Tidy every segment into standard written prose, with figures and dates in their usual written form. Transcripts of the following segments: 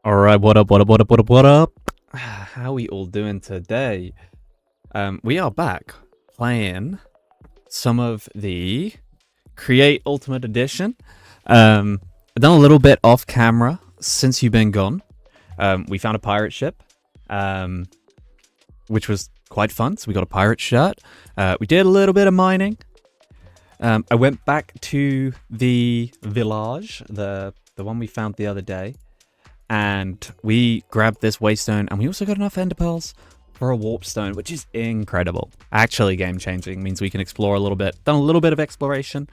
All right, what up, what up, what up, what up, what up? How we all doing today? We are back playing some of the Create Ultimate Edition. I've done a little bit off camera since you've been gone. We found a pirate ship, which was quite fun. So we got a pirate shirt. We did a little bit of mining. I went back to the village, the one we found the other day. And we grabbed this waystone, and we also got enough ender pearls for a warp stone, which is incredible. Actually game-changing. Means we can explore a little bit. Done a little bit of exploration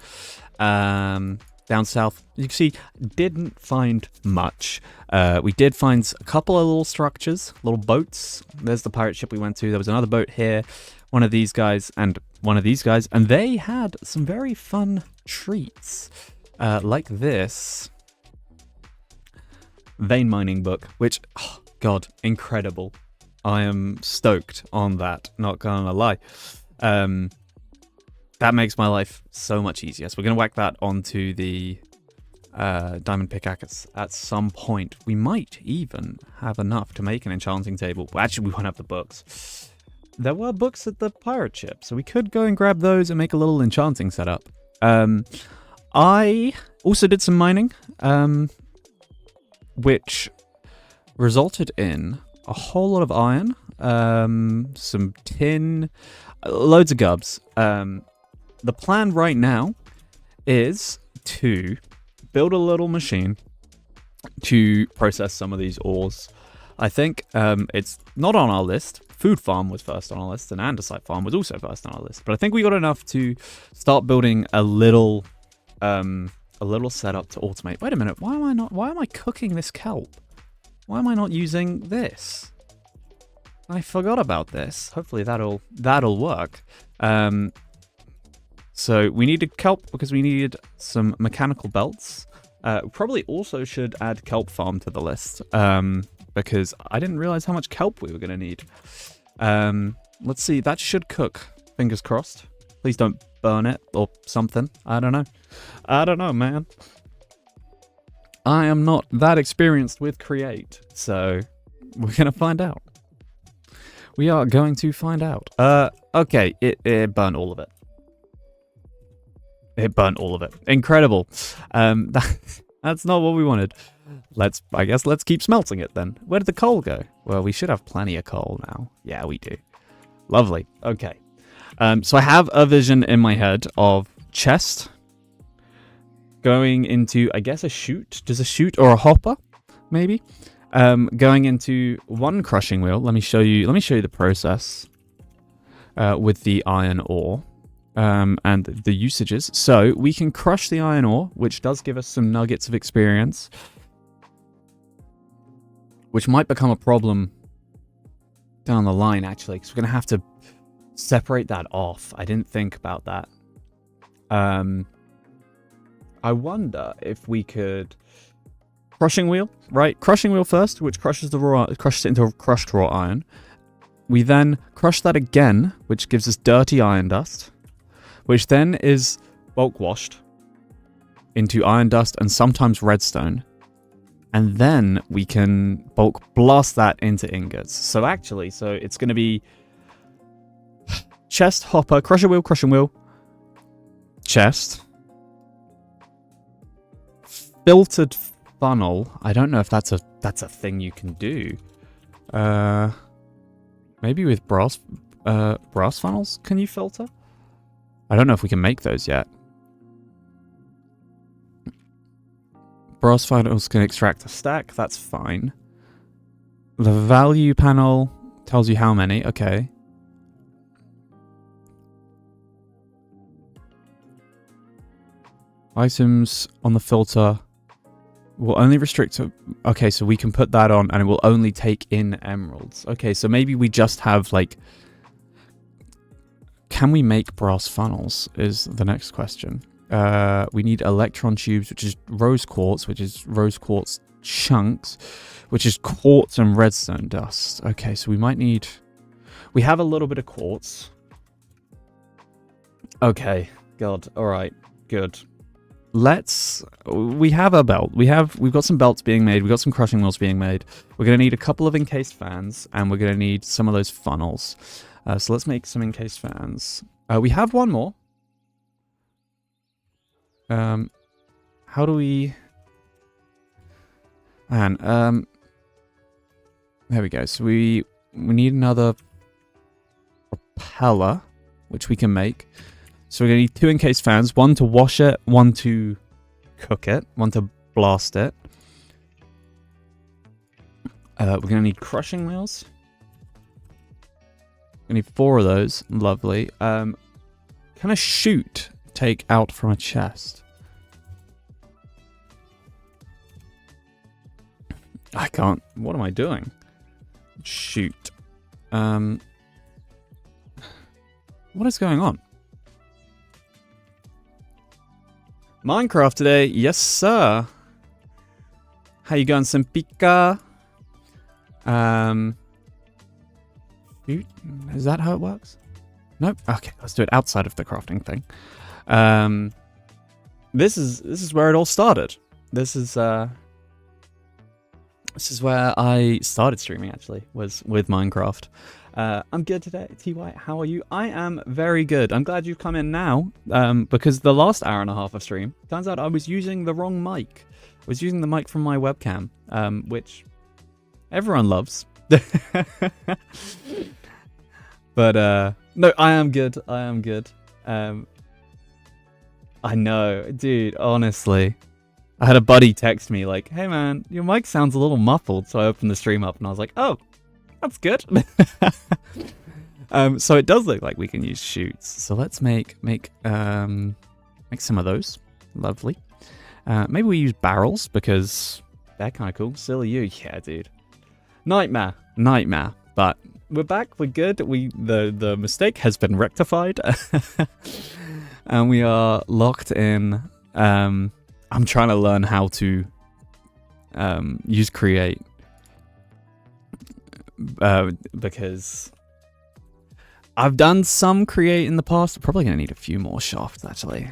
down south. You can see, didn't find much. We did find a couple of little structures, little boats. There's the pirate ship we went to. There was another boat here, one of these guys, and one of these guys. And they had some very fun treats, like this vein mining book, which, oh god, incredible. I am stoked on that, not gonna lie. That makes my life so much easier. So we're gonna whack that onto the diamond pickaxe at some point. We might even have enough to make an enchanting table. Well, actually, we won't have the books. There were books at the pirate ship, so we could go and grab those and make a little enchanting setup. I also did some mining, which resulted in a whole lot of iron, some tin, loads of gubs. The plan right now is to build a little machine to process some of these ores. I think it's not on our list. Food farm was first on our list, and andesite farm was also first on our list. But I think we got enough to start building a little setup to automate. Wait a minute, why am I cooking this kelp? Why am I not using this? I forgot about this. Hopefully that'll work. So we needed kelp because we needed some mechanical belts. Probably also should add kelp farm to the list, because I didn't realize how much kelp we were going to need. Let's see, that should cook. Fingers crossed. Please don't burn it or something. I don't know, man. I am not that experienced with Create, so we're gonna find out. We are going to find out. Okay, it burnt all of it. It burnt all of it. Incredible. That's not what we wanted. I guess let's keep smelting it then. Where did the coal go? Well, we should have plenty of coal now. Yeah, we do. Lovely. Okay. So I have a vision in my head of chest going into, I guess, a chute. Does a chute or a hopper, maybe? Going into one crushing wheel. Let me show you the process with the iron ore and the usages. So we can crush the iron ore, which does give us some nuggets of experience, which might become a problem down the line, actually, because we're going to have to separate that off. I didn't think about that. I wonder if we could crushing wheel, right? Crushing wheel first, which crushes it into crushed raw iron. We then crush that again, which gives us dirty iron dust, which then is bulk washed into iron dust and sometimes redstone. And then we can bulk blast that into ingots. So it's going to be chest, hopper, crushing wheel, chest, filtered funnel. I don't know if that's a thing you can do. Maybe with brass funnels, can you filter? I don't know if we can make those yet. Brass funnels can extract a stack. That's fine. The value panel tells you how many. Okay. Items on the filter will only restrict to... Okay, so we can put that on and it will only take in emeralds. Okay, so maybe we just have, like... Can we make brass funnels is the next question. We need electron tubes, which is rose quartz chunks, which is quartz and redstone dust. Okay, so we might need... We have a little bit of quartz. Okay, God, alright, good. we have a belt. We've got some belts being made. We've got some crushing wheels being made. We're going to need a couple of encased fans, and we're going to need some of those funnels. So let's make some encased fans. We have one more. How do we... Man, there we go. So we need another propeller, which we can make. So we're going to need 2 encased fans. One to wash it, one to cook it, one to blast it. We're going to need crushing wheels. We need 4 of those. Lovely. Can a chute take out from a chest? I can't. What am I doing? Shoot. What is going on? Minecraft today, yes sir. How you going, Simpika? Shoot. Is that how it works? Nope. Okay, let's do it outside of the crafting thing. This is where it all started. This is where I started streaming, actually, was with Minecraft. I'm good today. TY, how are you? I am very good. I'm glad you've come in now, because the last hour and a half of stream, turns out I was using the wrong mic. I was using the mic from my webcam, which everyone loves. But, no, I am good. I am good. I know, dude, honestly. I had a buddy text me like, hey man, your mic sounds a little muffled. So I opened the stream up and I was like, oh, that's good. So it does look like we can use chutes. So let's make some of those. Lovely. Maybe we use barrels because they're kind of cool. Silly you. Yeah, dude. Nightmare. But we're back. We're good. The mistake has been rectified. And we are locked in. I'm trying to learn how to use Create because I've done some Create in the past. I'm probably going to need a few more shafts, actually.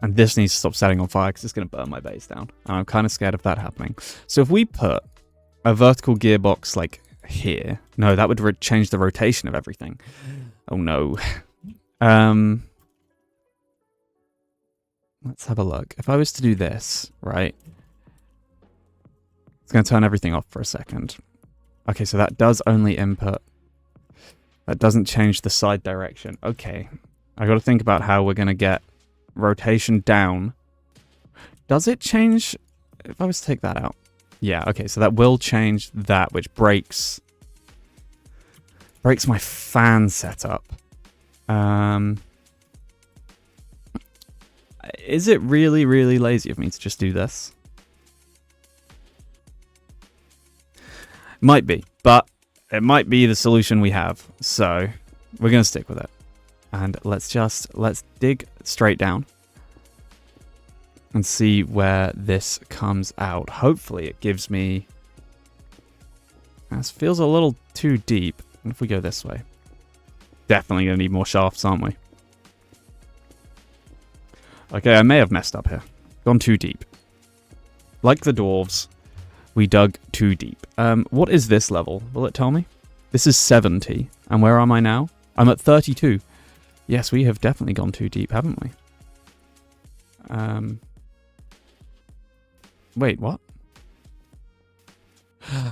And this needs to stop setting on fire because it's going to burn my base down. And I'm kind of scared of that happening. So if we put a vertical gearbox like here, no, that would change the rotation of everything. Oh no. Let's have a look. If I was to do this, right? It's going to turn everything off for a second. Okay, so that does only input. That doesn't change the side direction. Okay. I got to think about how we're going to get rotation down. Does it change if I was to take that out? Yeah, okay, so that will change that, which breaks my fan setup. Is it really, really lazy of me to just do this? Might be, but it might be the solution we have. So we're going to stick with it. And let's dig straight down and see where this comes out. Hopefully it gives me... This feels a little too deep. And if we go this way, definitely going to need more shafts, aren't we? Okay, I may have messed up here. Gone too deep. Like the dwarves, we dug too deep. What is this level? Will it tell me? This is 70. And where am I now? I'm at 32. Yes, we have definitely gone too deep, haven't we? Wait, what?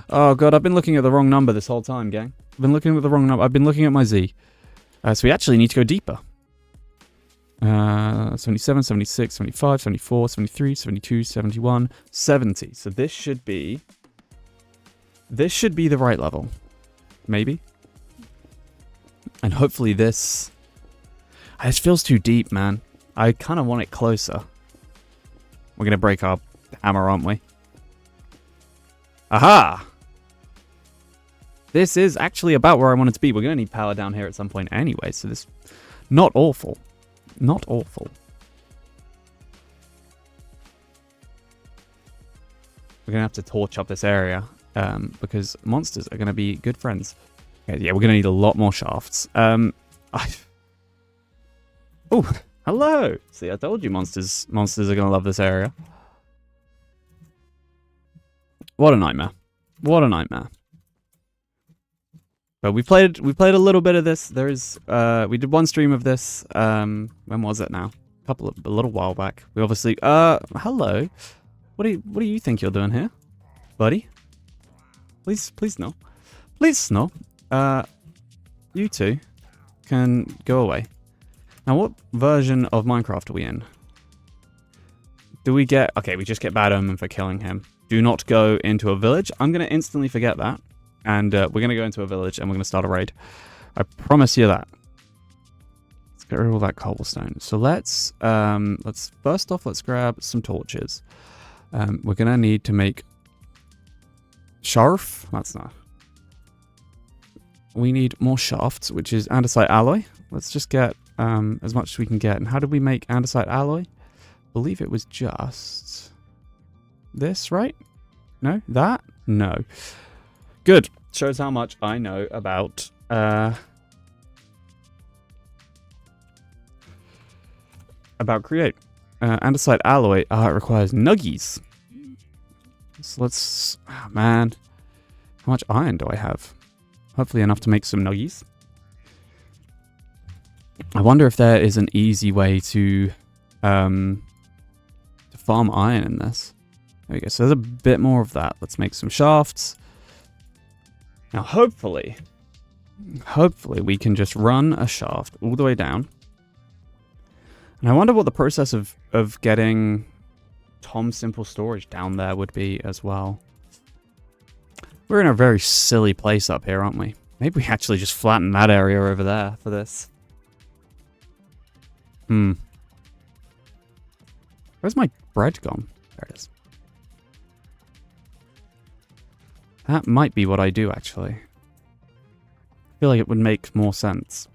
Oh god, I've been looking at the wrong number this whole time, gang. I've been looking at the wrong number. I've been looking at my Z. So we actually need to go deeper. 77, 76, 75, 74, 73, 72, 71, 70. So this should be the right level. Maybe. And hopefully this... It feels too deep, man. I kind of want it closer. We're going to break our hammer, aren't we? Aha! This is actually about where I want it to be. We're going to need power down here at some point anyway, so this... Not awful. Not awful. We're going to have to torch up this area, because monsters are going to be good friends. Okay, yeah, we're going to need a lot more shafts. Oh, hello. See, I told you monsters are gonna love this area. What a nightmare. What a nightmare. But we played a little bit of this. There is we did one stream of this. When was it now? A little while back. We obviously hello. What do you think you're doing here, buddy? Please no. Please no. You two can go away. Now, what version of Minecraft are we in? Do we get... Okay, we just get Bad Omen for killing him. Do not go into a village. I'm going to instantly forget that. And we're going to go into a village and we're going to start a raid. I promise you that. Let's get rid of all that cobblestone. So let's first off, let's grab some torches. We're going to need to make... Sharf? That's not... We need more shafts, which is andesite alloy. Let's just get as much as we can get. And how did we make andesite alloy? I believe it was just this, right? No? That? No. Good. Shows how much I know about create. Andesite alloy, it requires nuggies. So let's... Oh, man. How much iron do I have? Hopefully enough to make some nuggies. I wonder if there is an easy way to farm iron in this. There we go. So there's a bit more of that. Let's make some shafts. Now, hopefully we can just run a shaft all the way down. And I wonder what the process of getting Tom Simple Storage down there would be as well. We're in a very silly place up here, aren't we? Maybe we actually just flatten that area over there for this. Where's my bread gone? There it is. That might be what I do, actually. I feel like it would make more sense.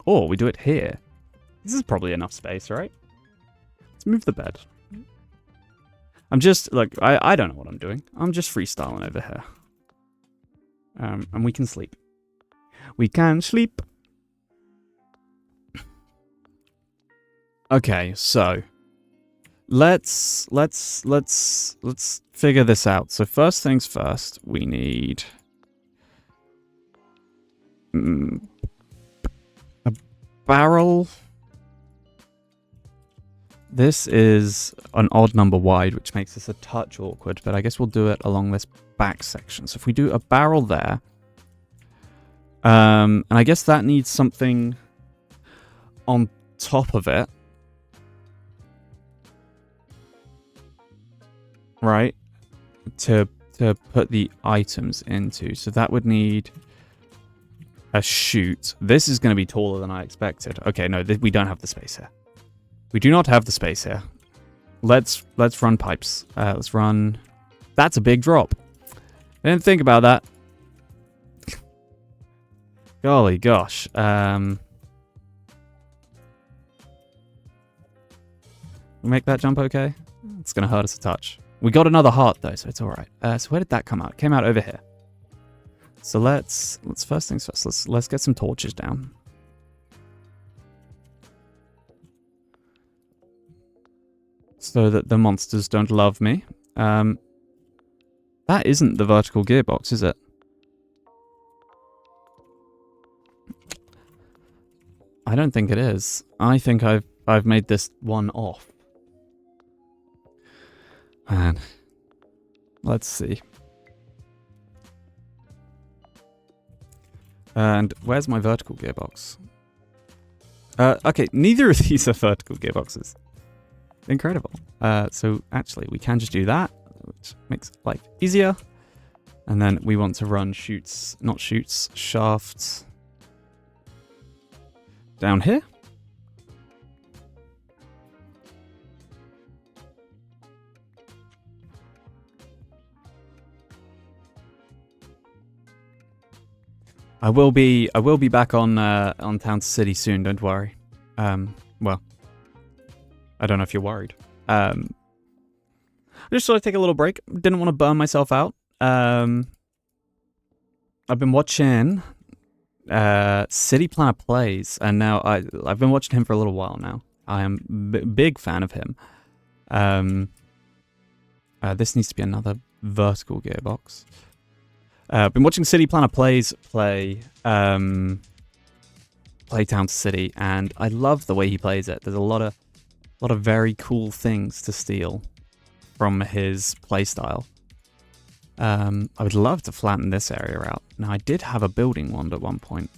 Or we do it here. This is probably enough space, right? Let's move the bed. I'm just, look, I don't know what I'm doing. I'm just freestyling over here. And we can sleep. We can sleep. Okay, so let's figure this out. So first things first, we need a barrel. This is an odd number wide, which makes this a touch awkward, but I guess we'll do it along this back section. So if we do a barrel there, and I guess that needs something on top of it, right, to put the items into. So that would need a chute. This is going to be taller than I expected. Okay, no, we don't have the space here. We do not have the space here. Let's run pipes. Let's run... That's a big drop. I didn't think about that. Golly gosh. We make that jump okay? It's going to hurt us a touch. We got another heart though, so it's alright. So where did that come out? It came out over here. So let's first things first. Let's get some torches down. So that the monsters don't love me. That isn't the vertical gearbox, is it? I don't think it is. I think I've made this one off. Man. Let's see. And where's my vertical gearbox? Okay, neither of these are vertical gearboxes. Incredible. So actually, we can just do that, which makes life easier. And then we want to run shafts down here. I will be back on Town City soon. Don't worry. Well, I don't know if you're worried. I just thought I'd take a little break. Didn't want to burn myself out. I've been watching City Planner Plays, and now I've been watching him for a little while now. I am big fan of him. This needs to be another vertical gearbox. I've been watching City Planner Plays play Town City, and I love the way he plays it. There's a lot of very cool things to steal from his playstyle. I would love to flatten this area out. Now, I did have a building wand at one point.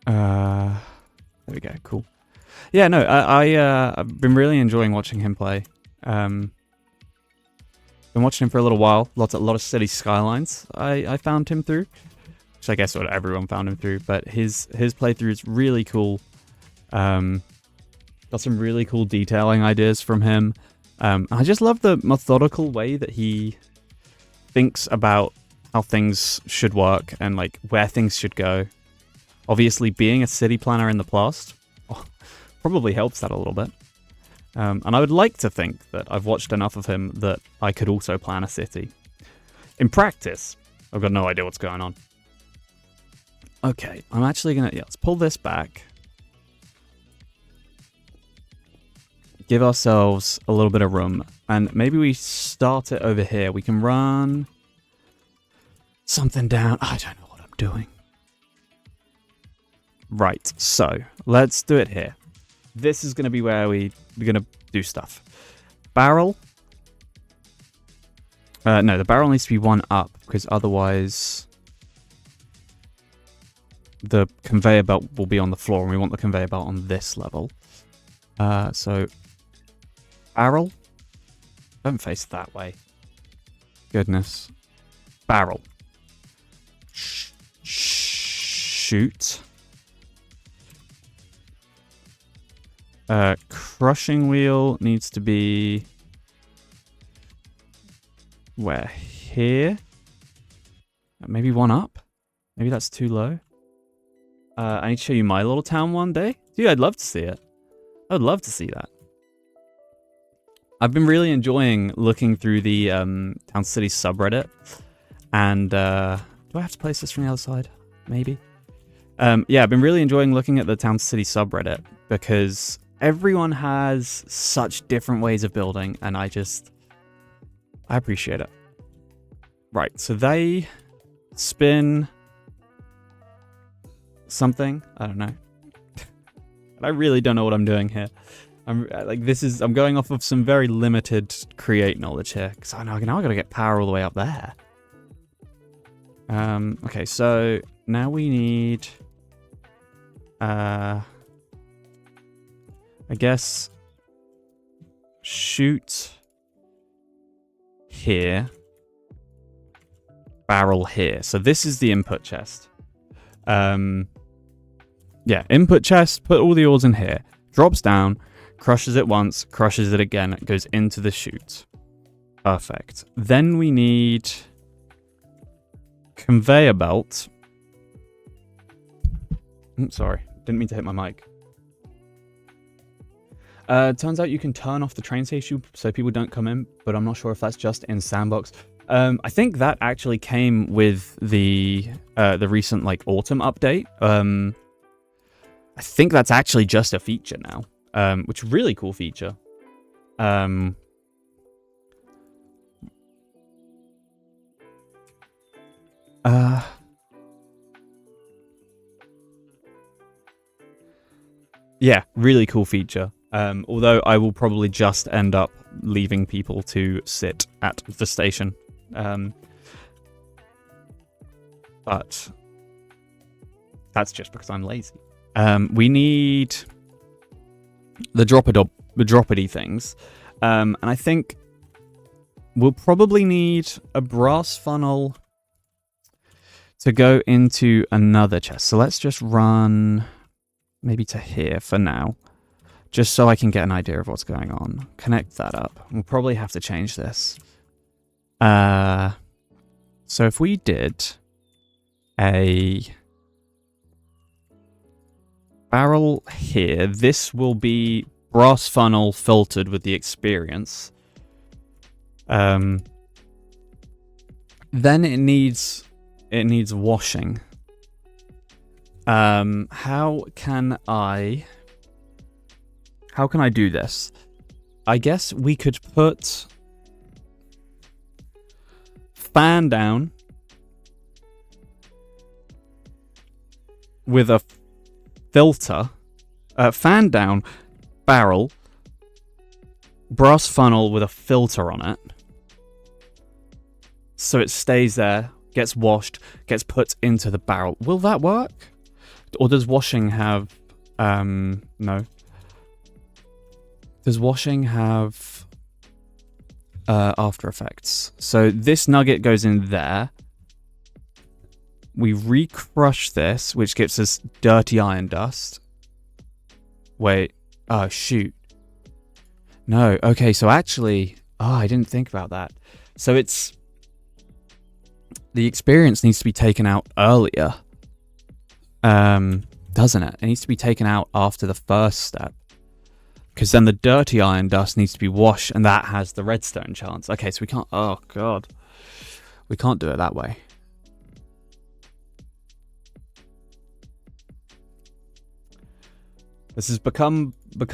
There we go. Cool. Yeah, no, I've been really enjoying watching him play. Been watching him for a little while. A lot of City Skylines I found him through, which I guess what everyone found him through. But his playthrough is really cool. Got some really cool detailing ideas from him. I just love the methodical way that he thinks about how things should work and like where things should go. Obviously, being a city planner in the past probably helps that a little bit. And I would like to think that I've watched enough of him that I could also plan a city. In practice, I've got no idea what's going on. Okay, I'm actually gonna let's pull this back. Give ourselves a little bit of room, and maybe we start it over here. We can run something down. I don't know what I'm doing. Right, so let's do it here. This is going to be where we're going to do stuff. Barrel. No, the barrel needs to be one up, because otherwise the conveyor belt will be on the floor, and we want the conveyor belt on this level. So barrel. Don't face that way. Goodness. Barrel. Shoot. Crushing wheel needs to be where? Here? Maybe one up? Maybe that's too low. I need to show you my little town one day. Dude, I'd love to see it. I would love to see that. I've been really enjoying looking through the Town City subreddit. And do I have to place this from the other side? Maybe. Yeah, I've been really enjoying looking at the Town City subreddit because everyone has such different ways of building, and I appreciate it. Right, so they spin something. I don't know. I really don't know what I'm doing here. I'm going off of some very limited create knowledge here. So now I gotta get power all the way up there. Okay, so now we need I guess shoot here, barrel here. So this is the input chest. Yeah, input chest, put all the ores in here. Drops down, crushes it once, crushes it again, it goes into the chute. Perfect. Then we need conveyor belt. Sorry, didn't mean to hit my mic. Turns out you can turn off the train station so people don't come in, but I'm not sure if that's just in Sandbox. I think that actually came with the recent autumn update. I think that's actually just a feature now, which is a really cool feature. Yeah, really cool feature. Although I will probably just end up leaving people to sit at the station. But that's just because I'm lazy. We need the droppity things. And I think we'll probably need a brass funnel to go into another chest. So let's just run maybe to here for now, just so I can get an idea of what's going on. Connect that up. We'll probably have to change this. So if we did a barrel here, this will be brass funnel filtered with the experience. Then it needs washing. How can I do this? I guess we could put fan down with a filter, fan down, barrel, brass funnel with a filter on it. So it stays there, gets washed, gets put into the barrel. Will that work? Or does washing have... no. Does washing have After Effects? So this nugget goes in there. We recrush this, which gives us dirty iron dust. Wait. Oh, shoot. No. Okay, so actually... Oh, I didn't think about that. So it's... The experience needs to be taken out earlier. Doesn't it? It needs to be taken out after the first step. Because then the dirty iron dust needs to be washed, and that has the redstone chance. Okay, so we can't... Oh, God. We can't do it that way. This has become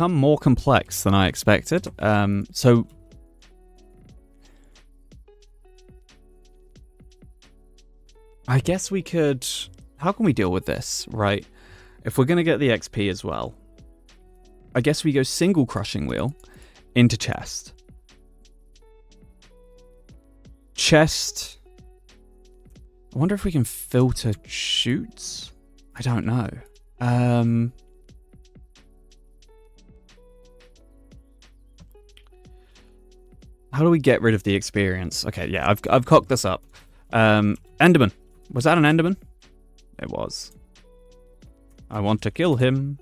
more complex than I expected. So... I guess we could... How can we deal with this, right? If we're going to get the XP as well, I guess we go single crushing wheel into chest. Chest... I wonder if we can filter chutes? I don't know. How do we get rid of the experience? Okay, yeah, I've cocked this up. Enderman. Was that an Enderman? It was. I want to kill him.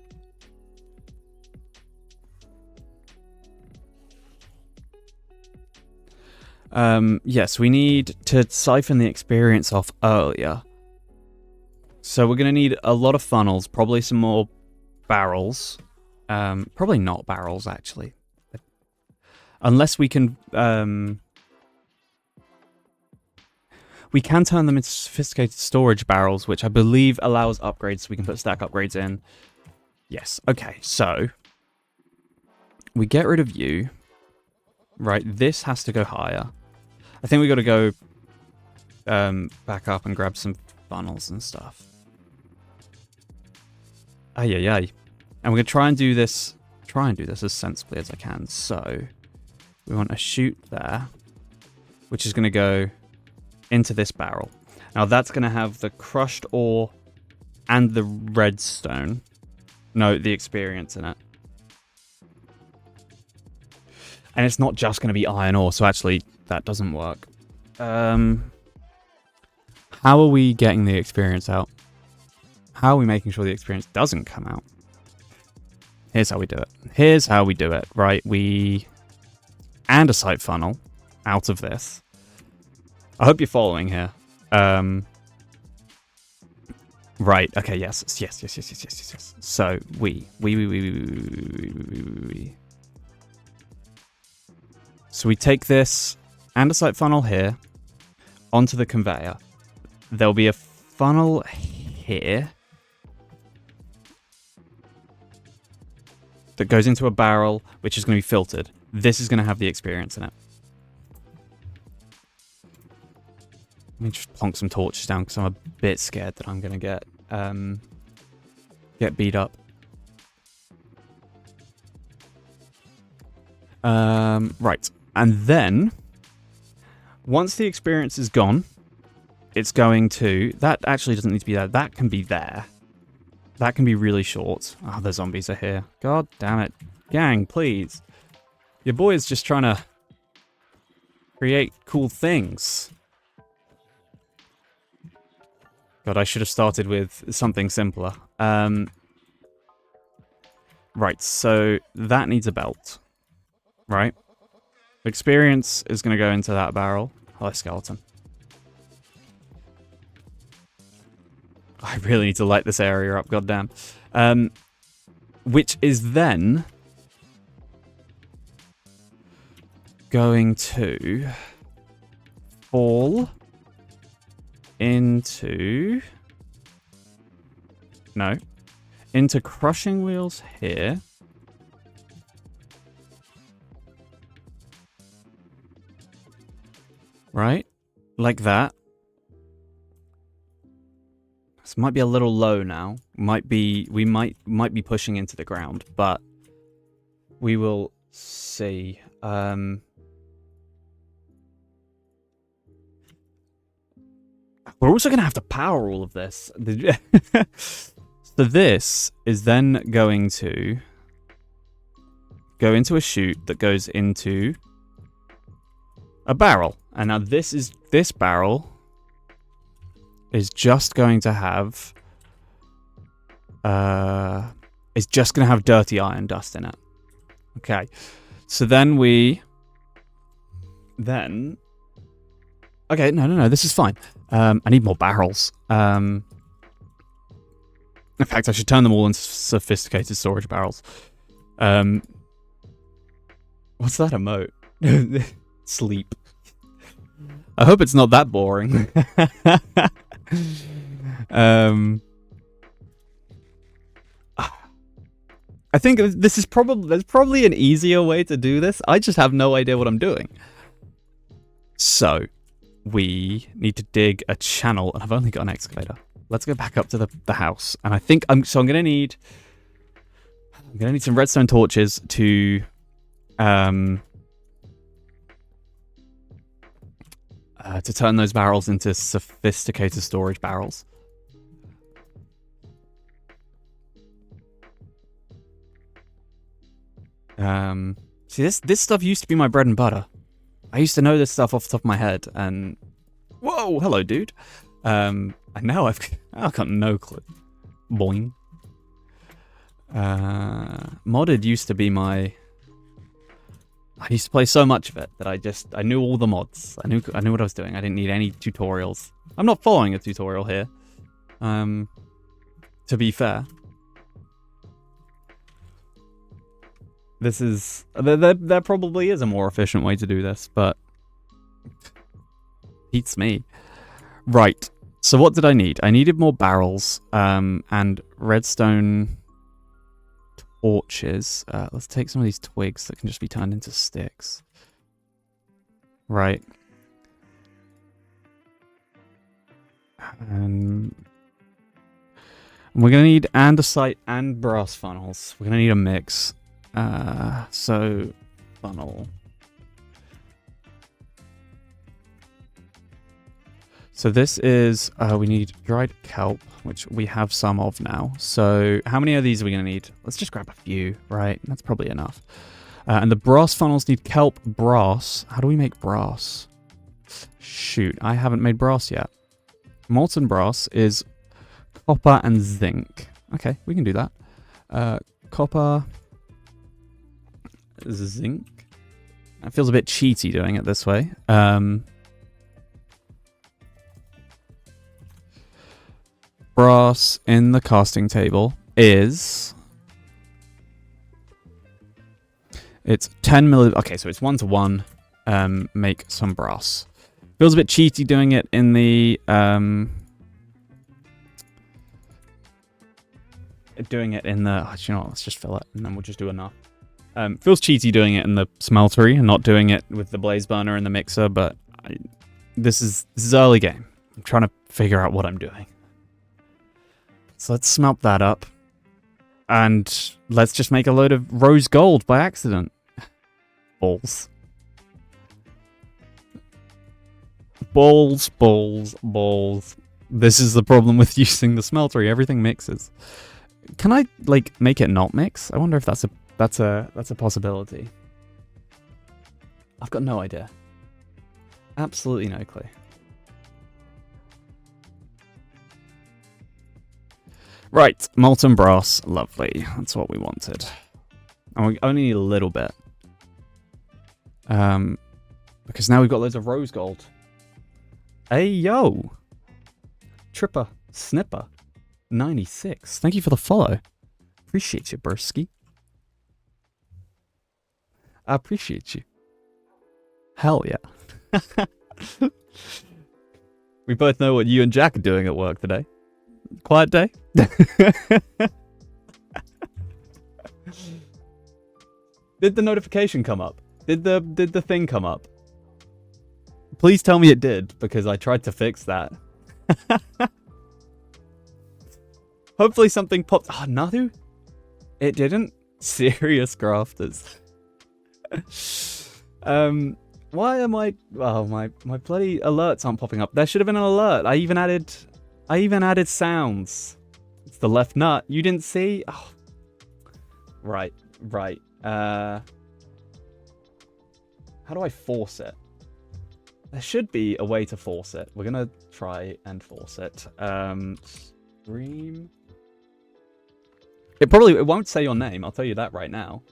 Yes, we need to siphon the experience off earlier. So we're going to need a lot of funnels, probably some more barrels. Probably not barrels, actually. Unless we can... we can turn them into sophisticated storage barrels, which I believe allows upgrades, so we can put stack upgrades in. Yes, okay, so... We get rid of you. Right, this has to go higher. I think we got to go back up and grab some funnels and stuff. Ay. And we're going to try and do this as sensibly as I can. So, we want a chute there, which is going to go into this barrel. Now that's going to have the crushed ore and the redstone. No, the experience in it. And it's not just going to be iron ore, so actually that doesn't work. How are we getting the experience out? How are we making sure the experience doesn't come out? Here's how we do it. Right, we... And a sight funnel out of this. I hope you're following here. Right, okay, yes. So, we. So we take this andesite funnel here onto the conveyor. There'll be a funnel here that goes into a barrel, which is going to be filtered. This is going to have the experience in it. Let me just plonk some torches down because I'm a bit scared that I'm going to get beat up. Right. And then, once the experience is gone, it's going to... That actually doesn't need to be there. That can be there. That can be really short. Oh, the zombies are here. God damn it. Gang, please. Your boy is just trying to create cool things. God, I should have started with something simpler. Right, so that needs a belt. Right? Experience is going to go into that barrel. Hello, skeleton. I really need to light this area up, goddamn. Which is then going to fall into... No. Into crushing wheels here. Right? Like that. This might be a little low now. We might be pushing into the ground, but we will see. We're also going to have to power all of this. So this is then going to go into a chute that goes into a barrel. And now this barrel is just going to have dirty iron dust in it. Okay. So then okay, no, this is fine. I need more barrels. In fact, I should turn them all into sophisticated storage barrels. What's that emote? Sleep. I hope it's not that boring. I think there's probably an easier way to do this. I just have no idea what I'm doing. So, we need to dig a channel, and I've only got an excavator. Let's go back up to the house, and I think I'm gonna need some redstone torches to turn those barrels into sophisticated storage barrels. See, this stuff used to be my bread and butter. I used to know this stuff off the top of my head, and whoa, hello, dude. And now I've got no clue. Boing. Modded used to be my. I used to play so much of it that I knew all the mods. I knew what I was doing. I didn't need any tutorials. I'm not following a tutorial here. To be fair. This is... There probably is a more efficient way to do this, but... beats me. Right. So what did I need? I needed more barrels, and redstone torches. Let's take some of these twigs that can just be turned into sticks. Right. And we're going to need andesite and brass funnels. We're going to need a mix. So, funnel. So this is, we need dried kelp, which we have some of now. So how many of these are we going to need? Let's just grab a few, right? That's probably enough. And the brass funnels need kelp, brass. How do we make brass? Shoot, I haven't made brass yet. Molten brass is copper and zinc. Okay, we can do that. Copper, zinc. That feels a bit cheaty doing it this way. Brass in the casting table is... It's 10 milli... Okay, so it's 1 to 1. Make some brass. Feels a bit cheaty doing it in the... Doing it in the... Actually, you know what, let's just fill it, and then we'll just do enough. Feels cheaty doing it in the smeltery and not doing it with the blaze burner and the mixer, but this is early game. I'm trying to figure out what I'm doing. So let's smelt that up. And let's just make a load of rose gold by accident. Balls. Balls, balls, balls. This is the problem with using the smeltery. Everything mixes. Can I, like, make it not mix? I wonder if that's a possibility. I've got no idea. Absolutely no clue. Right, molten brass, lovely. That's what we wanted. And we only need a little bit. Because now we've got loads of rose gold. Hey, yo! Tripper, Snipper, 96. Thank you for the follow. Appreciate you, Bursky. I appreciate you. Hell yeah. We both know what you and Jack are doing at work today. Quiet day? Did the notification come up? Did the thing come up? Please tell me it did, because I tried to fix that. Hopefully something popped. Oh, no? It didn't? Serious grafters. Why am I... Oh, my bloody alerts aren't popping up. There should have been an alert. I even added sounds. It's the left nut. You didn't see? Oh. Right. How do I force it? There should be a way to force it. We're gonna try and force it. Stream. It won't say your name. I'll tell you that right now.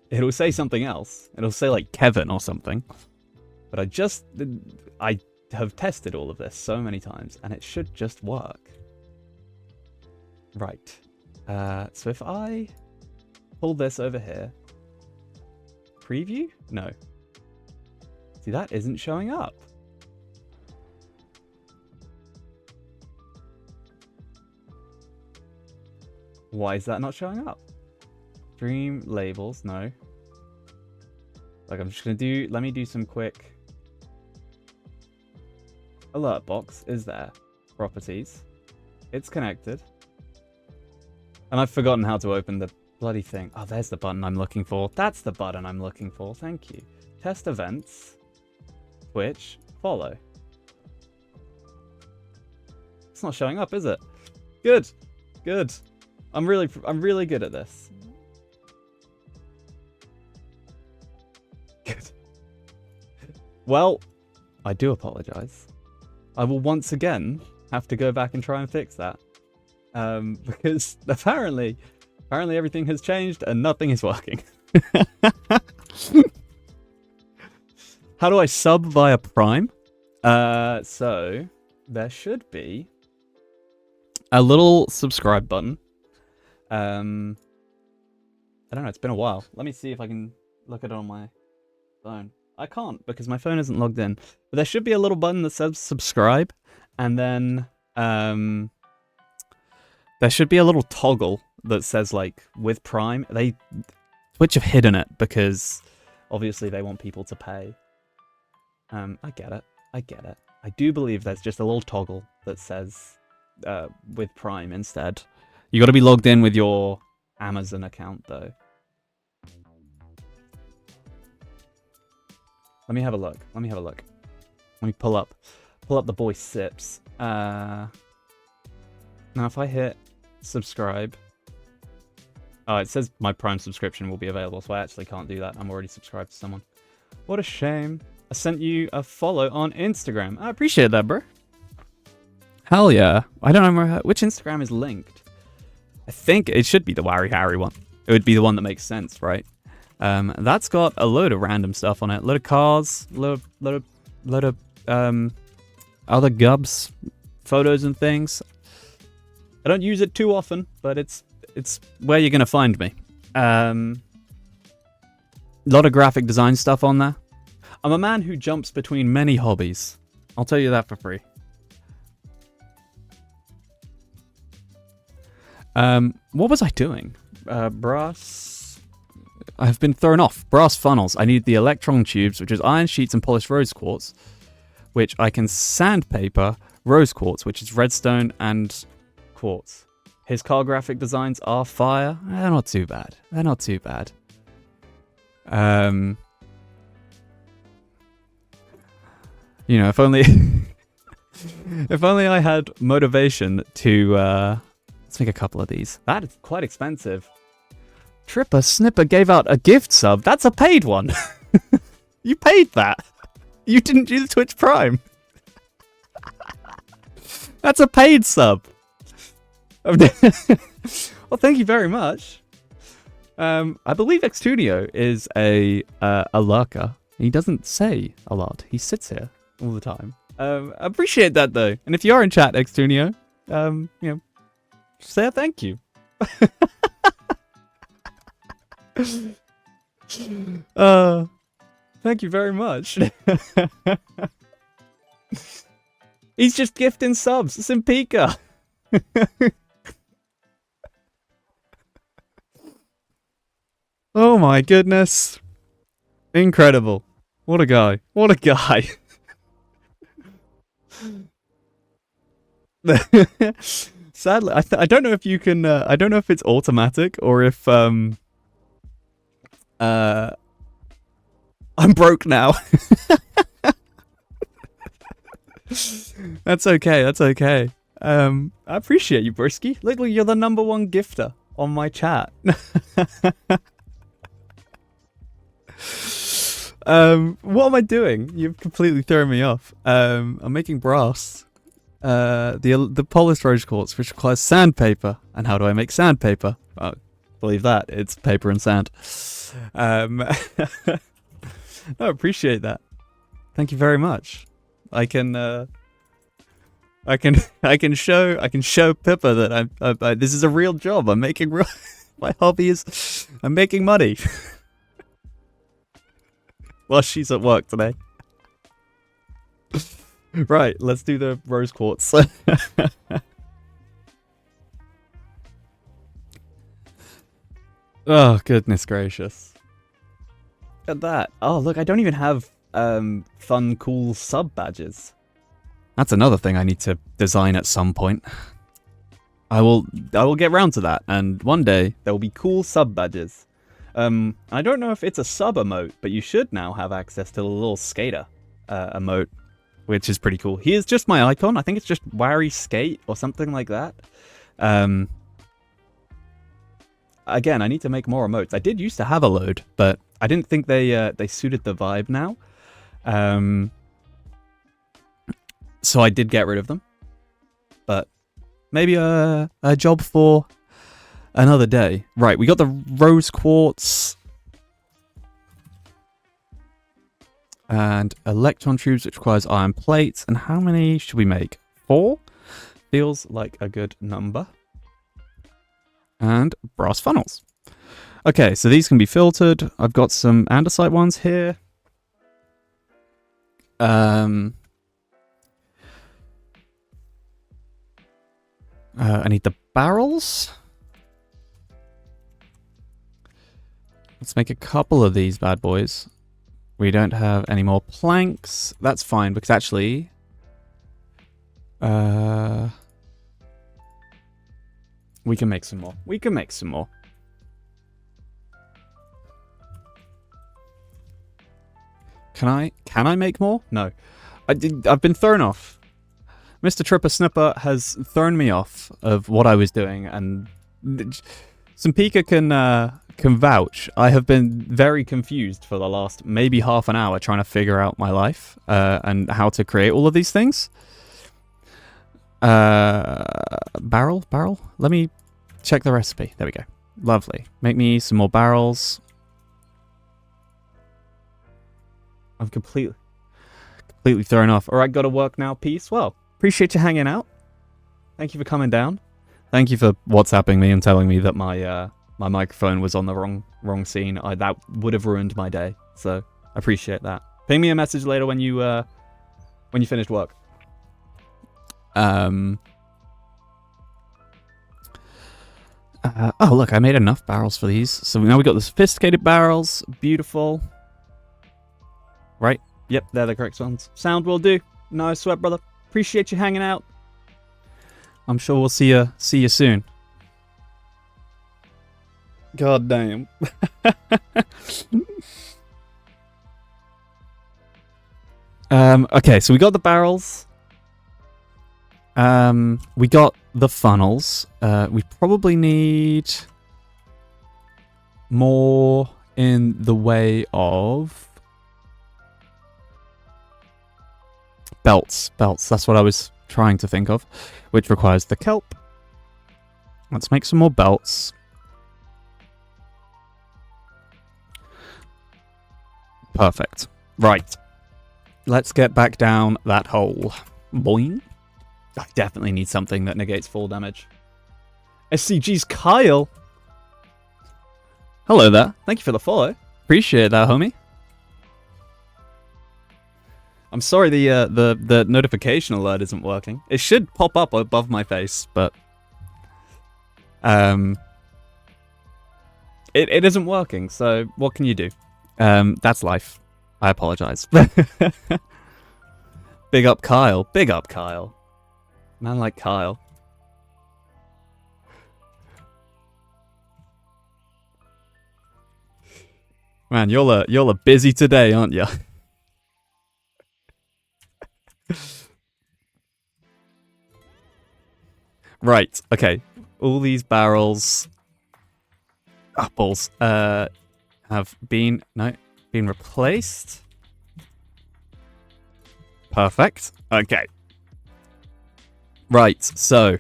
It'll say something else. It'll say like Kevin or something. But I have tested all of this so many times, and it should just work. Right. So if I pull this over here, preview? No. See, that isn't showing up. Why is that not showing up? Stream labels, no. Like, I'm just gonna let me do some quick. Alert box is there. Properties. It's connected. And I've forgotten how to open the bloody thing. Oh, there's the button I'm looking for. That's the button I'm looking for. Thank you. Test events. Twitch. Follow. It's not showing up, is it? Good. Good. I'm really good at this. Good. Well, I do apologize. I will once again have to go back and try and fix that. Because apparently everything has changed and nothing is working. How do I sub via Prime? So there should be a little subscribe button. I don't know, it's been a while. Let me see if I can look at it on my phone. I can't because my phone isn't logged in. But there should be a little button that says subscribe, and then there should be a little toggle that says like with Prime. Twitch have hidden it because obviously they want people to pay. I get it. I do believe there's just a little toggle that says with Prime instead. You got to be logged in with your Amazon account though. Let me have a look. Let me pull up the boy Sips. Now if I hit subscribe, oh, it says my Prime subscription will be available, so I actually can't do that. I'm already subscribed to someone. What a shame. I sent you a follow on Instagram. I appreciate that, bro. Hell yeah. I don't remember which Instagram is linked. I think it should be the Wary Harry one. It would be the one that makes sense, right? That's got a load of random stuff on it. A load of cars, load of other gubs, photos and things. I don't use it too often, but it's where you're gonna find me. A lot of graphic design stuff on there. I'm a man who jumps between many hobbies. I'll tell you that for free. What was I doing? Brass. I have been thrown off. Brass funnels. I need the electron tubes, which is iron sheets and polished rose quartz, which I can sandpaper rose quartz, which is redstone and quartz. His car graphic designs are fire. They're not too bad. You know, if only if only I had motivation to let's make a couple of these. That is quite expensive. Tripper Snipper gave out a gift sub. That's a paid one. You paid that. You didn't use Twitch Prime. That's a paid sub. Well, thank you very much. I believe Xtunio is a lurker. He doesn't say a lot. He sits here all the time. I appreciate that though. And if you are in chat, Xtunio, you know, say a thank you. Thank you very much. He's just gifting subs. Simpika. Oh my goodness. Incredible. What a guy. What a guy. Sadly, I don't know if you can. I don't know if it's automatic or if I'm broke now. That's okay. That's okay. I appreciate you, Brisky. Look, you're the #1 gifter on my chat. What am I doing? You've completely thrown me off. I'm making brass. The polished rose quartz, which requires sandpaper. And how do I make sandpaper? Oh, believe that. It's paper and sand. I appreciate that. Thank you very much. I can show Pippa that I this is a real job. I'm making real. My hobby is I'm making money. While she's at work today. Right, let's do the rose quartz. Oh, goodness gracious. Look at that. Oh, look, I don't even have fun, cool sub badges. That's another thing I need to design at some point. I will get round to that, and one day there will be cool sub badges. I don't know if it's a sub emote, but you should now have access to the little skater emote, which is pretty cool. He is just my icon. I think it's just Wary Skate or something like that. Again, I need to make more emotes. I did used to have a load, but I didn't think they suited the vibe now. So I did get rid of them. But maybe a job for another day. Right, we got the rose quartz. And electron tubes, which requires iron plates. And how many should we make? 4? Feels like a good number. And brass funnels. Okay, so these can be filtered. I've got some andesite ones here. I need the barrels. Let's make a couple of these bad boys. We don't have any more planks. That's fine, because actually... we can make some more. We can make some more. Can I make more? No. I've been thrown off. Mr. Tripper Snipper has thrown me off of what I was doing, and Simpika can vouch. I have been very confused for the last maybe half an hour trying to figure out my life and how to create all of these things. Barrel? Let me check the recipe. There we go. Lovely. Make me some more barrels. I'm completely thrown off. Alright, gotta work now. Peace. Well, appreciate you hanging out. Thank you for coming down. Thank you for WhatsApping me and telling me that my my microphone was on the wrong scene. That would have ruined my day. So I appreciate that. Ping me a message later when you finished work. Oh look, I made enough barrels for these. So now we got the sophisticated barrels. Beautiful. Right? Yep, they're the correct ones. Sound will do. No sweat, brother. Appreciate you hanging out. I'm sure we'll see you soon. God damn. Okay, so we got the barrels. We got the funnels. We probably need more in the way of belts. That's what I was trying to think of, which requires the kelp. Let's make some more belts. Perfect. Right. Let's get back down that hole. Boing. I definitely need something that negates fall damage. SCG's Kyle. Hello there. Thank you for the follow. Appreciate that, homie. I'm sorry the notification alert isn't working. It should pop up above my face, but it isn't working, so what can you do? That's life. I apologize. Big up Kyle. Big up Kyle. Man like Kyle. Man, you're busy today, aren't you? Right. Okay. All these barrels, apples, have been replaced. Perfect. Okay. Right. So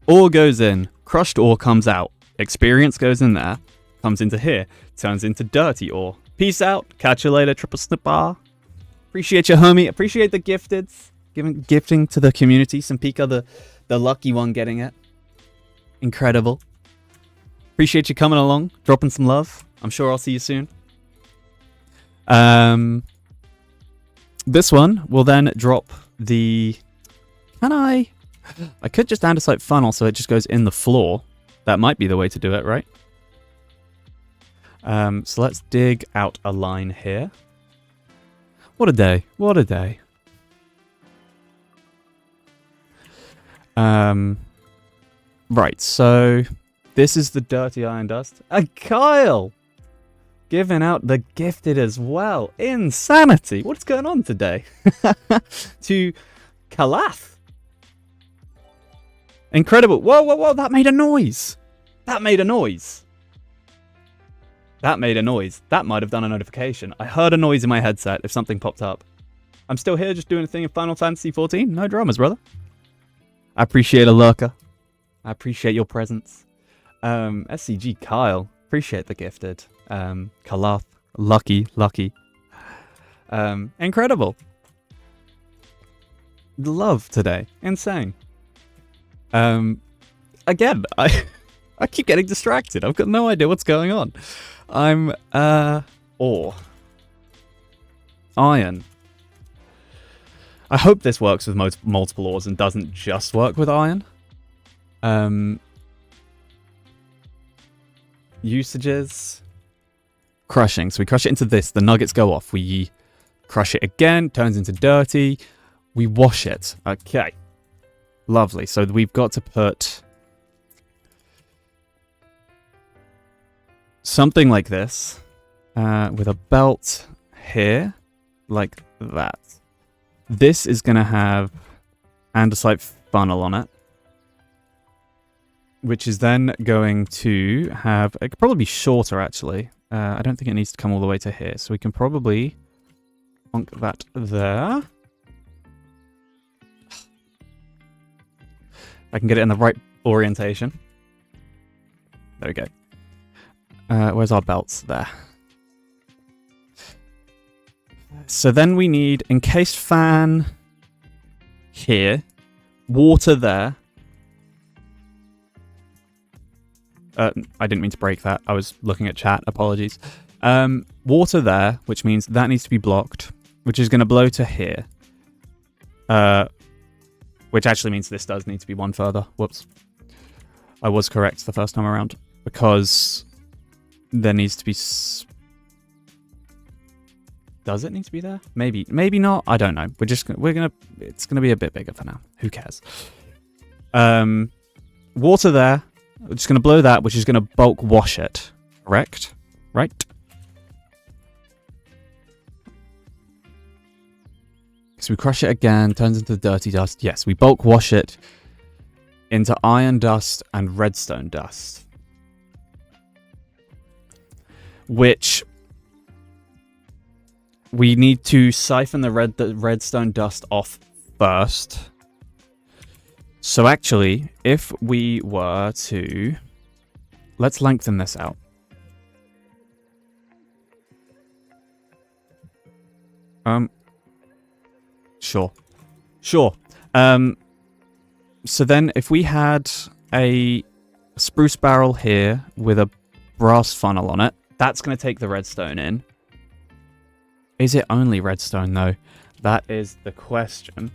ore goes in, crushed ore comes out. Experience goes in there, comes into here, turns into dirty ore. Peace out. Catch you later, triple snipper. Appreciate you, homie. Appreciate the gifteds. Gifting to the community. Simpika, the lucky one getting it. Incredible. Appreciate you coming along, dropping some love. I'm sure I'll see you soon. This one will then drop the... I could just andesite funnel so it just goes in the floor. That might be the way to do it, right? So let's dig out a line here. What a day. What a day. Right, so this is the dirty iron dust. Kyle! Giving out the gifted as well. Insanity! What's going on today? To Kalath. Incredible. Whoa, whoa, whoa, that made a noise. That made a noise. That made a noise. That might have done a notification. I heard a noise in my headset if something popped up. I'm still here just doing a thing in Final Fantasy 14. No dramas, brother. I appreciate a lurker. I appreciate your presence. SCG Kyle. Appreciate the gifted. Kalath. Lucky. Incredible. Love today. Insane. Again, I keep getting distracted. I've got no idea what's going on. I'm, ore. Iron. I hope this works with multiple ores and doesn't just work with iron. Usages. Crushing. So we crush it into this. The nuggets go off. We crush it again. Turns into dirty. We wash it. Okay. Lovely. So we've got to put something like this with a belt here, like that. This is going to have andesite funnel on it, which is then going to have... It could probably be shorter, actually. I don't think it needs to come all the way to here, so we can probably plonk that there. I can get it in the right orientation. There we go. Where's our belts? There. So then we need encased fan here, water there. I didn't mean to break that. I was looking at chat. Apologies. Water there, which means that needs to be blocked, which is going to blow to here. Which actually means this does need to be one further. Whoops. I was correct the first time around. Because there needs to be... Does it need to be there? Maybe. Maybe not. I don't know. It's gonna be a bit bigger for now. Who cares? Water there. We're just gonna blow that, which is gonna bulk wash it. Correct? Right? So we crush it again, turns into dirty dust. Yes, we bulk wash it into iron dust and redstone dust. Which we need to siphon the redstone dust off first. So actually, if we were to... Let's lengthen this out. Sure. So then if we had a spruce barrel here with a brass funnel on it, that's going to take the redstone in. Is it only redstone, though? That is the question.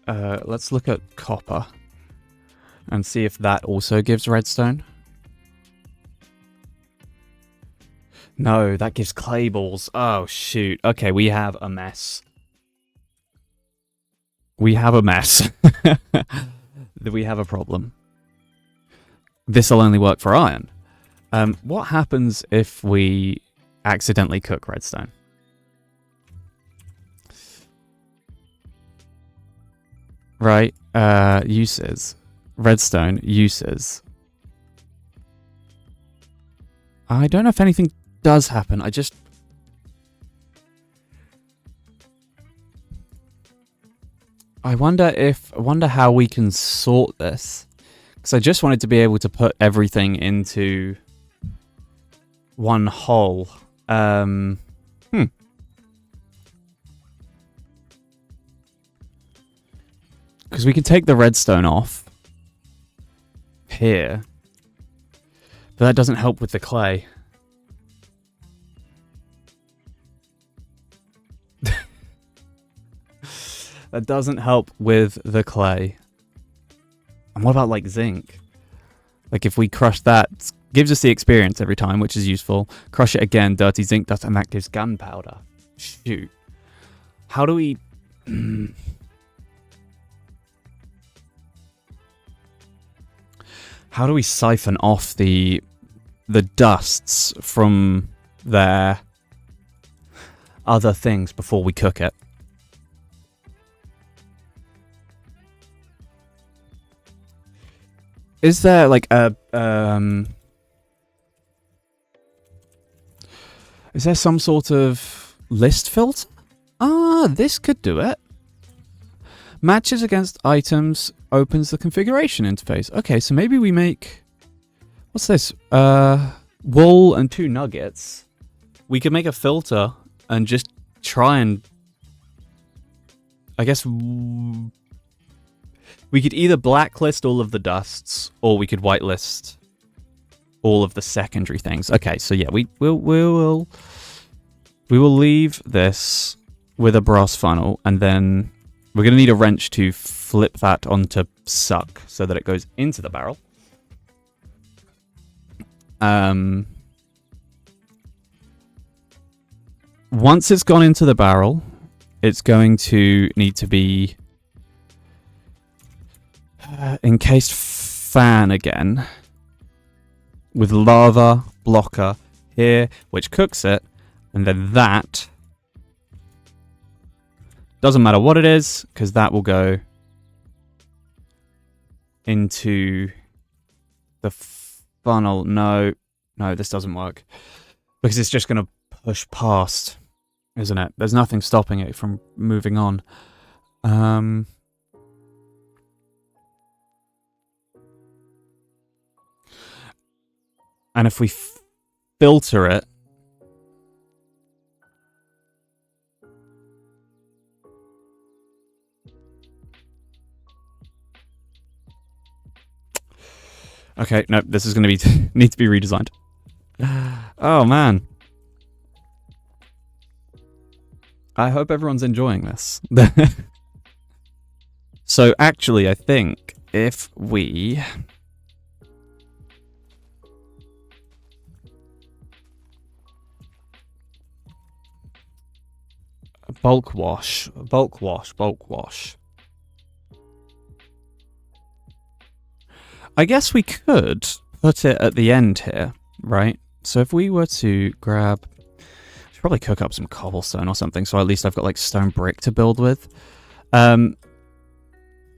Let's look at copper and see if that also gives redstone. No, that gives clay balls. Oh, shoot. Okay, we have a mess. We have a mess. We have a problem. This'll only work for iron. What happens if we accidentally cook redstone? Right, uses. Redstone, uses. I don't know if anything does happen. I wonder how we can sort this. Because I just wanted to be able to put everything into one hole. Because we can take the redstone off here. But that doesn't help with the clay. That doesn't help with the clay. And what about, like, zinc? Like, if we crush that, gives us the experience every time, which is useful. Crush it again, dirty zinc dust, and that gives gunpowder. Shoot. How do we... How do we siphon off the dusts from their other things before we cook it? Is there like a is there some sort of list filter? Ah, this could do it. Matches against items opens the configuration interface. Okay, so maybe we make... What's this? Wool and 2 nuggets. We could make a filter and just try and... I guess... We could either blacklist all of the dusts, or we could whitelist all of the secondary things. Okay, so yeah, we will leave this with a brass funnel, and then we're going to need a wrench to flip that onto suck so that it goes into the barrel. Once it's gone into the barrel, it's going to need to be encased fan again with lava blocker here, which cooks it, and then that doesn't matter what it is, because that will go into the funnel. No, this doesn't work, because it's just going to push past, isn't it? There's nothing stopping it from moving on. And if we filter it, okay, no, this is going to be need to be redesigned. Oh man, I hope everyone's enjoying this. So actually, I think if we bulk wash. I guess we could put it at the end here, right? So if we were to grab... I should probably cook up some cobblestone or something, so at least I've got like stone brick to build with.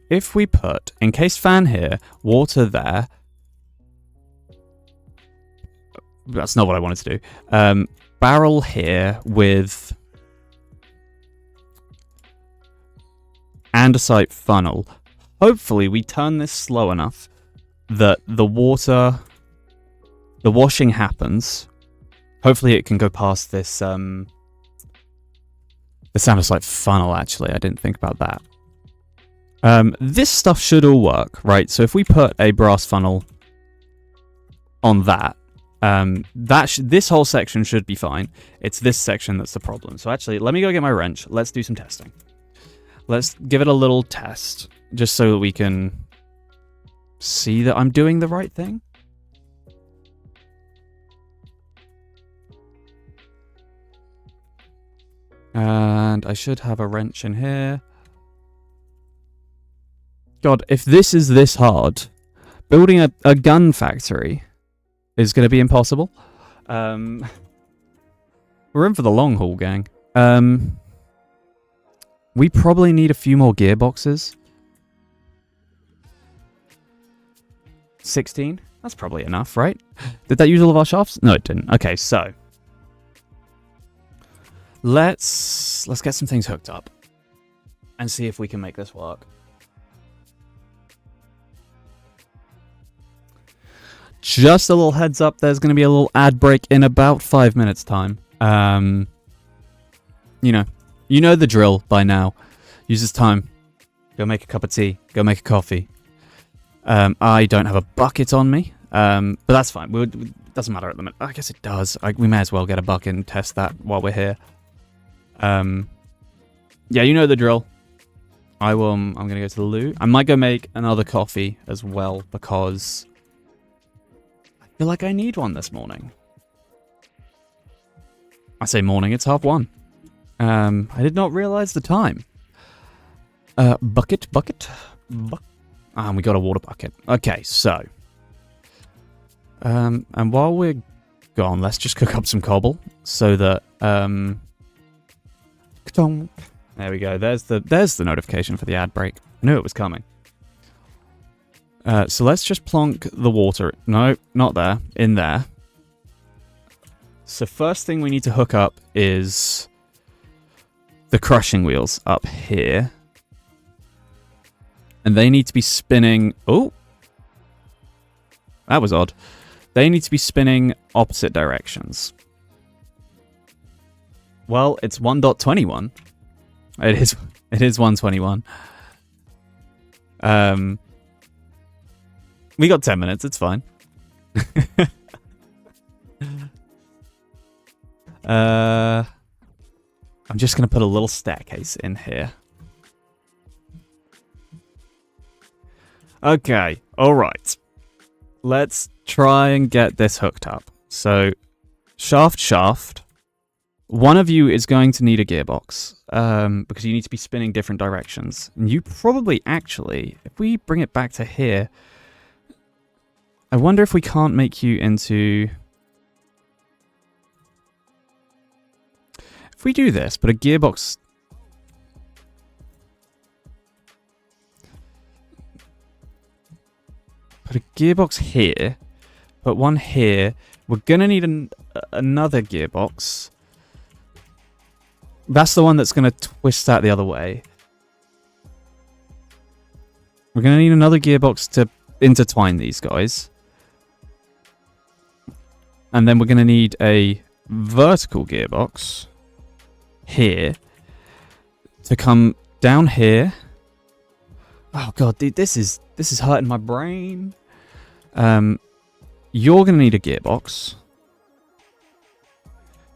If we put encased fan here, water there... That's not what I wanted to do. Barrel here with... andesite funnel. Hopefully we turn this slow enough that the washing happens. Hopefully it can go past this this andesite funnel. Actually, I didn't think about that. This stuff should all work, right? So if we put a brass funnel on that. This whole section should be fine. It's this section that's the problem. So actually, let me go get my wrench. Let's do some testing. Let's give it a little test, just so that we can see that I'm doing the right thing. And I should have a wrench in here. God, if this is this hard, building a gun factory is going to be impossible. We're in for the long haul, gang. We probably need a few more gearboxes. 16? That's probably enough, right? Did that use all of our shafts? No, it didn't. Okay, so let's get some things hooked up and see if we can make this work. Just a little heads up, there's going to be a little ad break in about 5 minutes time. You know the drill by now. Use this time. Go make a cup of tea. Go make a coffee. I don't have a bucket on me, but that's fine. It doesn't matter at the minute. I guess it does. We may as well get a bucket and test that while we're here. Yeah, you know the drill. I'm going to go to the loo. I might go make another coffee as well, because I feel like I need one this morning. I say morning, it's 1:30. I did not realize the time. Bucket. And we got a water bucket. Okay, so. And while we're gone, let's just cook up some cobble so that, there we go. There's the notification for the ad break. I knew it was coming. So let's just plonk the water. No, not there. In there. So first thing we need to hook up is the crushing wheels up here. And they need to be spinning... Oh! That was odd. They need to be spinning opposite directions. Well, it's 1.21. It is 1:21. We got 10 minutes, it's fine. I'm just going to put a little staircase in here. Okay, alright. Let's try and get this hooked up. So, shaft. One of you is going to need a gearbox, because you need to be spinning different directions. And you probably actually, if we bring it back to here, I wonder if we can't make you into... If we do this, put a gearbox... Put a gearbox here, put one here. We're going to need another gearbox. That's the one that's going to twist that the other way. We're going to need another gearbox to intertwine these guys. And then we're going to need a vertical gearbox here to come down here. Oh god, dude, this is hurting my brain. You're going to need a gearbox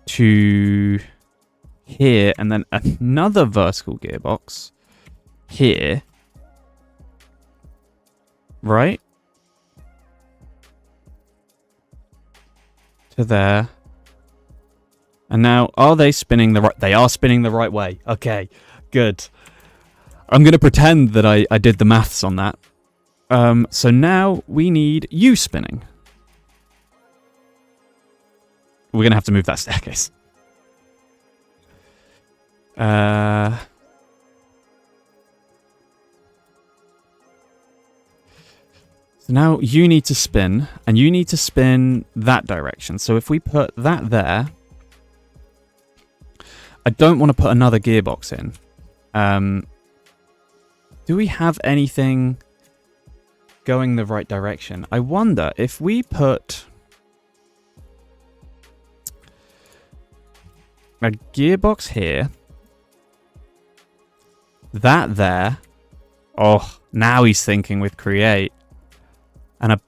to here, and then another vertical gearbox here. Right? To there. And now, are they spinning the right... They are spinning the right way. Okay, good. I'm going to pretend that I did the maths on that. So now we need you spinning. We're going to have to move that staircase. So now you need to spin, and you need to spin that direction. So if we put that there... I don't want to put another gearbox in. Do we have anything going the right direction? I wonder if we put a gearbox here, that there. Oh, now he's thinking with create. And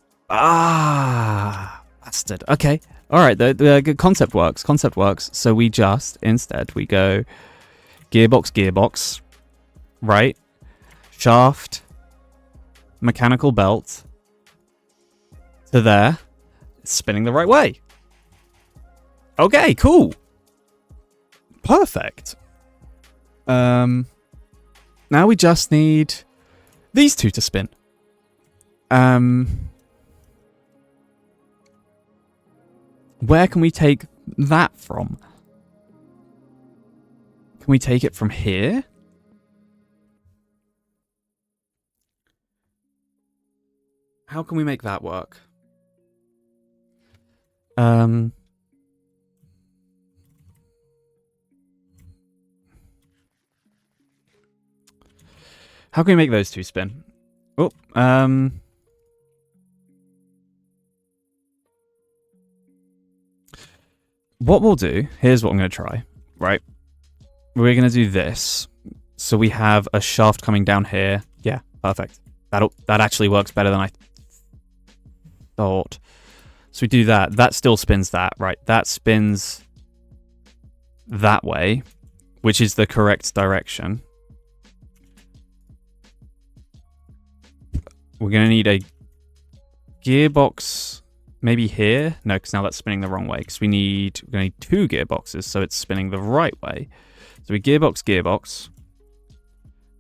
Bastard. Okay. All right. The concept works. Concept works. So we just, instead, we go gearbox, right? Shaft, mechanical belt to there. It's spinning the right way. Okay, cool. Perfect. Now we just need these two to spin. Where can we take that from? Can we take it from here? How can we make that work? How can we make those two spin? Oh, what we'll do, here's what I'm going to try, right? We're going to do this. So we have a shaft coming down here. Yeah, perfect. That actually works better than I thought. So we do that. That still spins that, right? That spins that way, which is the correct direction. We're going to need a gearbox maybe here. No, because now that's spinning the wrong way. Because we're going to need two gearboxes, so it's spinning the right way. So we gearbox,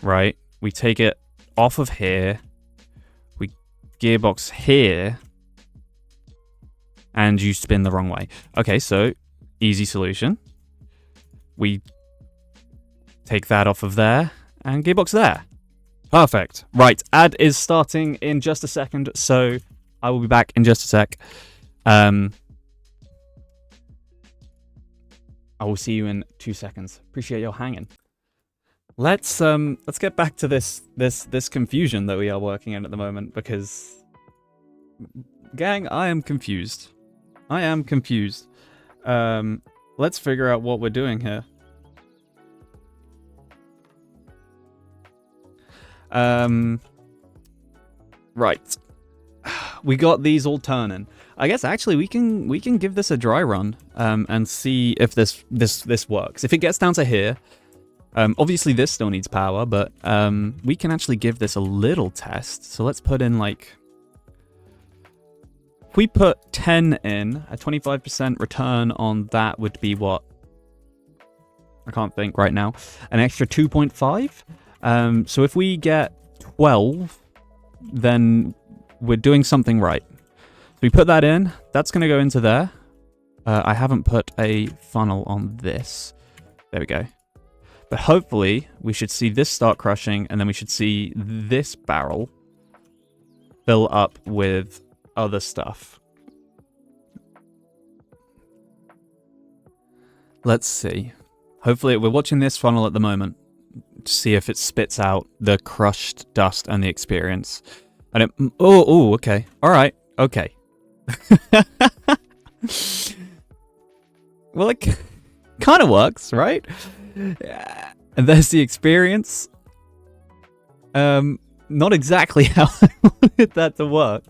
right? We take it off of here. We gearbox here. And you spin the wrong way. Okay, so easy solution. We take that off of there and gearbox there. Perfect. Right, ad is starting in just a second, so I will be back in just a sec. I will see you in 2 seconds. Appreciate your hanging. Let's get back to this confusion that we are working in at the moment, because gang, I am confused. Let's figure out what we're doing here. Right. We got these all turning. I guess actually we can give this a dry run and see if this works. If it gets down to here, obviously this still needs power, but we can actually give this a little test. So let's put in like, if we put 10 in, a 25% return on that would be what? I can't think right now. An extra 2.5. So if we get 12, then we're doing something right. So we put that in. That's going to go into there. I haven't put a funnel on this. There we go. But hopefully we should see this start crushing, and then we should see this barrel fill up with other stuff. Let's see. Hopefully we're watching this funnel at the moment to see if it spits out the crushed dust and the experience. And it, oh, okay. All right. Okay. Well, it kind of works, right? Yeah. And there's the experience. Not exactly how I wanted that to work.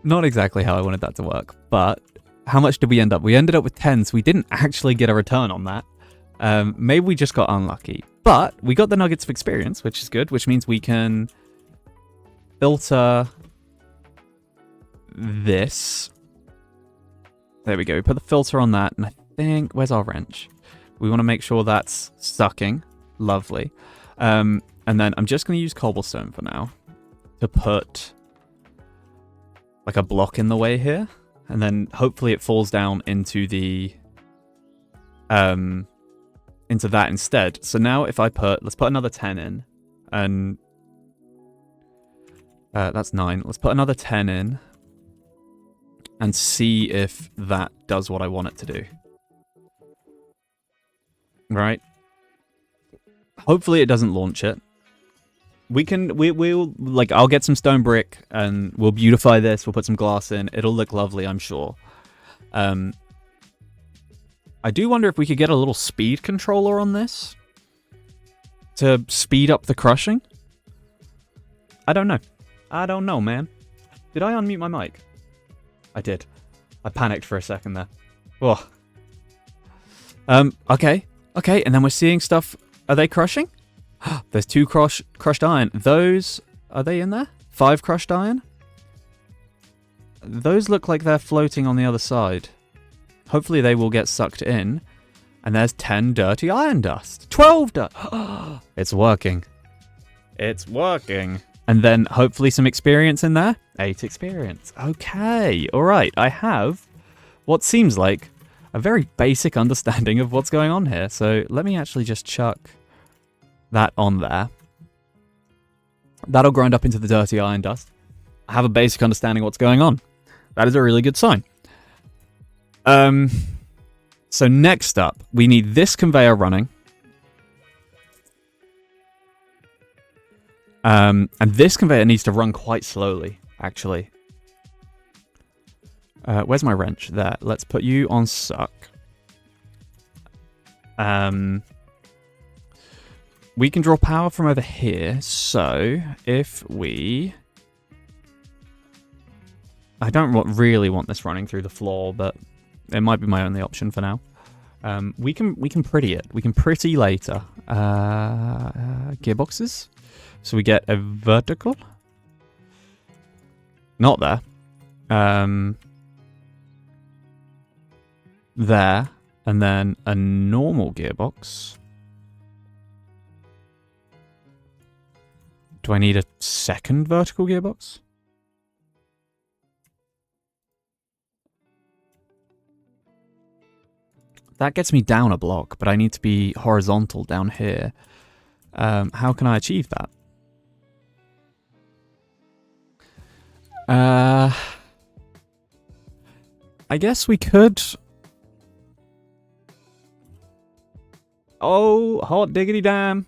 Not exactly how I wanted that to work, but how much did we end up? We ended up with 10, so we didn't actually get a return on that. Maybe we just got unlucky, but we got the nuggets of experience, which is good, which means we can filter this. There we go. We put the filter on that, and I think, where's our wrench? We want to make sure that's sucking. Lovely. And then I'm just going to use cobblestone for now to put like a block in the way here, and then hopefully it falls down into the into that instead. So now if I let's put another 10 in, and that's 9. Let's put another 10 in and see if that does what I want it to do. Right? Hopefully it doesn't launch it. We'll like, I'll get some stone brick and we'll beautify this. We'll put some glass in. It'll look lovely, I'm sure. I do wonder if we could get a little speed controller on this to speed up the crushing. I don't know. I don't know, man. Did I unmute my mic? I did. I panicked for a second there. Oh. Okay. Okay, and then we're seeing stuff. Are they crushing? There's 2 crushed iron. Those, are they in there? 5 crushed iron? Those look like they're floating on the other side. Hopefully they will get sucked in. And there's 10 dirty iron dust. 12 dust. It's working. It's working. And then hopefully some experience in there. 8 experience. Okay. All right. I have what seems like a very basic understanding of what's going on here. So let me actually just chuck that on there. That'll grind up into the dirty iron dust. I have a basic understanding of what's going on. That is a really good sign. So next up, we need this conveyor running. And this conveyor needs to run quite slowly, actually. Where's my wrench? There. Let's put you on suck. We can draw power from over here. So if we... I don't really want this running through the floor, but it might be my only option for now. We can pretty it. We can pretty later. Gearboxes. So we get a vertical. Not there. There. And then a normal gearbox. Do I need a second vertical gearbox? That gets me down a block, but I need to be horizontal down here. How can I achieve that? I guess we could... Oh, hot diggity damn.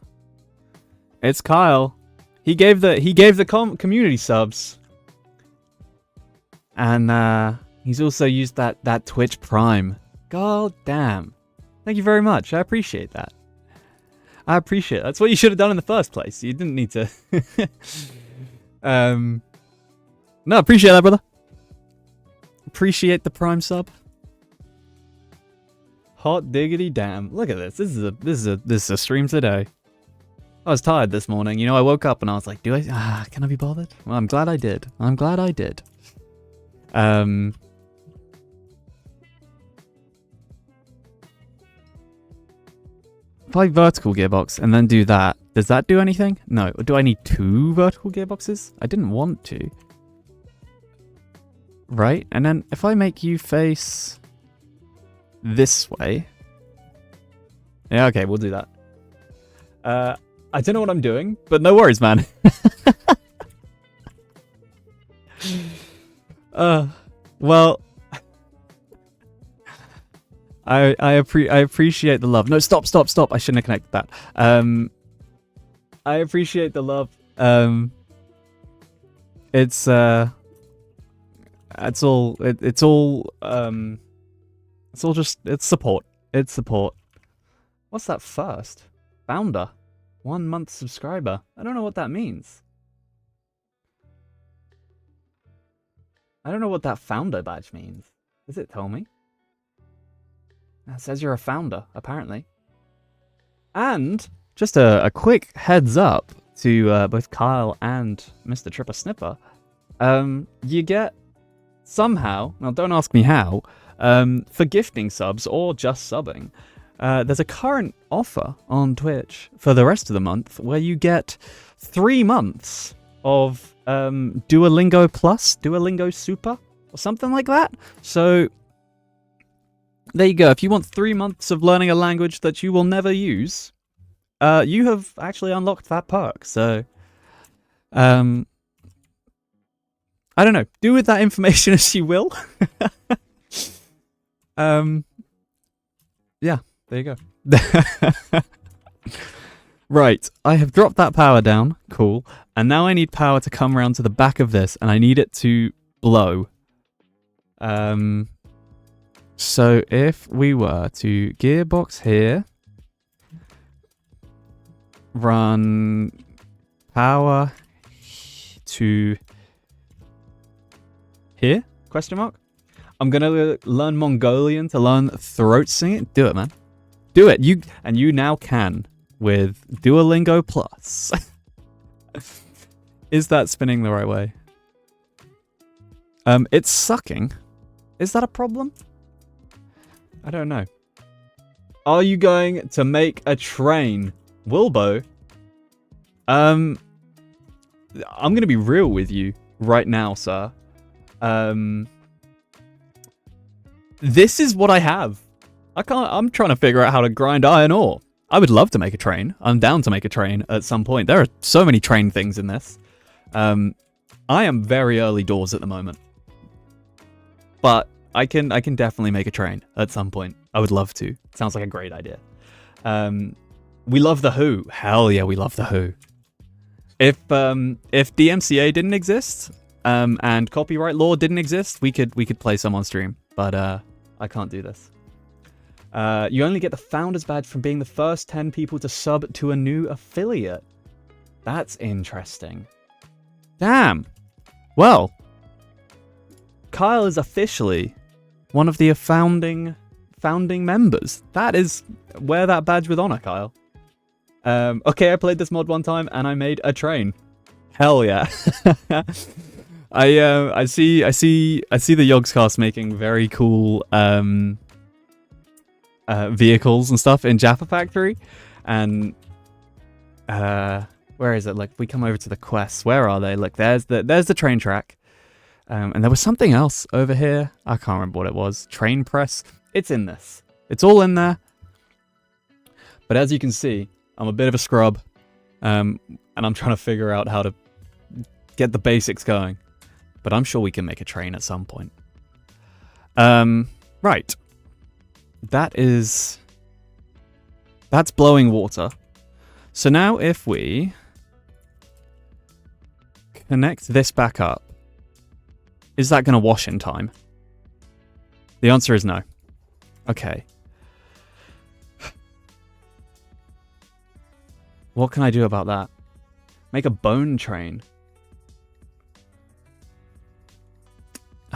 It's Kyle. He gave the community subs. And he's also used that Twitch Prime. God damn. Thank you very much. I appreciate that. I appreciate it. That's what you should have done in the first place. You didn't need to. No, appreciate that, brother. Appreciate the Prime sub. Hot diggity damn. Look at this. This is a stream today. I was tired this morning. You know, I woke up and I was like, can I be bothered? Well, I'm glad I did. I'm glad I did. 5 vertical gearbox and then do that. Does that do anything? No. Do I need 2 vertical gearboxes? I didn't want to. Right? And then if I make you face this way. Yeah, okay, we'll do that. I don't know what I'm doing, but no worries, man. Well, I appreciate the love. No, stop. I shouldn't have connected that. I appreciate the love. It's support. It's support. What's that first? Founder. 1 month subscriber. I don't know what that means. I don't know what that founder badge means. Does it tell me? It says you're a founder, apparently. And just a quick heads up to both Kyle and Mr. Tripper Snipper. You get somehow, now don't ask me how, for gifting subs or just subbing, there's a current offer on Twitch for the rest of the month where you get 3 months of Duolingo Plus, Duolingo Super, or something like that. So there you go. If you want 3 months of learning a language that you will never use, you have actually unlocked that perk. So, I don't know. Do with that information as you will. Yeah, there you go. Right, I have dropped that power down. Cool. And now I need power to come around to the back of this, and I need it to blow. So if we were to gearbox here, run power to here, question mark? I'm gonna learn Mongolian to learn throat singing. Do it, man. Do it. You now can with Duolingo Plus. Is that spinning the right way? It's sucking. Is that a problem? I don't know. Are you going to make a train, Wilbo? I'm gonna be real with you right now, sir. This is what I have. I'm trying to figure out how to grind iron ore. I would love to make a train. I'm down to make a train at some point. There are so many train things in this. I am very early doors at the moment. But I can definitely make a train at some point. I would love to. Sounds like a great idea. We love the Who. Hell yeah, we love the Who. If DMCA didn't exist, and copyright law didn't exist, we could play some on stream. But I can't do this. You only get the founder's badge from being the first 10 people to sub to a new affiliate. That's interesting. Damn. Well, Kyle is officially one of the founding members. That is, wear that badge with honor, Kyle. Okay, I played this mod one time and I made a train. Hell yeah. I see the Yogscast making very cool vehicles and stuff in Jaffa Factory, and where is it? Like, we come over to the quests. Where are they? Look, there's the train track, and there was something else over here. I can't remember what it was. Train press. It's in this. It's all in there. But as you can see, I'm a bit of a scrub, and I'm trying to figure out how to get the basics going. But I'm sure we can make a train at some point. Right. That's blowing water. So now if we connect this back up, is that going to wash in time? The answer is no. Okay. What can I do about that? Make a bone train.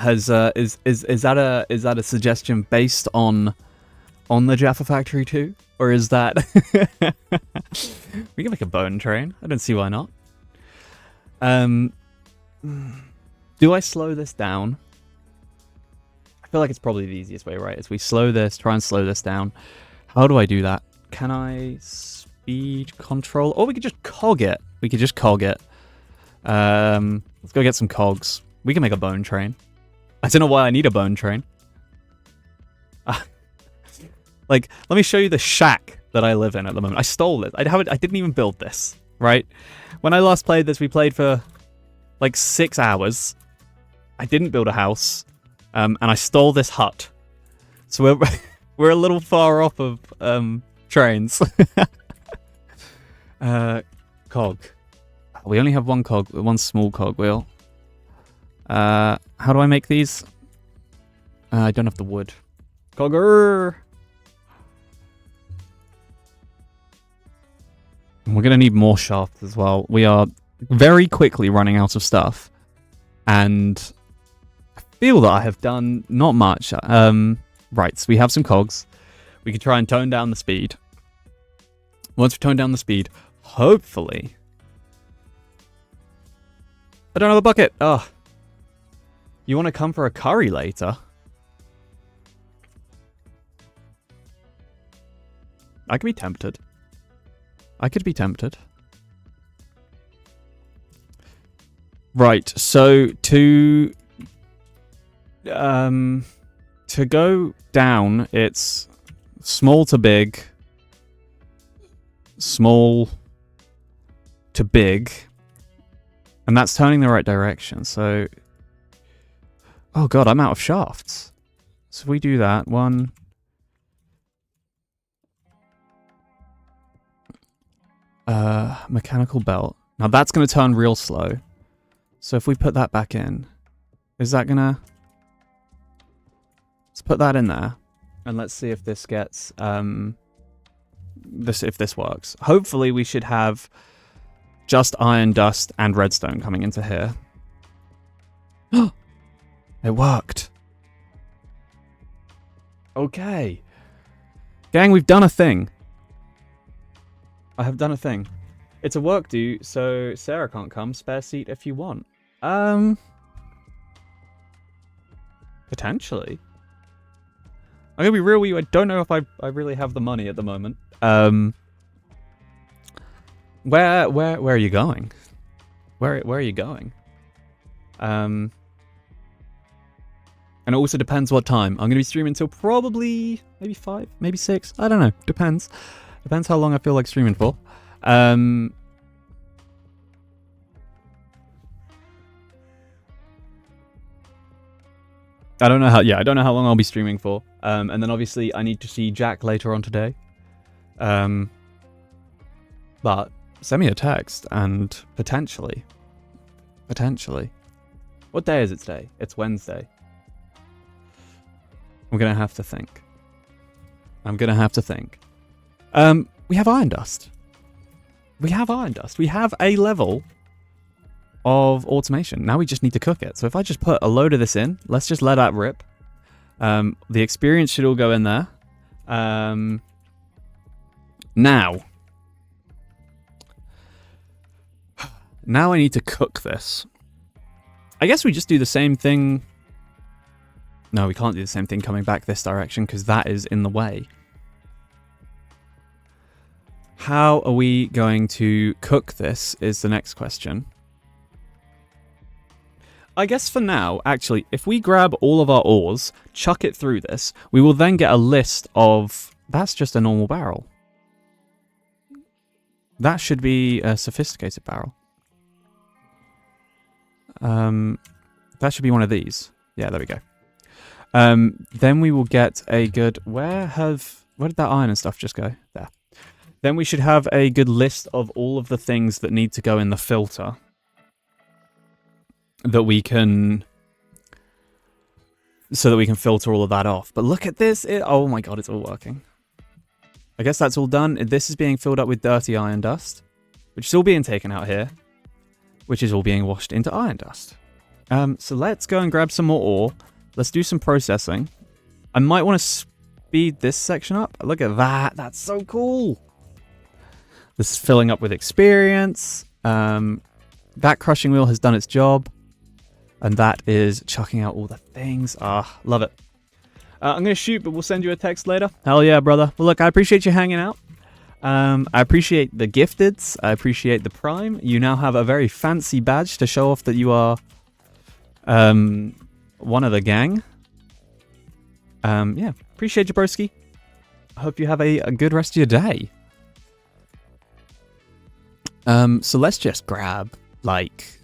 Is that a suggestion based on the Jaffa Factory too, or is that we can make a bone train? I don't see why not. Do I slow this down? I feel like it's probably the easiest way, right? Is we try and slow this down. How do I do that? Can I speed control? Or we could just cog it. Let's go get some cogs. We can make a bone train. I don't know why I need a bone train. Like, let me show you the shack that I live in at the moment. I stole it. I didn't even build this, right? When I last played this, we played for like 6 hours. I didn't build a house, and I stole this hut. So we're a little far off of trains. Cog. We only have one cog, one small cog wheel. How do I make these? I don't have the wood. Cogger! We're going to need more shafts as well. We are very quickly running out of stuff. And I feel that I have done not much. Right, so we have some cogs. We can try and tone down the speed. Once we tone down the speed, hopefully... I don't have a bucket! Oh. You want to come for a curry later? I could be tempted. Right, so to go down, it's small to big, small to big, and that's turning the right direction. So, oh god, I'm out of shafts. So if we do that, one. Mechanical belt. Now that's going to turn real slow. So if we put that back in, is that going to... Let's put that in there. And let's see if this gets... if this works. Hopefully we should have just iron, dust, and redstone coming into here. It worked. Okay. Gang, we've done a thing. I have done a thing. It's a work due, so Sarah can't come. Spare seat if you want. Potentially. I'm gonna be real with you, I don't know if I really have the money at the moment. Where are you going? Where are you going? And it also depends what time. I'm gonna be streaming until probably maybe 5, maybe 6. I don't know. Depends. Depends how long I feel like streaming for. I don't know how. Yeah, I don't know how long I'll be streaming for. And then obviously I need to see Jack later on today. But send me a text and potentially. What day is it today? It's Wednesday. I'm gonna have to think. We have iron dust. We have a level of automation. Now we just need to cook it. So if I just put a load of this in, let's just let that rip. The experience should all go in there. Now I need to cook this. I guess we just do the same thing. No, we can't do the same thing coming back this direction because that is in the way. How are we going to cook this is the next question. I guess for now, actually, if we grab all of our ores, chuck it through this, we will then get a list of... That's just a normal barrel. That should be a sophisticated barrel. That should be one of these. Yeah, there we go. Then we will get a good... Where did that iron and stuff just go? There. Then we should have a good list of all of the things that need to go in the filter. That we can... So that we can filter all of that off. But look at this. Oh my god, it's all working. I guess that's all done. This is being filled up with dirty iron dust. Which is all being taken out here. Which is all being washed into iron dust. So let's go and grab some more ore. Let's do some processing. I might want to speed this section up. Look at that. That's so cool. This is filling up with experience. That crushing wheel has done its job. And that is chucking out all the things. Ah, love it. I'm going to shoot, but we'll send you a text later. Hell yeah, brother. Well, look, I appreciate you hanging out. I appreciate the gifteds. I appreciate the prime. You now have a very fancy badge to show off that you are one of the gang. Yeah, appreciate you, broski. I hope you have a good rest of your day. So let's just grab, like...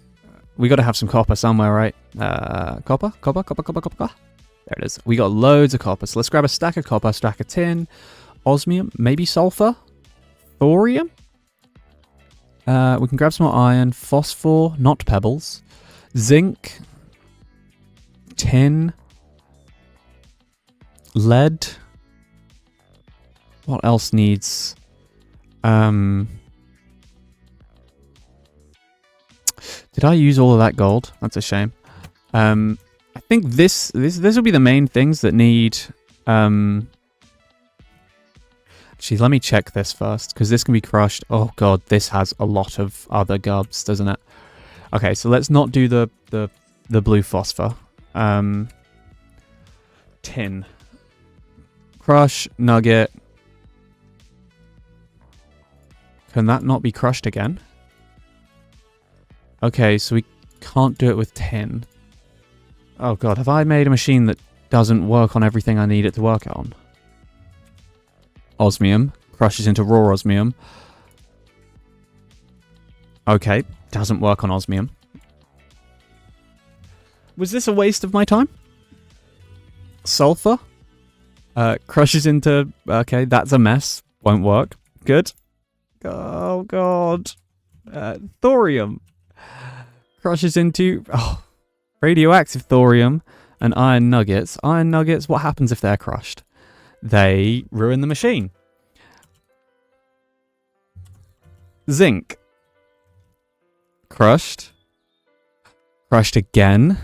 We got to have some copper somewhere, right? Copper. There it is. We got loads of copper. So let's grab a stack of copper, stack of tin, osmium, maybe sulfur, thorium. We can grab some more iron, phosphor, not pebbles, zinc, tin, lead. What else needs? Did I use all of that gold? That's a shame. I think this will be the main things that need... Actually, let me check this first, because this can be crushed. Oh god, this has a lot of other gubs, doesn't it? Okay, so let's not do the blue phosphor. Tin. Crush, nugget. Can that not be crushed again? Okay, so we can't do it with tin. Oh god, have I made a machine that doesn't work on everything I need it to work on? Osmium. Crushes into raw osmium. Okay, doesn't work on osmium. Was this a waste of my time? Sulfur. Crushes into... Okay, that's a mess. Won't work. Good. Oh god. Thorium. Crushes into radioactive thorium and iron nuggets. Iron nuggets, what happens if they're crushed? They ruin the machine. Zinc. Crushed. Crushed again.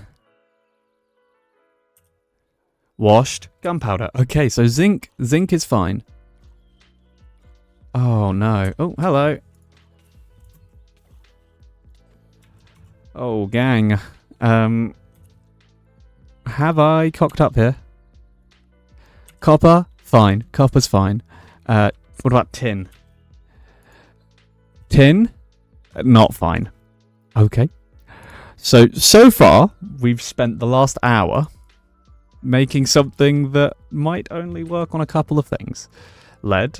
washed, gunpowder. Okay, so zinc is fine. Oh no. Oh, hello. Oh, gang. Have I cocked up here? Copper? Fine. Copper's fine. What about tin? Tin? Not fine. Okay. So far, we've spent the last hour making something that might only work on a couple of things. Lead.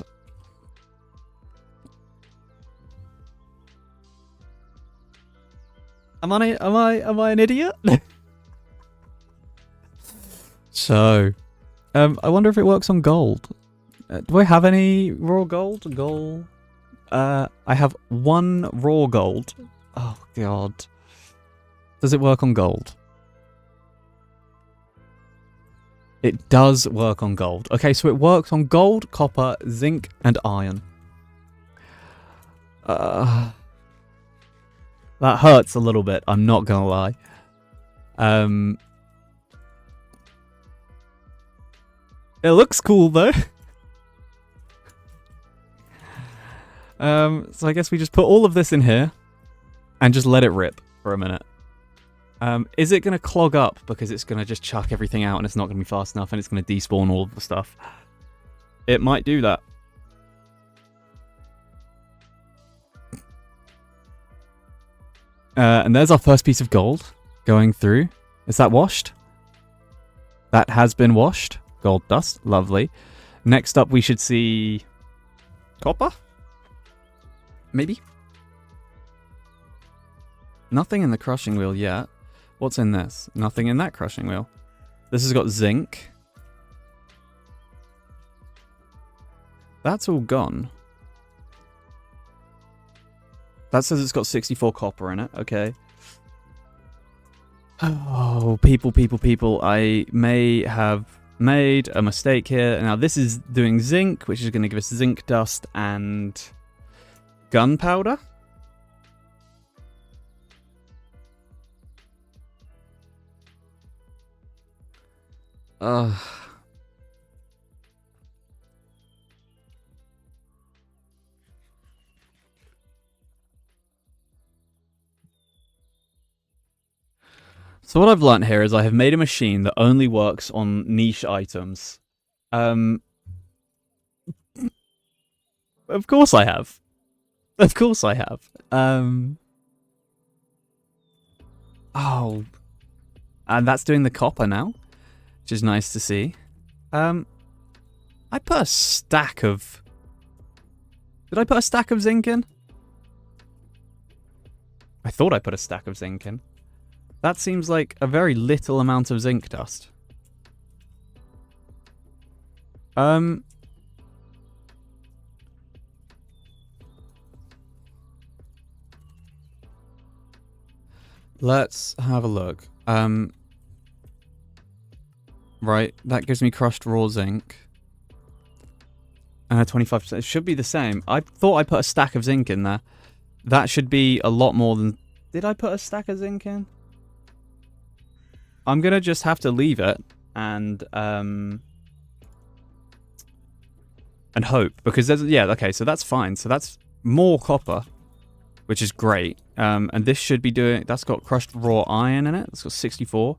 Am I an idiot? So, I wonder if it works on gold. Do I have any raw gold? Gold. I have 1 raw gold. Oh god. Does it work on gold? It does work on gold. Okay, so it works on gold, copper, zinc, and iron. That hurts a little bit, I'm not gonna lie. It looks cool though. So I guess we just put all of this in here and just let it rip for a minute. Is it going to clog up because it's going to just chuck everything out and it's not going to be fast enough and it's going to despawn all of the stuff? It might do that. And there's our first piece of gold going through. Is that washed? That has been washed. Gold dust. Lovely. Next up we should see copper? Maybe? Nothing in the crushing wheel yet. What's in this? Nothing in that crushing wheel. This has got zinc. That's all gone. That says it's got 64 copper in it. Okay. Oh, people. I may have made a mistake here. Now this is doing zinc, which is going to give us zinc dust and gunpowder. So what I've learnt here is I have made a machine that only works on niche items. Of course I have. Of course I have. Oh. And that's doing the copper now, which is nice to see. I put a stack of... Did I put a stack of zinc in? I thought I put a stack of zinc in. That seems like a very little amount of zinc dust. Let's have a look. Right, that gives me crushed raw zinc. And a 25%. It should be the same. I thought I put a stack of zinc in there. That should be a lot more than... Did I put a stack of zinc in? I'm gonna just have to leave it and hope, because there's... Yeah, okay, so that's fine. So that's more copper, which is great. And this should be doing... That's got crushed raw iron in it. It's got 64.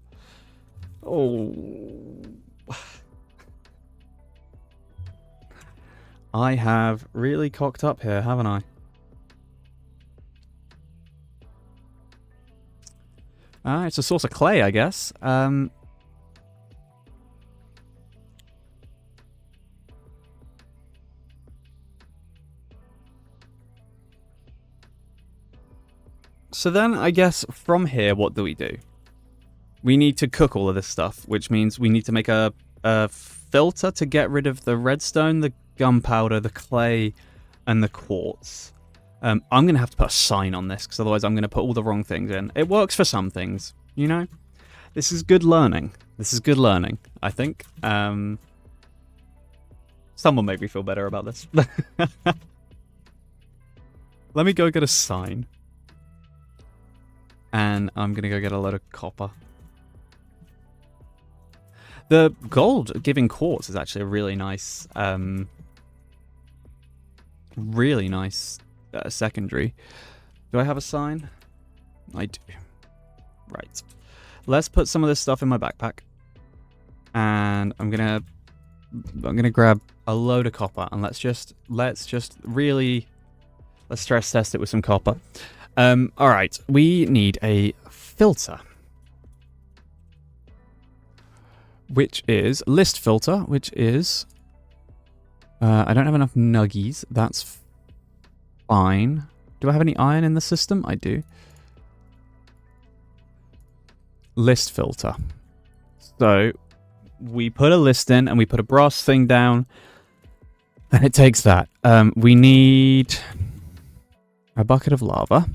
Oh. I have really cocked up here, haven't I? It's a source of clay, I guess. So then, I guess, from here, what do? We need to cook all of this stuff, which means we need to make a filter to get rid of the redstone, the gunpowder, the clay, and the quartz. I'm going to have to put a sign on this, because otherwise I'm going to put all the wrong things in. It works for some things, you know? This is good learning. This is good learning, I think. Someone make me feel better about this. Let me go get a sign. And I'm going to go get a load of copper. The gold giving quartz is actually a really nice, secondary. Do I have a sign? I do. Right. Let's put some of this stuff in my backpack. And I'm gonna grab a load of copper, and let's just really stress test it with some copper. All right, we need a filter, which is list filter, which is I don't have enough nuggies. That's fine. Do I have any iron in the system? I do. List filter. So we put a list in and we put a brass thing down, and it takes that. We need a bucket of lava.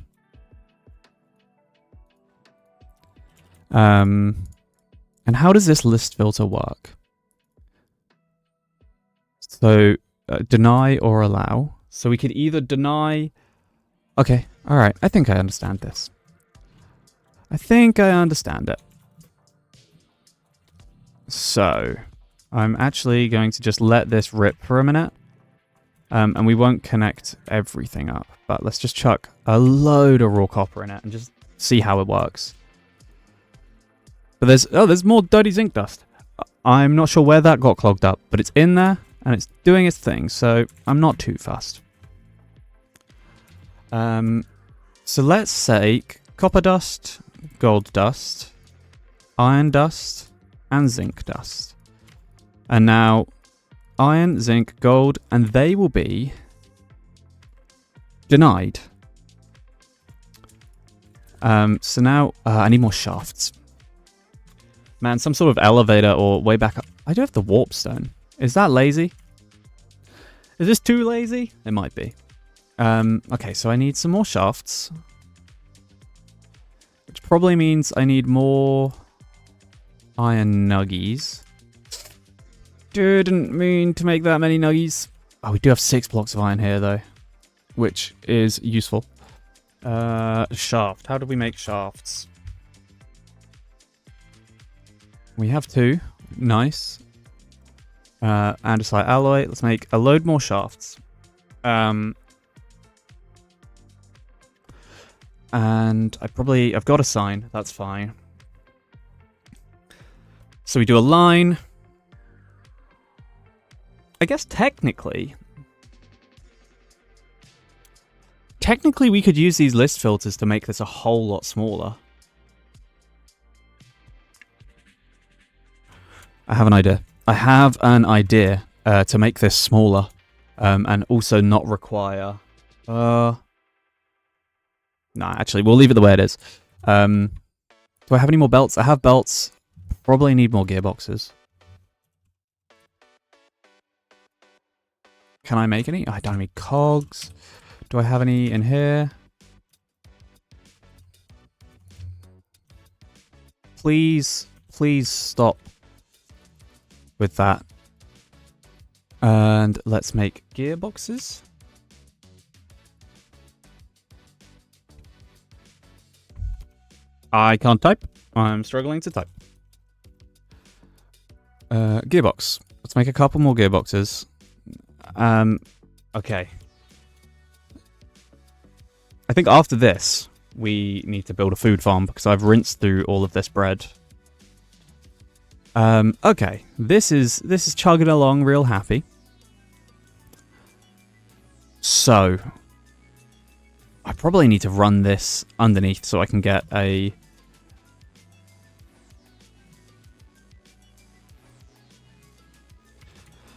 And how does this list filter work? So deny or allow. So we could either deny. Okay, all right. I think I understand this. I think I understand it. So I'm actually going to just let this rip for a minute. And we won't connect everything up, but let's just chuck a load of raw copper in it and just see how it works. But there's more dirty zinc dust. I'm not sure where that got clogged up, but it's in there and it's doing its thing, so I'm not too fussed. So let's say copper dust, gold dust, iron dust, and zinc dust. And now iron, zinc, gold, and they will be denied. So now I need more shafts. Man, some sort of elevator or way back up. I do have the warp stone. Is that lazy? Is this too lazy? It might be. Okay, so I need some more shafts. Which probably means I need more iron nuggies. Didn't mean to make that many nuggies. Oh, we do have 6 blocks of iron here, though. Which is useful. Shaft. How do we make shafts? We have 2. Nice. Andesite alloy. Let's make a load more shafts. And I've got a sign. That's fine. So we do a line. I guess technically we could use these list filters to make this a whole lot smaller. I have an idea to make this smaller and also not require... Nah, actually, we'll leave it the way it is. Do I have any more belts? I have belts. Probably need more gearboxes. Can I make any? I don't have any cogs. Do I have any in here? Please stop with that. And let's make gearboxes. I can't type. I'm struggling to type. Gearbox. Let's make a couple more gearboxes. Okay. I think after this, we need to build a food farm because I've rinsed through all of this bread. Okay. This is chugging along real happy. So, I probably need to run this underneath so I can get a...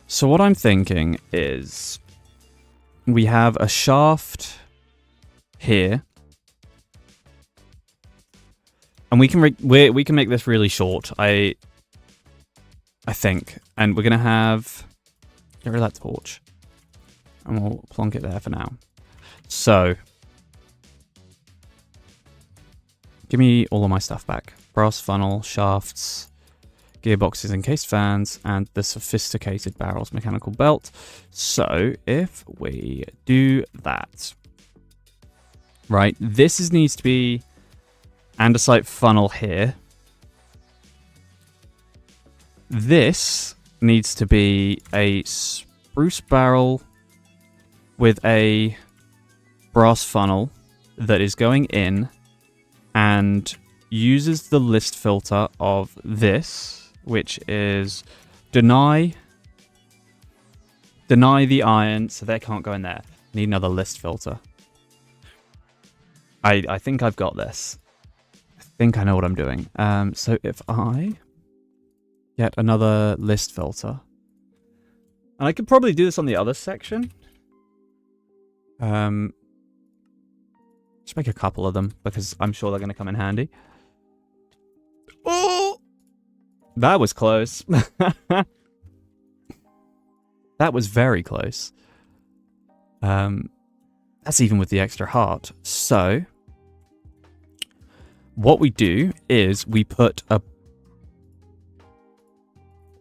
So what I'm thinking is we have a shaft here, and we can make this really short. I think, and we're gonna have get rid of that torch, and we'll plonk it there for now. So give me all of my stuff back: brass funnel, shafts, gearboxes, encased fans, and the sophisticated barrels mechanical belt. So if we do that, right, needs to be andesite funnel here. this needs to be a spruce barrel with a brass funnel that is going in and uses the list filter of this, which is deny the iron, so they can't go in there. Need another list filter. I think I've got this. I think I know what I'm doing. So if I get another list filter, and I could probably do this on the other section. Just make a couple of them because I'm sure they're going to come in handy. Oh, that was close. That was very close. That's even with the extra heart. So what we do is we put a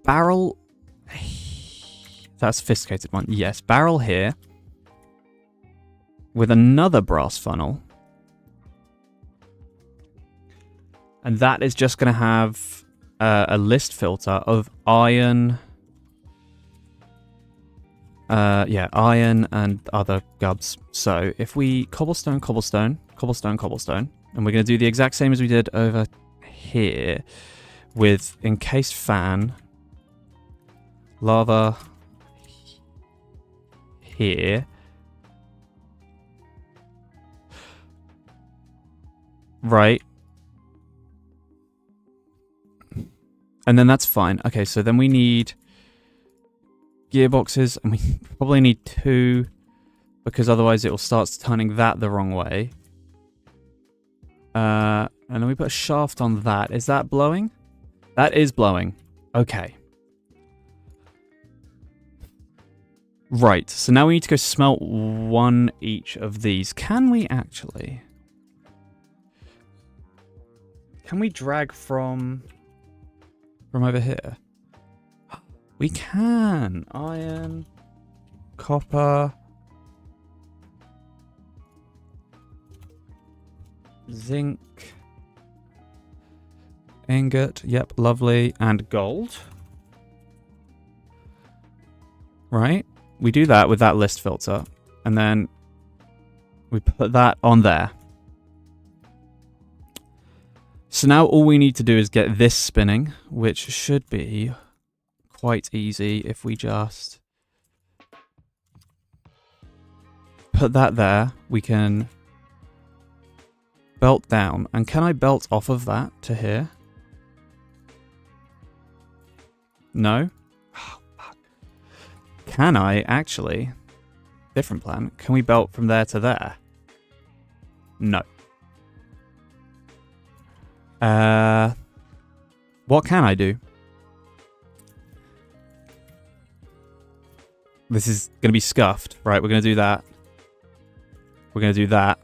barrel. That sophisticated one. Yes, barrel here with another brass funnel. And that is just going to have a list filter of iron. Iron and other gubs. So if we cobblestone, cobblestone, cobblestone, cobblestone, and we're going to do the exact same as we did over here with encased fan, lava here. Right. And then that's fine. Okay, so then we need gearboxes, and we probably need 2 because otherwise it will start turning that the wrong way. And then we put a shaft on that. Is that blowing? That is blowing. Okay. Right, so now we need to go smelt 1 each of these. Can we actually? Can we drag from over here? We can. Iron, copper, zinc, ingot, yep, lovely, and gold. Right? We do that with that list filter, and then we put that on there. So now all we need to do is get this spinning, which should be quite easy if we just put that there. We can belt down. And can I belt off of that to here? No? Oh, fuck. Can I actually? Different plan. Can we belt from there to there? No. What can I do? This is going to be scuffed. Right, we're going to do that. We're going to do that.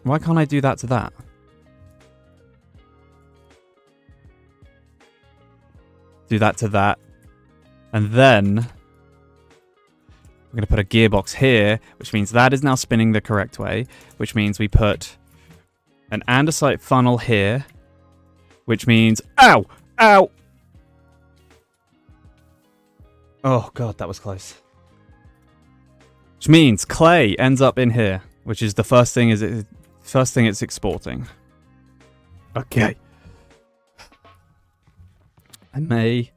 Why can't I do that to that? Do that to that. And then we're going to put a gearbox here, which means that is now spinning the correct way, which means we put an andesite funnel here, which means... Ow! Ow! Oh, God, that was close. Which means clay ends up in here, which is the first thing it's exporting. Okay. I may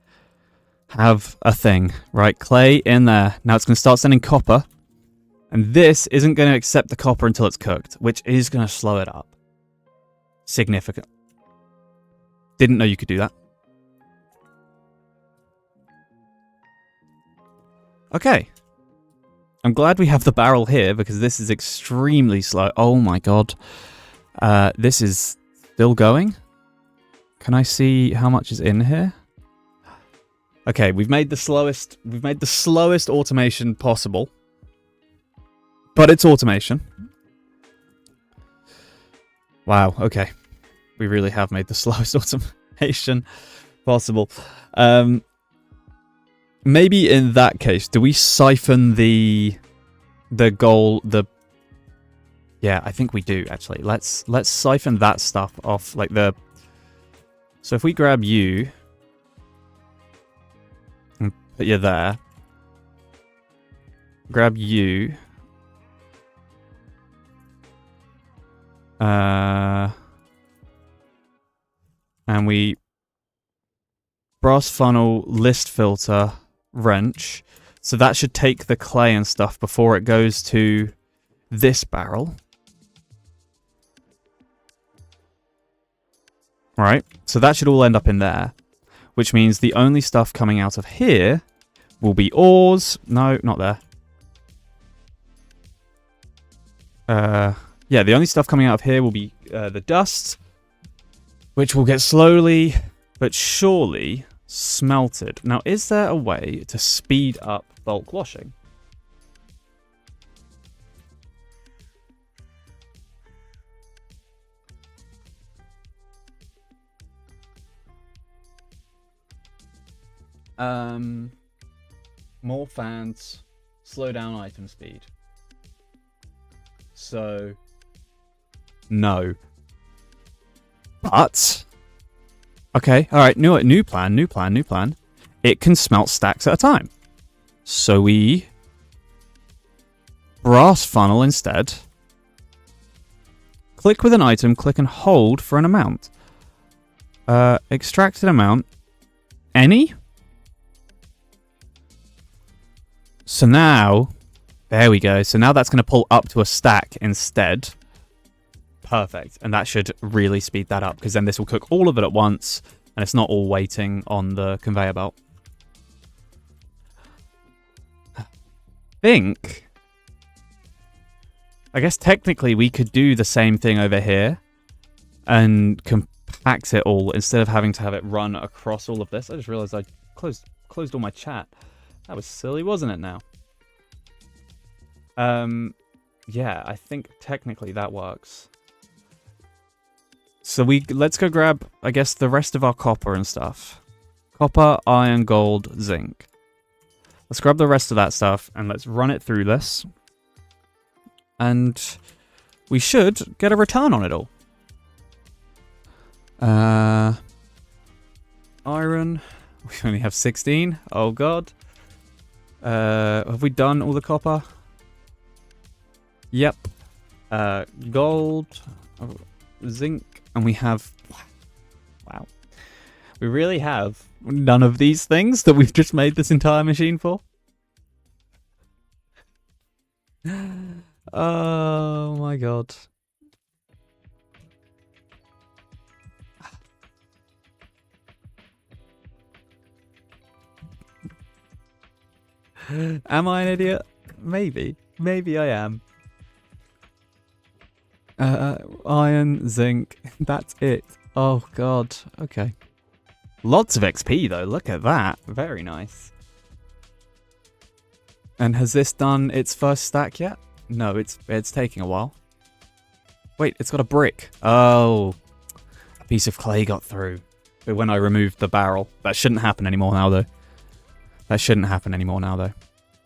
have a thing, right? Clay in there. Now it's going to start sending copper. And this isn't going to accept the copper until it's cooked, which is going to slow it up. Significant. Didn't know you could do that. Okay. I'm glad we have the barrel here because this is extremely slow. Oh my god. This is still going. Can I see how much is in here? Okay, we've made the slowest automation possible. But it's automation. Wow, okay. We really have made the slowest automation possible. Maybe in that case, do we siphon the gold, yeah, I think we do actually. Let's siphon that stuff off, like the So if we grab you and put you there, grab you, and we brass funnel, list filter, wrench. So that should take the clay and stuff before it goes to this barrel. Right, so that should all end up in there, which means the only stuff coming out of here will be ores. No, not there. Yeah, the only stuff coming out of here will be the dust, which will get slowly but surely smelted. Now, is there a way to speed up bulk washing? More fans, slow down item speed. So, no. But, okay, alright, new plan. It can smelt stacks at a time. So we brass funnel instead. Click with an item, click and hold for an amount. Extracted amount. Any? So now, there we go. So now that's going to pull up to a stack instead. Perfect. And that should really speed that up, because then this will cook all of it at once and it's not all waiting on the conveyor belt. I guess technically we could do the same thing over here and compact it all instead of having to have it run across all of this. I just realized I closed all my chat. That was silly, wasn't it now? Yeah, I think technically that works. So let's go grab, I guess, the rest of our copper and stuff. Copper, iron, gold, zinc. Let's grab the rest of that stuff and let's run it through this. And we should get a return on it all. Iron. We only have 16. Oh, God. Have we done all the copper? Yep. Gold, zinc, and we have... Wow. We really have none of these things that we've just made this entire machine for. Oh my God. Am I an idiot? Maybe. Maybe I am. Iron, zinc. That's it. Oh, God. Okay. Lots of XP, though. Look at that. Very nice. And has this done its first stack yet? No, it's taking a while. Wait, it's got a brick. Oh. A piece of clay got through. When I removed the barrel. That shouldn't happen anymore now, though.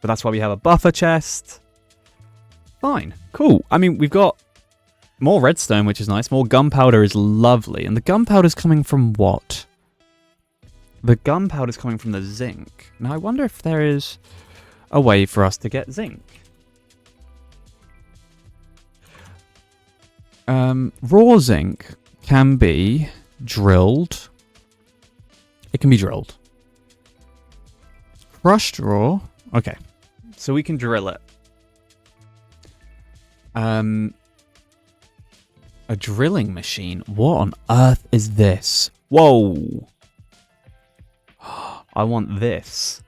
But that's why we have a buffer chest. Fine. Cool. I mean, we've got more redstone, which is nice. More gunpowder is lovely. And the gunpowder's coming from what? The gunpowder's coming from the zinc. Now, I wonder if there is a way for us to get zinc. Raw zinc can be drilled. It can be drilled. Crushed raw. Okay. So we can drill it. A drilling machine? What on earth is this? Whoa. I want this.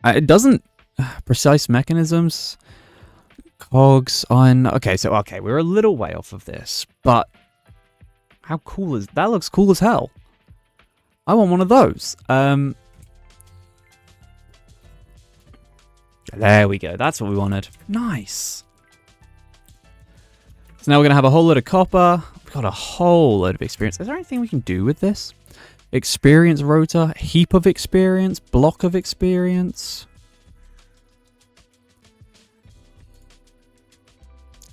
It doesn't... Precise mechanisms. Cogs, iron... Okay, we're a little way off of this. But how cool is... That looks cool as hell. I want one of those. There we go. That's what we wanted. Nice. So now we're going to have a whole load of copper. We've got a whole load of experience. Is there anything we can do with this? Experience rotor, heap of experience, block of experience.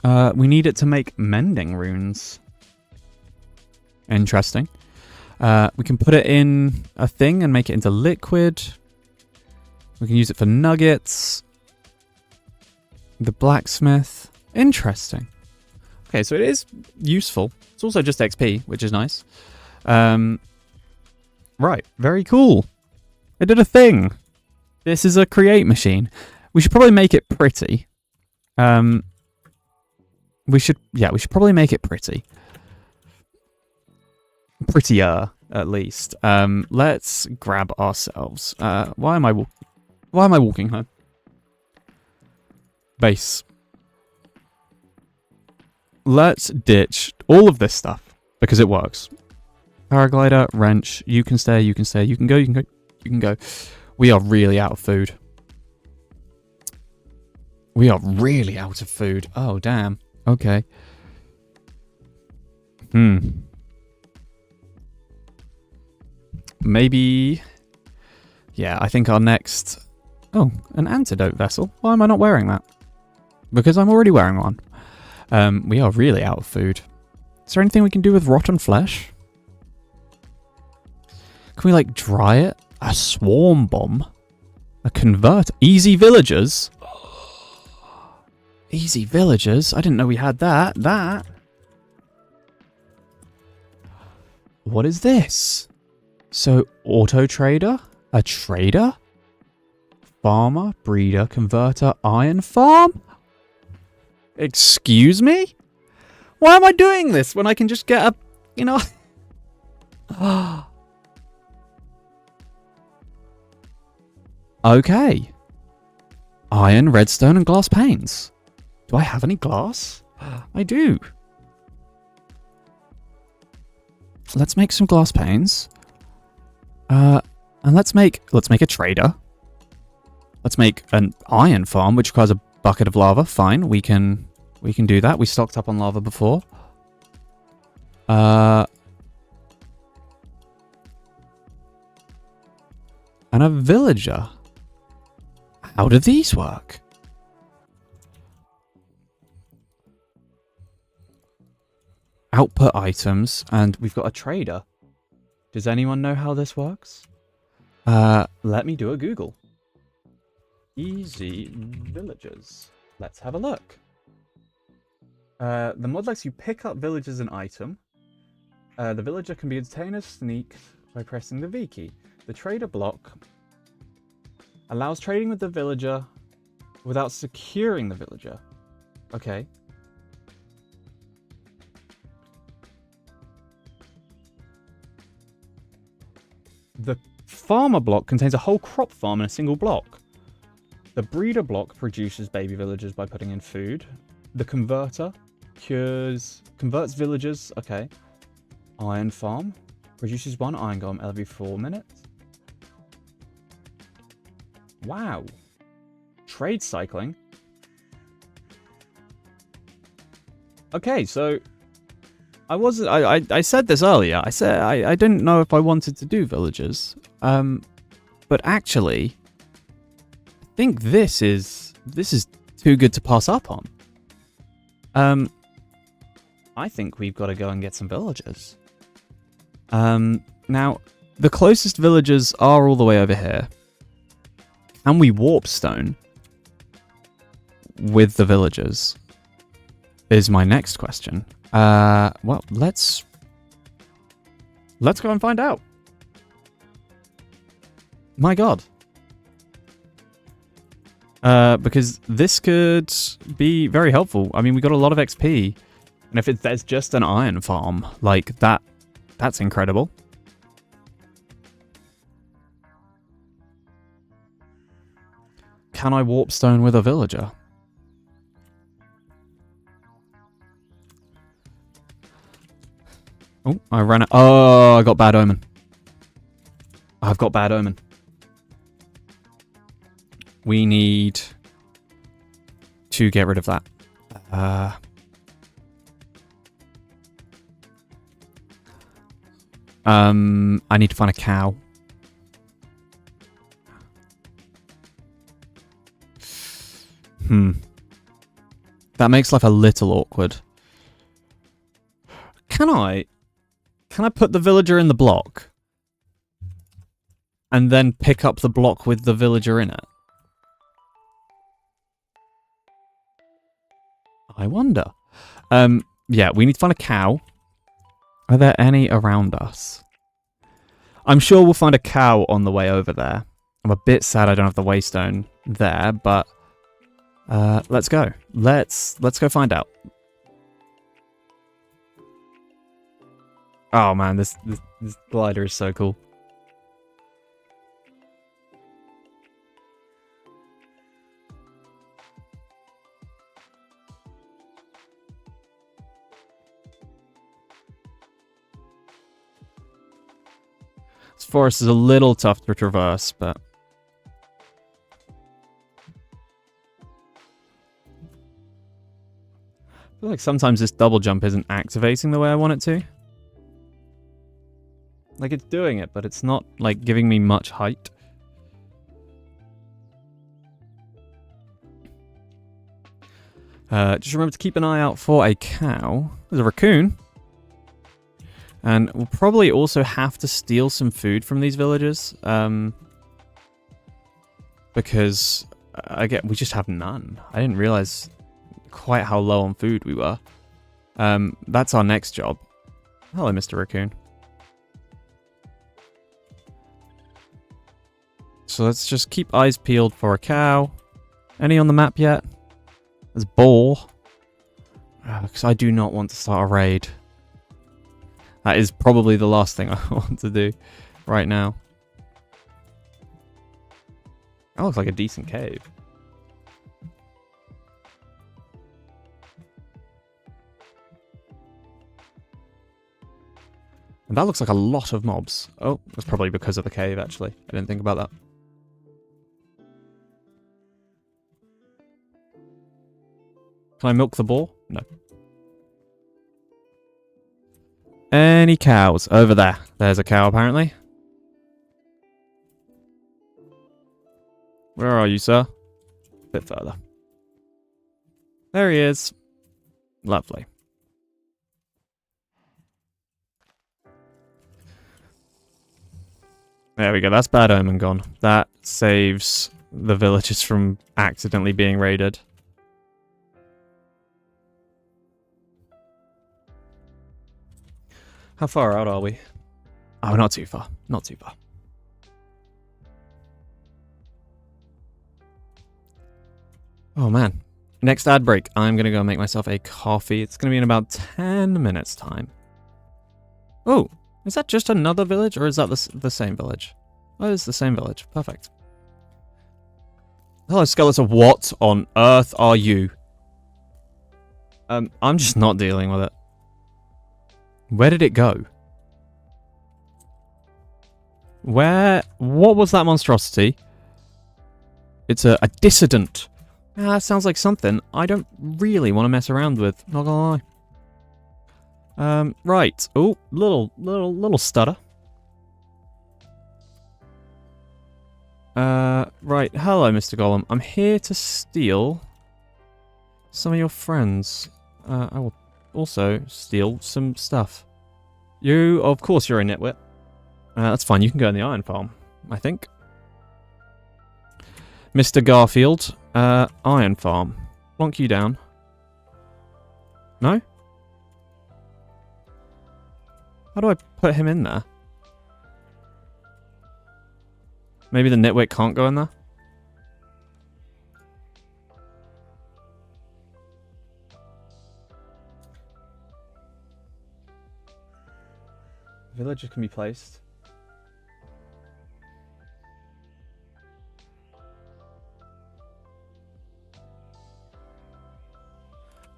We need it to make mending runes. Interesting. We can put it in a thing and make it into liquid. We can use it for nuggets. The blacksmith. Interesting. Okay, so it is useful. It's also just XP, which is nice. Right, very cool. I did a thing. This is a create machine. We should probably make it pretty. We should probably make it pretty. Prettier, at least. Let's grab ourselves. Why am I walking home? Base. Let's ditch all of this stuff because it works. Paraglider, wrench. You can stay. You can stay. You can go. You can go. You can go. We are really out of food. We are really out of food. Oh, damn. Okay. Maybe... Yeah, I think our next... Oh, an antidote vessel. Why am I not wearing that? Because I'm already wearing one. We are really out of food. Is there anything we can do with rotten flesh? Can we, like, dry it? A swarm bomb? A converter? Easy villagers? Easy villagers? I didn't know we had that. What is this? So, auto trader? A trader? Farmer, breeder, converter, iron farm? Excuse me? Why am I doing this when I can just get a, you know... Okay. Iron, redstone, and glass panes. Do I have any glass? I do. Let's make some glass panes. And let's make a trader. Let's make an iron farm, which requires a bucket of lava. Fine, we can do that. We stocked up on lava before. And a villager. How do these work? Output items, and we've got a trader. Does anyone know how this works? Let me do a Google. Easy villagers. Let's have a look. The mod lets you pick up villagers as an item. The villager can be obtained as sneak by pressing the V key. The trader block allows trading with the villager without securing the villager. Okay. The farmer block contains a whole crop farm in a single block. The breeder block produces baby villagers by putting in food. The converter converts villagers. Okay. Iron farm produces one iron golem every 4 minutes. Wow. Trade cycling. Okay, so I said this earlier. I said I didn't know if I wanted to do villagers. But actually I think this is too good to pass up on. I think we've got to go and get some villagers. Now the closest villagers are all the way over here. Can we warp stone with the villagers? Is my next question. Well, let's go and find out. My god. Because this could be very helpful. I mean, we got a lot of XP. And if there's just an iron farm, like that's incredible. Can I warp stone with a villager? Oh, I ran out. Oh, I got bad omen. I've got bad omen. We need to get rid of that. I need to find a cow. That makes life a little awkward. Can I put the villager in the block? And then pick up the block with the villager in it? I wonder. Yeah, we need to find a cow. Are there any around us? I'm sure we'll find a cow on the way over there. I'm a bit sad I don't have the waystone there, but let's go. Let's go find out. Oh man, this glider is so cool. This forest is a little tough to traverse, but I feel like sometimes this double jump isn't activating the way I want it to. Like, it's doing it, but it's not, like, giving me much height. Just remember to keep an eye out for a cow. There's a raccoon. And we'll probably also have to steal some food from these villagers. Because, again, we just have none. I didn't realize quite how low on food we were. That's our next job. Hello, Mr. Raccoon. So let's just keep eyes peeled for a cow. Any on the map yet? There's Ball. Because I do not want to start a raid. That is probably the last thing I want to do right now. That looks like a decent cave. And that looks like a lot of mobs. Oh, that's probably because of the cave, actually. I didn't think about that. Can I milk the boar? No. Any cows? Over there. There's a cow, apparently. Where are you, sir? A bit further. There he is. Lovely. There we go. That's Bad Omen gone. That saves the villagers from accidentally being raided. How far out are we? Oh, not too far. Not too far. Oh, man. Next ad break. I'm going to go make myself a coffee. It's going to be in about 10 minutes' time. Oh, is that just another village, or is that the same village? Oh, it's the same village. Perfect. Hello, Skeletor. What on earth are you? I'm just not dealing with it. Where did it go? What was that monstrosity? It's a dissident. Ah, that sounds like something I don't really want to mess around with. Not gonna lie. Right. Oh, little stutter. Right. Hello, Mr. Golem. I'm here to steal some of your friends. I will also steal some stuff. You, of course, you're a nitwit. That's fine. You can go in the iron farm, I think. Mr. Garfield, iron farm. Plonk you down. No? How do I put him in there? Maybe the nitwit can't go in there? Villagers can be placed.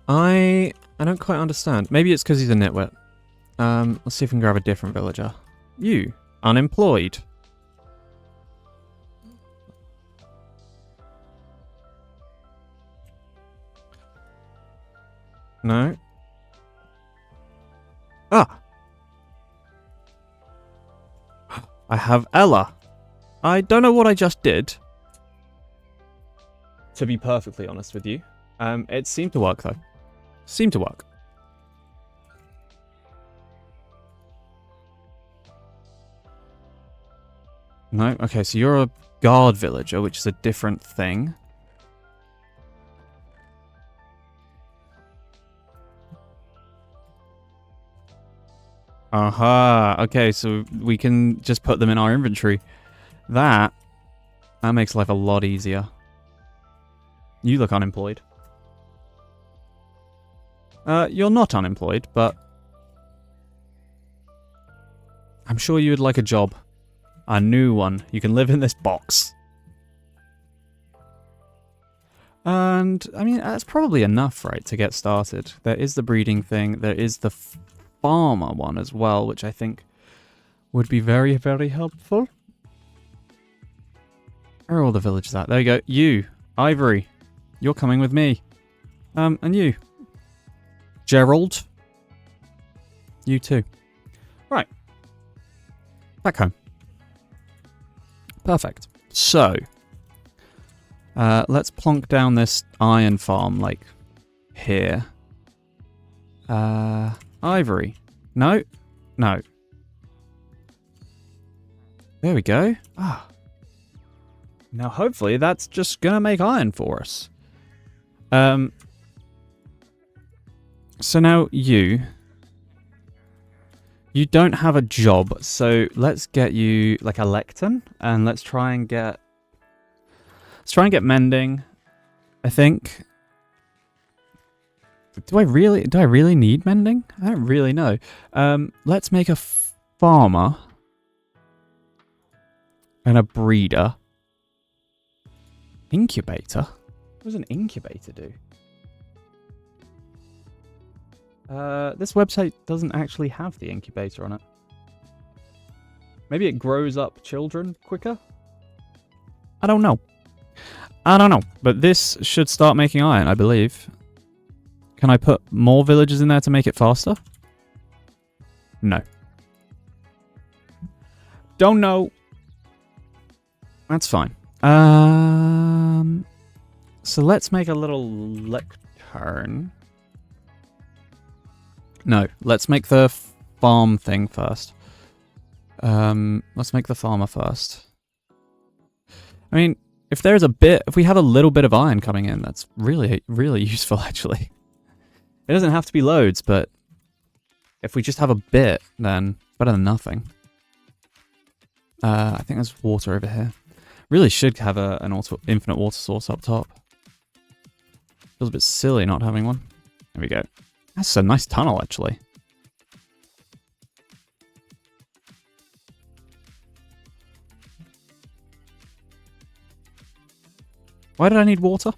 I don't quite understand. Maybe it's because he's a nitwit. Let's see if we can grab a different villager. You, unemployed. No. Ah! I have Ella. I don't know what I just did, to be perfectly honest with you. It seemed to work, though. Seemed to work. No? Okay, so you're a guard villager, which is a different thing. Aha. Okay, so we can just put them in our inventory. That makes life a lot easier. You look unemployed. You're not unemployed, but I'm sure you would like a job. A new one. You can live in this box. And, I mean, that's probably enough, right, to get started. There is the breeding thing. There is the farmer one as well, which I think would be very, very helpful. Where are all the villages at? There you go. You, Ivory, you're coming with me. And you, Gerald, you too. Right. Back home. Perfect. So, let's plonk down this iron farm, like, here. Ivory. No. No. There we go. Ah. Now, hopefully, that's just gonna make iron for us. So now you don't have a job, so let's get you like a lectern, and let's try and get mending. I think. Do I really need mending? I don't really know. Let's make a farmer and a breeder. Incubator? What does an incubator do? This website doesn't actually have the incubator on it. Maybe it grows up children quicker? I don't know. But this should start making iron, I believe. Can I put more villagers in there to make it faster? No. Don't know. That's fine. So let's make a little lectern. No, let's make the farm thing first. Let's make the farmer first. I mean, if we have a little bit of iron coming in, that's really, really useful, actually. It doesn't have to be loads, but if we just have a bit, then better than nothing. I think there's water over here. Really should have an infinite water source up top. Feels a bit silly not having one. There we go. That's a nice tunnel, actually. Why did I need water?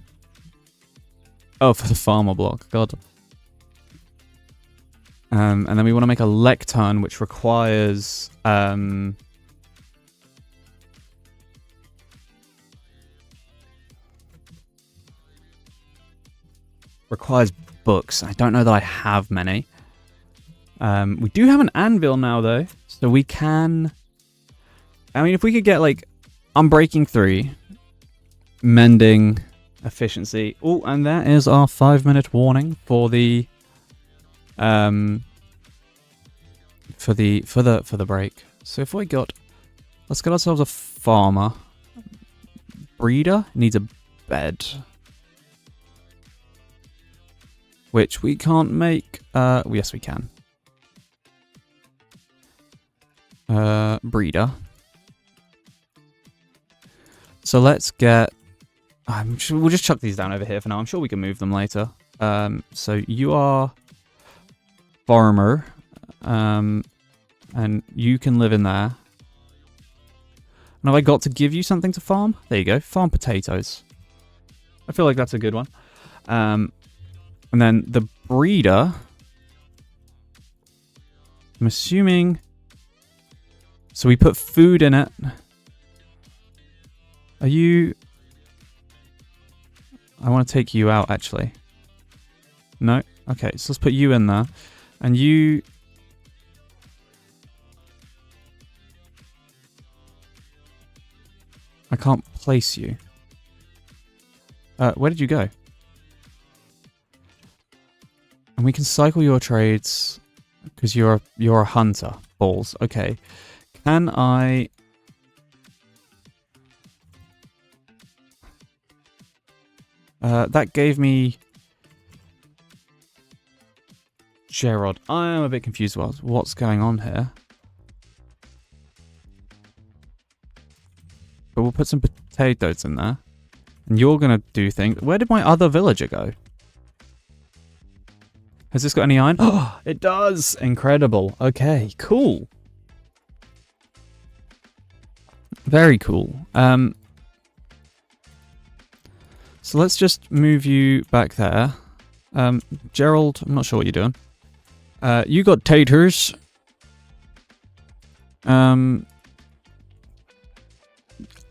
Oh, for the farmer block. God. And then we want to make a lectern, which requires... requires books. I don't know that I have many. We do have an anvil now, though. So we can... I mean, if we could get, like, Unbreaking 3, Mending, Efficiency. Oh, and that is our 5-minute warning for the... for the break. So if we got... Let's get ourselves a farmer. Breeder needs a bed. Which we can't make. Yes, we can. Breeder. So let's get... we'll just chuck these down over here for now. I'm sure we can move them later. So you are farmer. And you can live in there. And have I got to give you something to farm? There you go. Farm potatoes. I feel like that's a good one. And then the breeder, I'm assuming, so we put food in it. Are you, I want to take you out actually. No? Okay, so let's put you in there. And you, I can't place you. Where did you go? And we can cycle your trades because you're a hunter. Balls. Okay. Can I... that gave me... Gerard. I am a bit confused about what's going on here. But we'll put some potatoes in there. And you're going to do things. Where did my other villager go? Has this got any iron? Oh, it does! Incredible. Okay, cool. Very cool. So let's just move you back there. Gerald, I'm not sure what you're doing. You got taters. And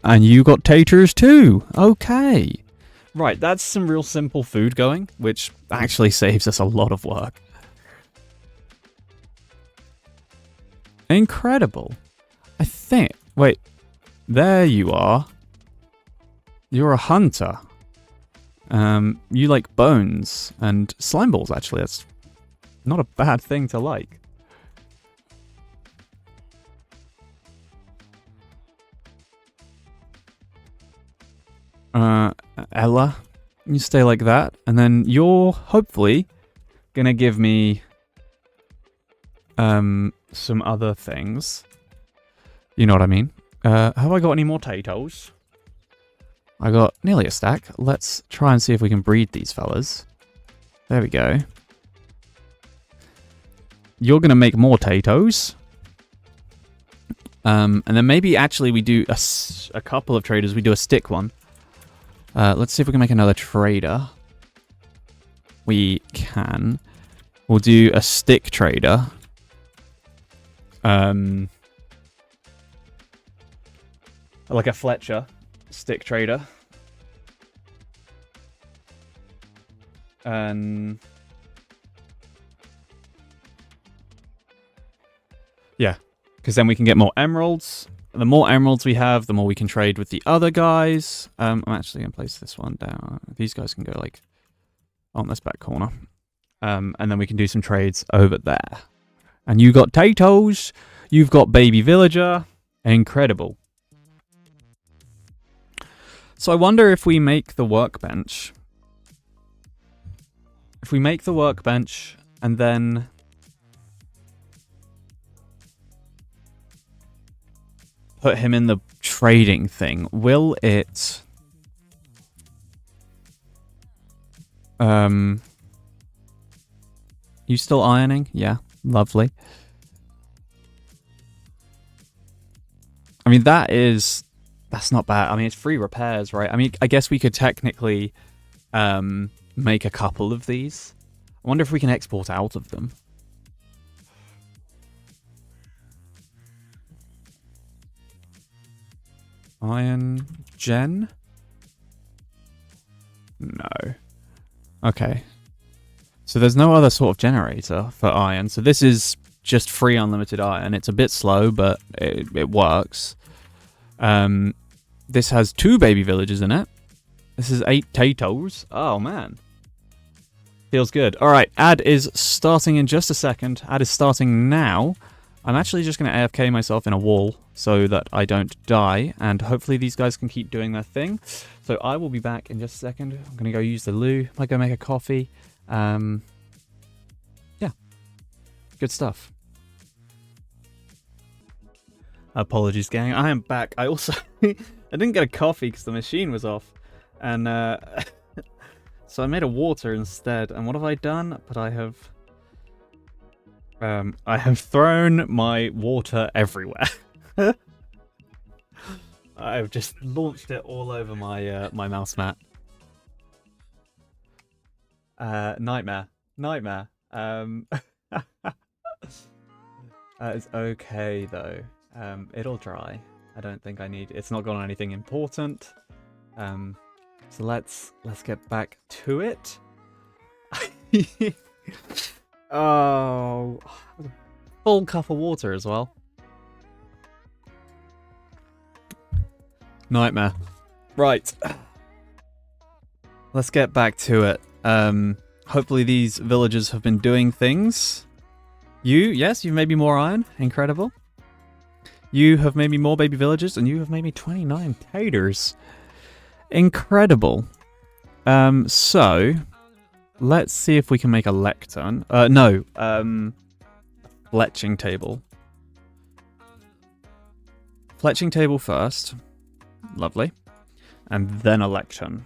you got taters too. Okay. Right, that's some real simple food going, which actually saves us a lot of work. Incredible. I think... Wait. There you are. You're a hunter. You like bones and slime balls, actually. That's not a bad thing to like. Ella, you stay like that, and then you're hopefully gonna give me some other things. You know what I mean? Have I got any more potatoes? I got nearly a stack. Let's try and see if we can breed these fellas. There we go. You're gonna make more potatoes. And then maybe actually we do a couple of traders. We do a stick one. Let's see if we can make another trader. We can. We'll do a stick trader. Like a Fletcher stick trader. Yeah, because then we can get more emeralds. The more emeralds we have, the more we can trade with the other guys. I'm actually going to place this one down. These guys can go, like, on this back corner. And then we can do some trades over there. And you got potatoes. You've got baby villager. Incredible. So I wonder if we make the workbench. If we make the workbench and then... put him in the trading thing, will it... You still ironing? Yeah, lovely. I mean, that's not bad. I mean, it's free repairs, right? I mean, I guess we could technically make a couple of these. I wonder if we can export out of them. Iron gen? No. Okay. So there's no other sort of generator for iron. So this is just free unlimited iron. It's a bit slow, but it works. This has 2 baby villages in it. This is 8 potatoes. Oh, man. Feels good. All right, ad is starting in just a second. Ad is starting now. I'm actually just going to AFK myself in a wall so that I don't die, and hopefully these guys can keep doing their thing. So I will be back in just a second. I'm going to go use the loo. Might go make a coffee. Yeah. Good stuff. Apologies, gang. I am back. I also... I didn't get a coffee because the machine was off. And, so I made a water instead. And what have I done? But I have thrown my water everywhere. I've just launched it all over my my mouse mat. Nightmare. It's okay though. It'll dry. I don't think I need. It's not got on anything important. So let's get back to it. Oh, full cup of water as well. Nightmare. Right. Let's get back to it. Hopefully these villagers have been doing things. Yes, you've made me more iron. Incredible. You have made me more baby villagers, and you have made me 29 taters. Incredible. So, let's see if we can make a lectern. Fletching table. Fletching table first. Lovely. And then a lectern.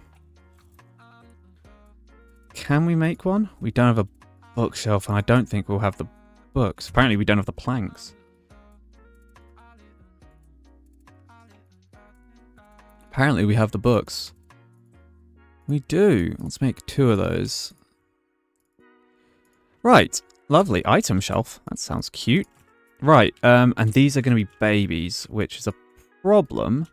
Can we make one? We don't have a bookshelf, and I don't think we'll have the books. Apparently we don't have the planks. Apparently we have the books. We do. Let's make 2 of those. Right. Lovely. Item shelf. That sounds cute. Right. And these are going to be babies, which is a problem.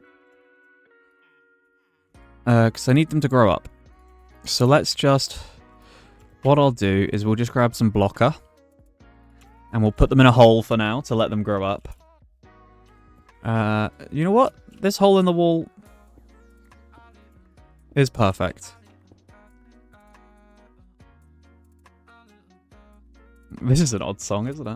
Because I need them to grow up. So let's just... What I'll do is we'll just grab some blocker. And we'll put them in a hole for now to let them grow up. You know what? This hole in the wall is perfect. This is an odd song, isn't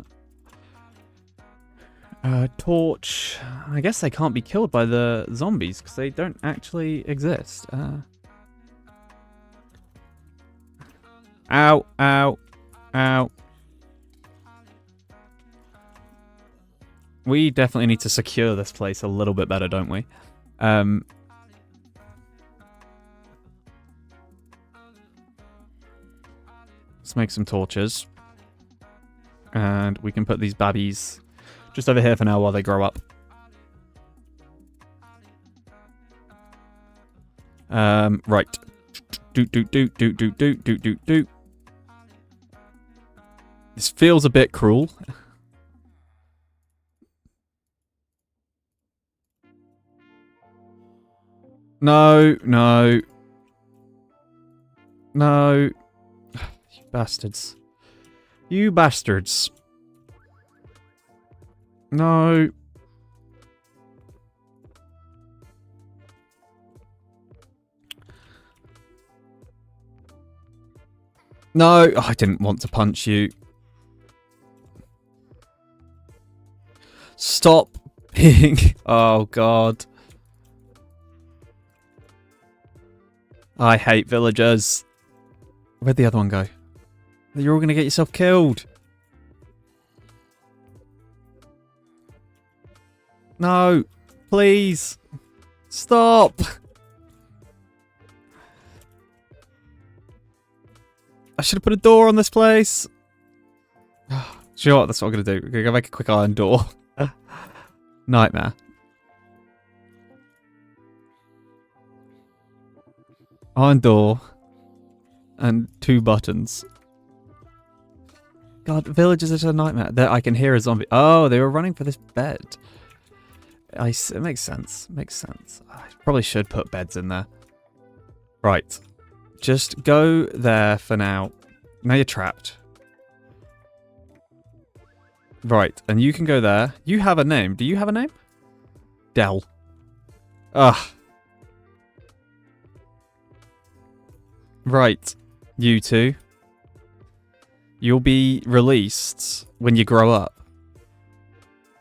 it? Torch. I guess they can't be killed by the zombies because they don't actually exist. Ow, ow, ow. We definitely need to secure this place a little bit better, don't we? Let's make some torches. And we can put these babbies just over here for now while they grow up. Right. Do. This feels a bit cruel. No. You bastards. You bastards. No. No, I didn't want to punch you. Stop being... Oh, God. I hate villagers. Where'd the other one go? You're all going to get yourself killed. No, please. Stop. I should have put a door on this place. Do you know what? That's what I'm going to do. We're going to go make a quick iron door. Nightmare. Iron door. And 2 buttons. God, villagers are just a nightmare. There, I can hear a zombie. Oh, they were running for this bed. It makes sense. Makes sense. I probably should put beds in there. Right. Just go there for now. Now you're trapped. Right, and you can go there. You have a name. Do you have a name? Dell. Ugh. Right. You two. You'll be released when you grow up.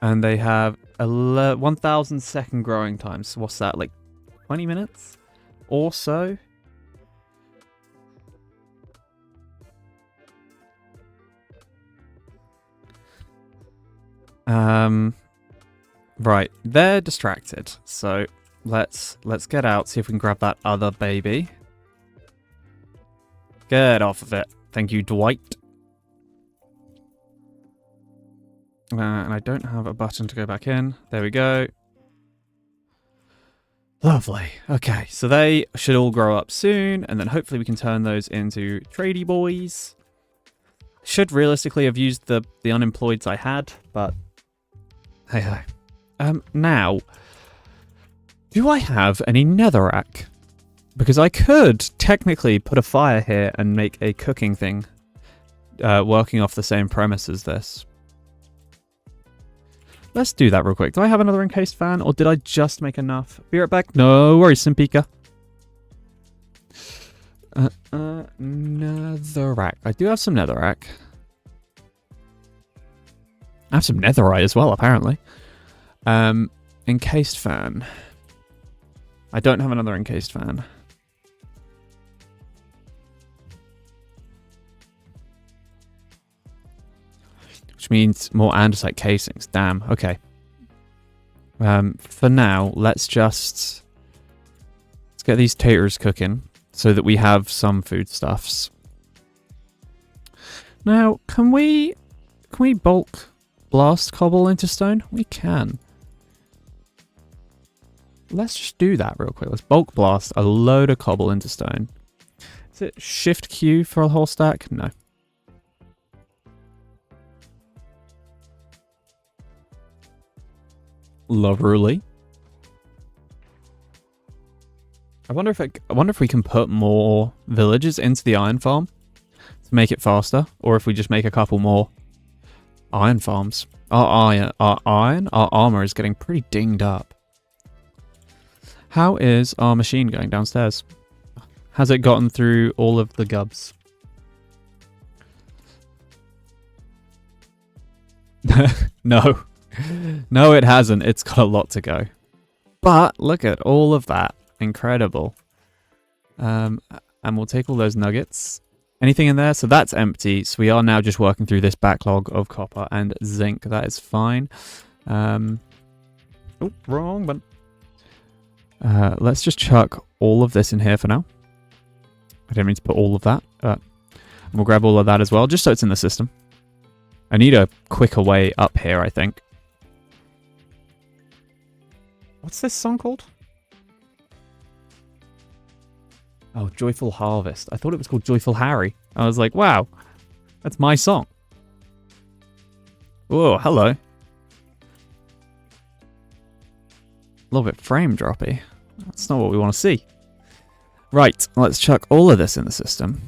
And they have 1,000 second growing time. So what's that, like 20 minutes or so? Right, they're distracted. So let's get out, see if we can grab that other baby. Get off of it. Thank you, Dwight. And I don't have a button to go back in. There we go. Lovely. Okay, so they should all grow up soon, and then hopefully we can turn those into tradey boys. Should realistically have used the unemployeds I had, but hey ho. Now, do I have any netherrack? Because I could technically put a fire here and make a cooking thing, working off the same premise as this. Let's do that real quick. Do I have another encased fan, or did I just make enough? Be right back. No worries, Simpika. Netherrack. I do have some netherrack. I have some netherite as well, apparently. Encased fan. I don't have another encased fan. Which means more andesite casings. Damn, okay. For now, let's get these taters cooking so that we have some foodstuffs. Now, can we bulk blast cobble into stone? We can. Let's just do that real quick. Let's bulk blast a load of cobble into stone. Is it Shift Q for a whole stack? No. Lovely. I wonder if we can put more villagers into the iron farm to make it faster, or if we just make a couple more iron farms. Our armor is getting pretty dinged up. How is our machine going downstairs? Has it gotten through all of the gubs? No. No, it hasn't. It's got a lot to go. But look at all of that. Incredible. And we'll take all those nuggets. Anything in there? So that's empty. So we are now just working through this backlog of copper and zinc. That is fine. Oh, wrong button. Let's just chuck all of this in here for now. I didn't mean to put all of that. We'll grab all of that as well, just so it's in the system. I need a quicker way up here, I think. What's this song called? Oh, Joyful Harvest. I thought it was called Joyful Harry. I was like, wow, that's my song. Whoa, hello. A little bit frame droppy. That's not what we want to see. Right, let's chuck all of this in the system.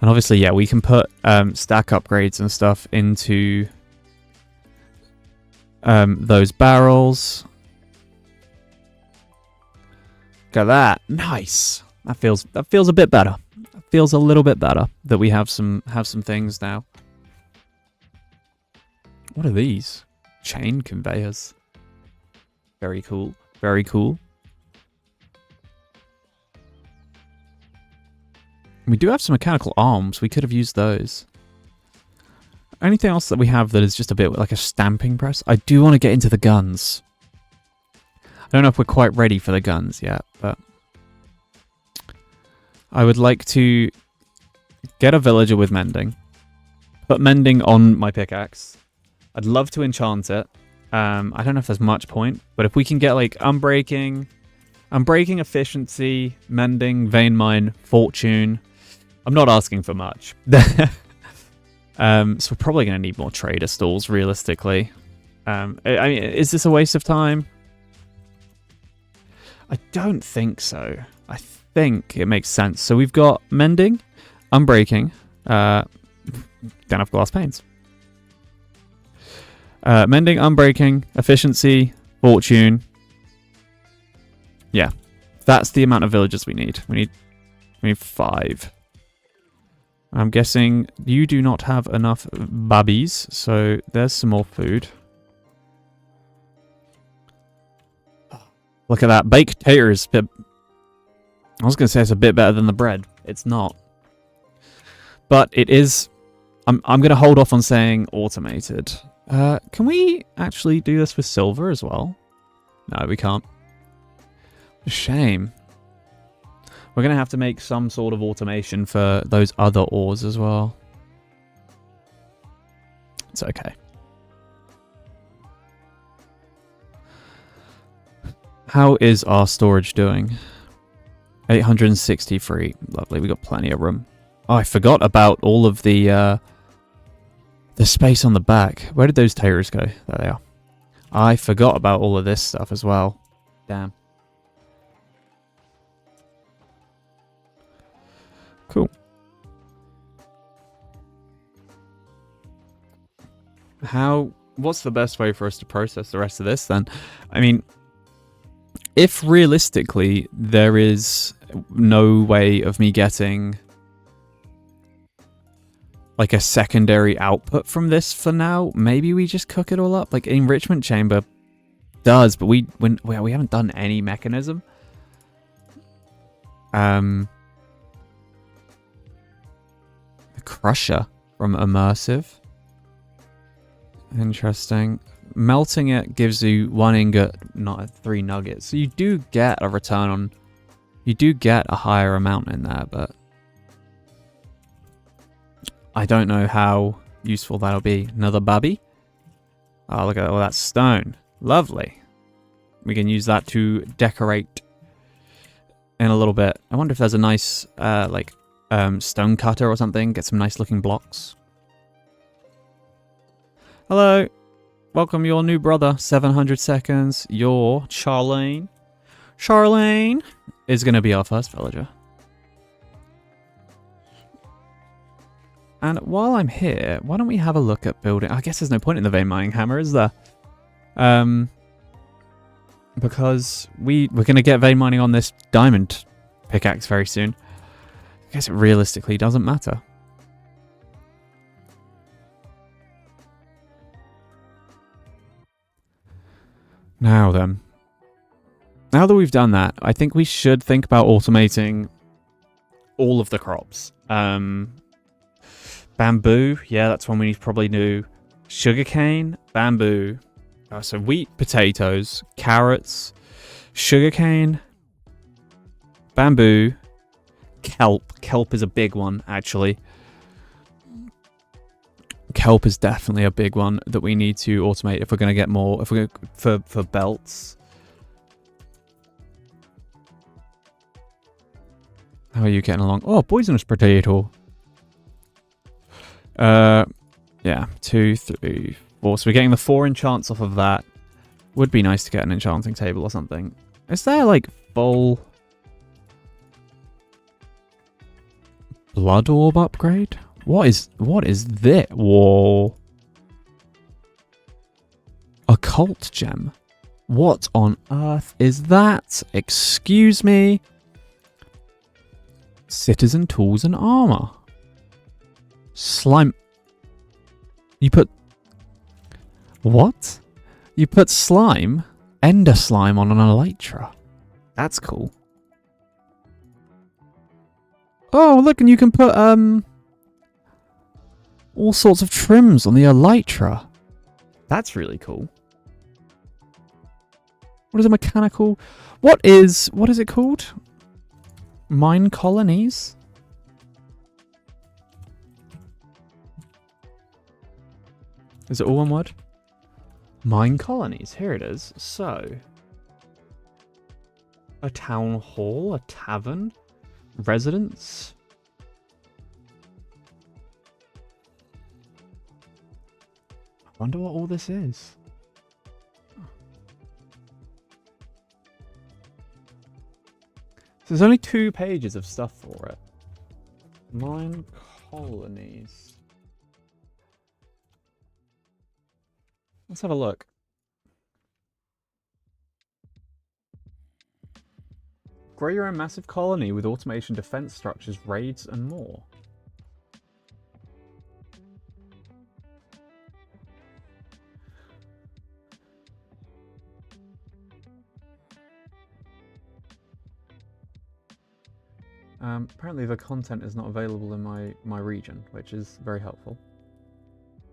And obviously, yeah, we can put stack upgrades and stuff into those barrels. Look at that. Nice. That feels a bit better. It feels a little bit better that we have some things now. What are these? Chain conveyors. Very cool. Very cool. We do have some mechanical arms. We could have used those. Anything else that we have that is just a bit like a stamping press? I do want to get into the guns. I don't know if we're quite ready for the guns yet, but I would like to get a villager with mending. Put mending on my pickaxe. I'd love to enchant it. I don't know if there's much point, but if we can get like unbreaking, efficiency, mending, vein mine, fortune. I'm not asking for much. So we're probably going to need more trader stalls, realistically. I mean, is this a waste of time? I don't think so. I think it makes sense. So we've got mending, unbreaking, don't have glass panes. Mending, unbreaking, efficiency, fortune. Yeah, that's the amount of villagers we need. We need 5. I'm guessing you do not have enough babbies, so there's some more food. Look at that. Baked taters. I was going to say it's a bit better than the bread. It's not. But it is. I'm going to hold off on saying automated. Can we actually do this with silver as well? No, we can't. Shame. We're going to have to make some sort of automation for those other ores as well. It's okay. How is our storage doing? 863. Lovely, we got plenty of room. Oh, I forgot about all of the space on the back. Where did those taters go? There they are. I forgot about all of this stuff as well. Damn. Cool. How what's the best way for us to process the rest of this then? I mean, if realistically there is no way of me getting like a secondary output from this for now, maybe we just cook it all up. Like enrichment chamber does, but we haven't done any mechanism. The crusher from immersive. Interesting. Melting it gives you 1 ingot, not 3 nuggets. So you do get a return on... You do get a higher amount in there, but... I don't know how useful that'll be. Another babby. Oh, look at all that stone. Lovely. We can use that to decorate in a little bit. I wonder if there's a nice, stone cutter or something. Get some nice looking blocks. Hello. Welcome your new brother. 700 seconds. Your Charlene. Charlene is going to be our first villager. And while I'm here, why don't we have a look at building... I guess there's no point in the vein mining hammer, is there? Because we're going to get vein mining on this diamond pickaxe very soon. I guess it realistically doesn't matter. Now then. Now that we've done that, I think we should think about automating all of the crops. Bamboo, yeah, that's one we need to probably do. Sugarcane, bamboo. So wheat, potatoes, carrots, sugarcane, bamboo, kelp. Kelp is a big one, actually. Kelp is definitely a big one that we need to automate if we're going to get more. If we're going for belts. How are you getting along? Oh, poisonous potato. Yeah, 2, 3, 4. So we're getting the 4 enchants off of that. Would be nice to get an enchanting table or something. Is there like full blood orb upgrade? What is this? Whoa. Occult gem. What on earth is that? Excuse me. Citizen tools and armor. Slime. You put... What? You put slime? Ender slime on an elytra. That's cool. Oh, look, and you can put, all sorts of trims on the elytra. That's really cool. What is a mechanical... What is it called? Mine colonies? Is it all one word? Mine colonies. Here it is. So, a town hall, a tavern, residence. I wonder what all this is. So there's only 2 pages of stuff for it. Mine colonies. Let's have a look. Grow your own massive colony with automation, defense structures, raids, and more. Apparently the content is not available in my region, which is very helpful.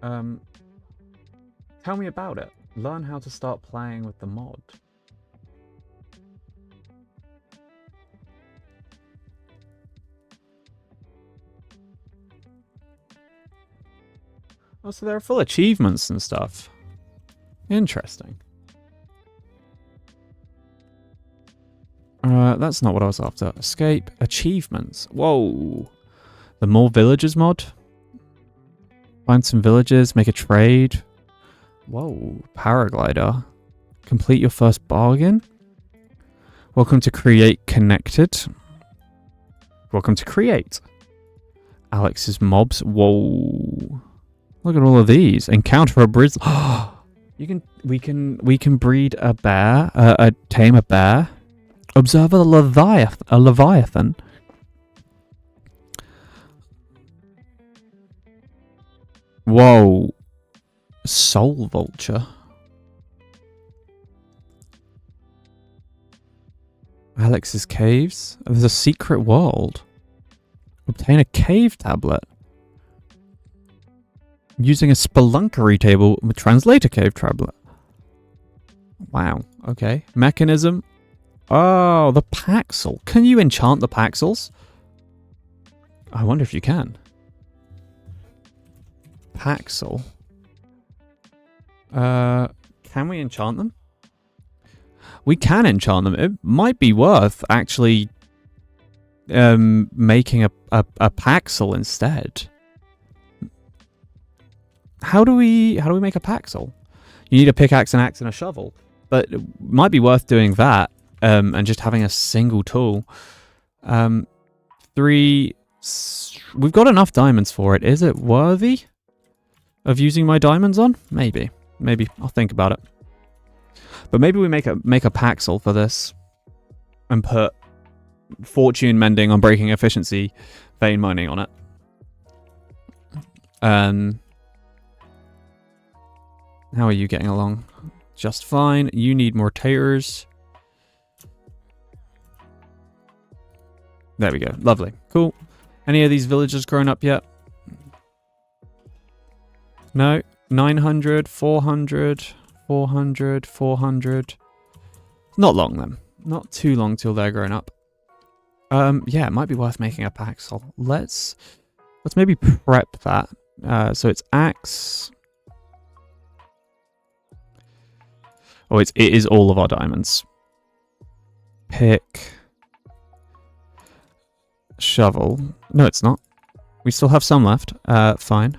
Tell me about it. Learn how to start playing with the mod. Oh, so they're full achievements and stuff. Interesting. That's not what I was after. Escape. Achievements. Whoa. The more villagers mod. Find some villagers. Make a trade. Whoa. Paraglider. Complete your first bargain. Welcome to Create Connected. Welcome to Create. Alex's mobs. Whoa. Look at all of these. Encounter a grizzly. We can breed a bear. Tame a bear. Observe a leviathan. Whoa. Soul vulture. Alex's caves. There's a secret world. Obtain a cave tablet. Using a spelunkery table, translate a cave tablet. Wow. Okay. Mechanism. Oh, the Paxel. Can you enchant the Paxels? I wonder if you can. Paxel. Can we enchant them? We can enchant them. It might be worth actually making a Paxel instead. How do we make a Paxel? You need a pickaxe, an axe, and a shovel. But it might be worth doing that and just having a single tool. We've got enough diamonds for it. Is it worthy of using my diamonds on? Maybe. Maybe. I'll think about it. But maybe we make a Paxel for this and put fortune mending, unbreaking efficiency, vein mining on it. How are you getting along? Just fine. You need more taters. There we go. Lovely. Cool. Any of these villagers grown up yet? No. 900, 400, 400, 400. Not long then. Not too long till they're grown up. Yeah, it might be worth making a Paxel. Let's maybe prep that. So it's axe. Oh, it is all of our diamonds. Pick. Shovel. No, it's not. We still have some left. Fine.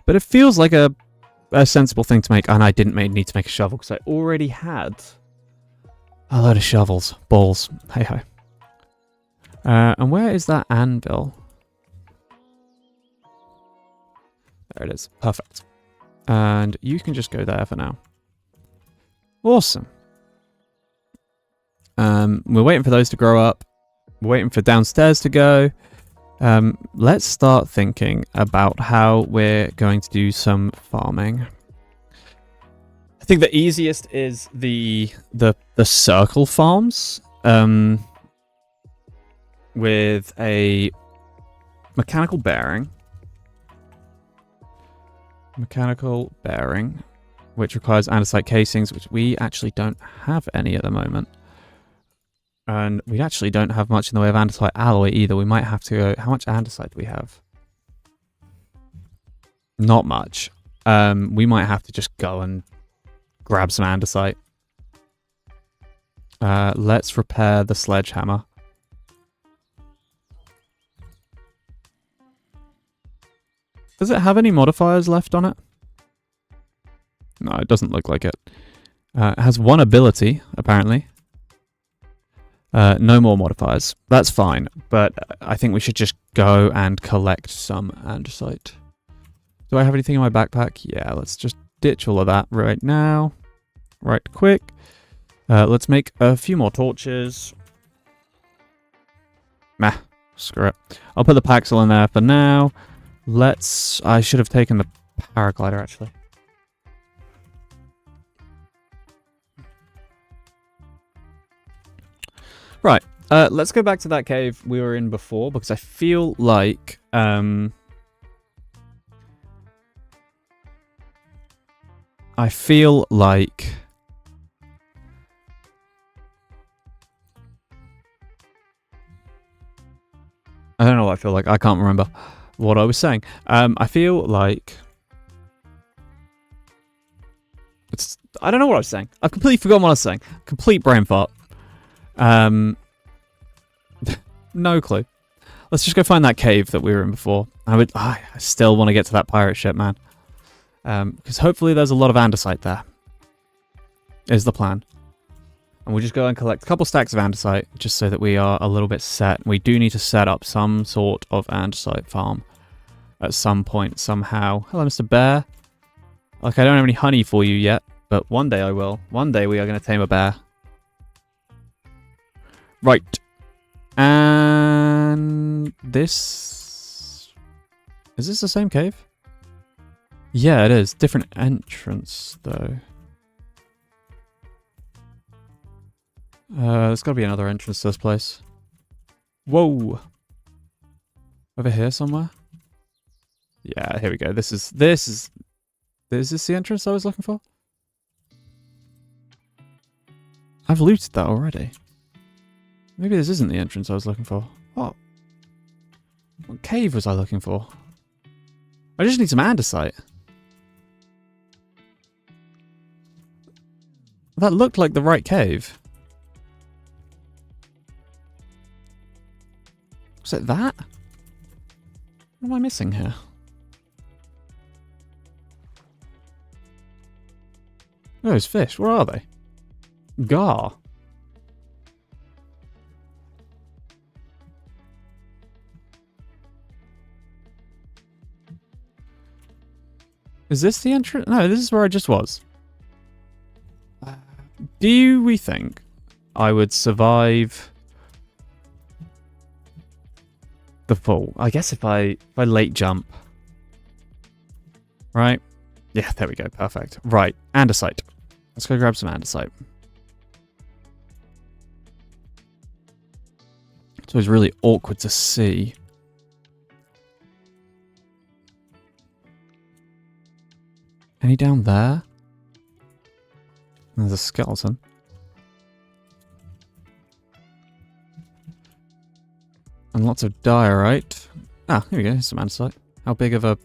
But it feels like a sensible thing to make. And I didn't need to make a shovel because I already had a load of shovels. Balls. Hey ho. And where is that anvil? There it is. Perfect. And you can just go there for now. Awesome. We're waiting for those to grow up. We're waiting for downstairs to go. Let's start thinking about how we're going to do some farming. I think the easiest is the circle farms. With a mechanical bearing. Mechanical bearing, which requires andesite casings, which we actually don't have any at the moment. And we actually don't have much in the way of andesite alloy either. We might have to go... How much andesite do we have? Not much. We might have to just go and grab some andesite. Let's repair the sledgehammer. Does it have any modifiers left on it? No, it doesn't look like it. It has one ability, apparently. No more modifiers. That's fine, but I think we should just go and collect some andesite. Do I have anything in my backpack? Yeah, let's just ditch all of that right now. Right quick. Let's make a few more torches. Meh, screw it. I'll put the Paxel in there for now. I should have taken the paraglider, actually. Right, let's go back to that cave we were in before, because I feel like... I don't know what I feel like. I can't remember what I was saying. I feel like... I don't know what I was saying. I've completely forgotten what I was saying. Complete brain fart. No clue. Let's just go find that cave that we were in before. I still want to get to that pirate ship, man. Because hopefully there's a lot of andesite there. Is the plan. And we'll just go and collect a couple stacks of andesite, just so that we are a little bit set. We do need to set up some sort of andesite farm. at some point, somehow. Hello, Mr. Bear. Like, I don't have any honey for you yet, but one day I will. One day we are going to tame a bear. Right. And this... Is this the same cave? Yeah, it is. Different entrance, though. There's got to be another entrance to this place. Whoa! Over here somewhere? Yeah, here we go. Is this the entrance I was looking for? I've looted that already. Maybe this isn't the entrance I was looking for. What cave was I looking for? I just need some andesite. That looked like the right cave. Was it that? What am I missing here? Those fish, where are they? Gar. Is this the entrance? No, this is where I just was. Do we think I would survive the fall? I guess if I late jump. Right? Yeah, there we go. Perfect. Right. Andesite. Let's go grab some andesite. It's always really awkward to see. Any down there? There's a skeleton. And lots of diorite. Ah, here we go. Here's some andesite. How big of a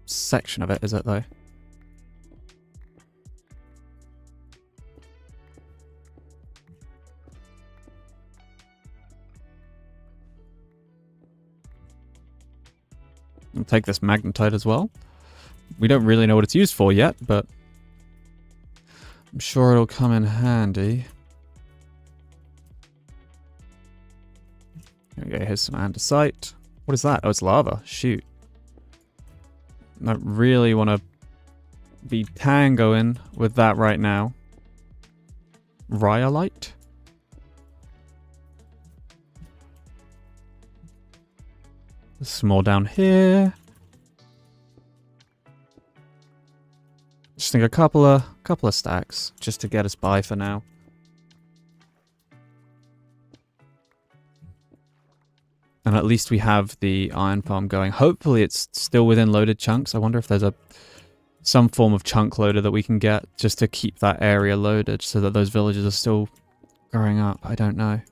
section of it is it, though? I'll take this magnetite as well. We don't really know what it's used for yet, but I'm sure it'll come in handy. Here we go, here's some andesite. What is that? Oh, it's lava. Shoot. I don't really want to be tangoing with that right now. Rhyolite? There's some more down here. Just think a couple of stacks just to get us by for now. And at least we have the iron farm going. Hopefully it's still within loaded chunks. I wonder if there's some form of chunk loader that we can get just to keep that area loaded so that those villages are still growing up. I don't know.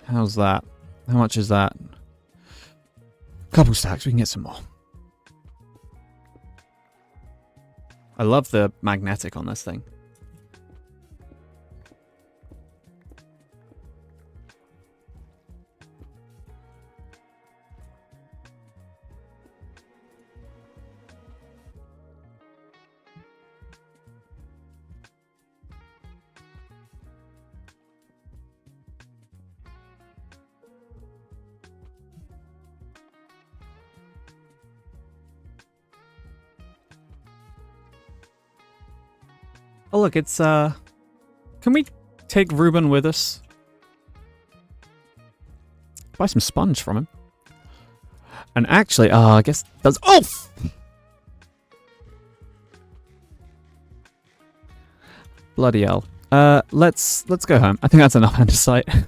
How's that? How much is that? Couple stacks, we can get some more. I love the magnetic on this thing. Oh look, it's can we take Ruben with us? Buy some sponge from him. And actually, I guess that's bloody hell. Let's go home. I think that's enough andesite.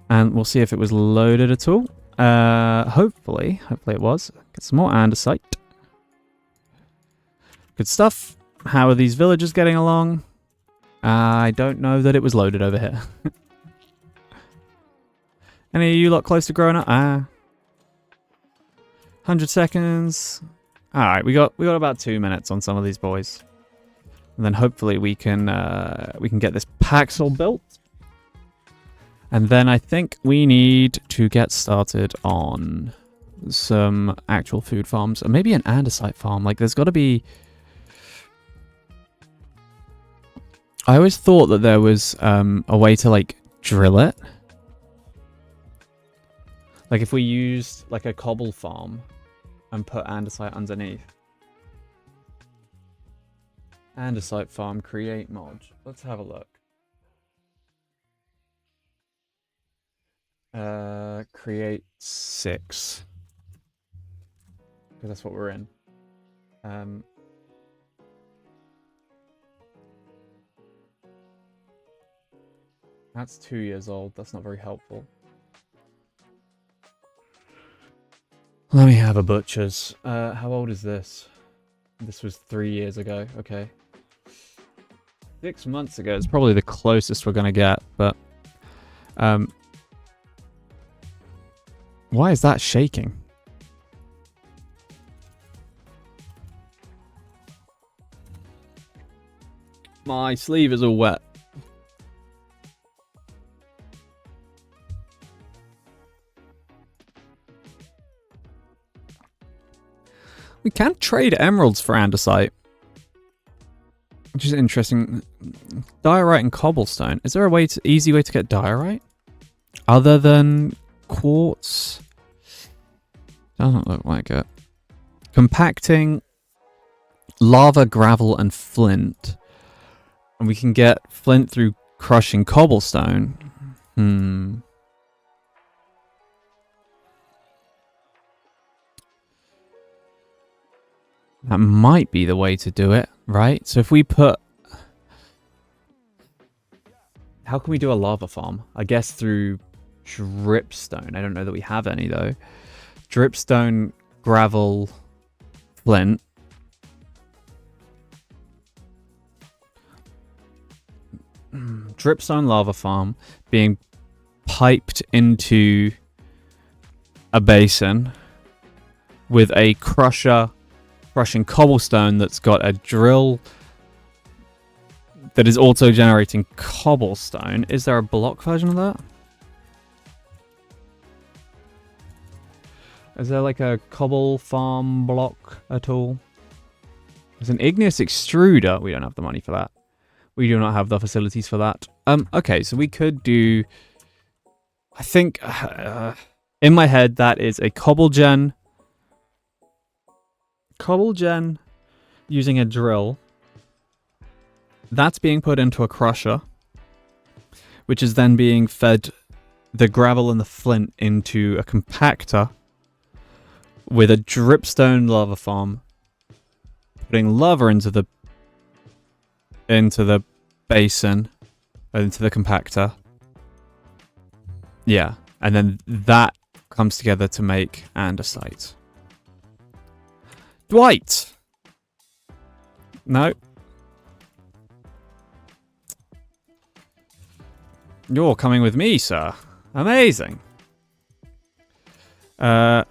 And we'll see if it was loaded at all. Hopefully it was. Get some more andesite. Good stuff. How are these villagers getting along? I don't know that it was loaded over here. Any of you lot close to growing up? 100 seconds. Alright, we got about 2 minutes on some of these boys. And then hopefully we can get this Paxel built. And then I think we need to get started on some actual food farms. Or maybe an andesite farm. Like, there's got to be... I always thought that there was a way to, like, drill it. Like, if we used, like, a cobble farm and put andesite underneath. Andesite farm, create mod. Let's have a look. Create 6. Because that's what we're in. That's 2 years old. That's not very helpful. Let me have a butcher's. How old is this? This was 3 years ago. Okay. 6 months ago is probably the closest we're gonna get, but why is that shaking? My sleeve is all wet. We can trade emeralds for andesite, which is interesting. Diorite and cobblestone. Is there a easy way to get diorite other than quartz? Doesn't look like it. Compacting, lava, gravel, and flint, and we can get flint through crushing cobblestone. That might be the way to do it, right? So if we put... How can we do a lava farm? I guess through dripstone. I don't know that we have any, though. Dripstone, gravel, flint. Dripstone lava farm being piped into a basin with a crusher crushing cobblestone that's got a drill that is also generating cobblestone. Is there a block version of that? Is there like a cobble farm block at all? There's an igneous extruder. We don't have the money for that. We do not have the facilities for that. Okay, so we could do... I think... in my head, that is a cobble gen using a drill. That's being put into a crusher, which is then being fed the gravel and the flint into a compactor with a dripstone lava farm, putting lava into the basin, into the compactor. Yeah, and then that comes together to make andesite. Dwight! No. You're coming with me, sir. Amazing. No.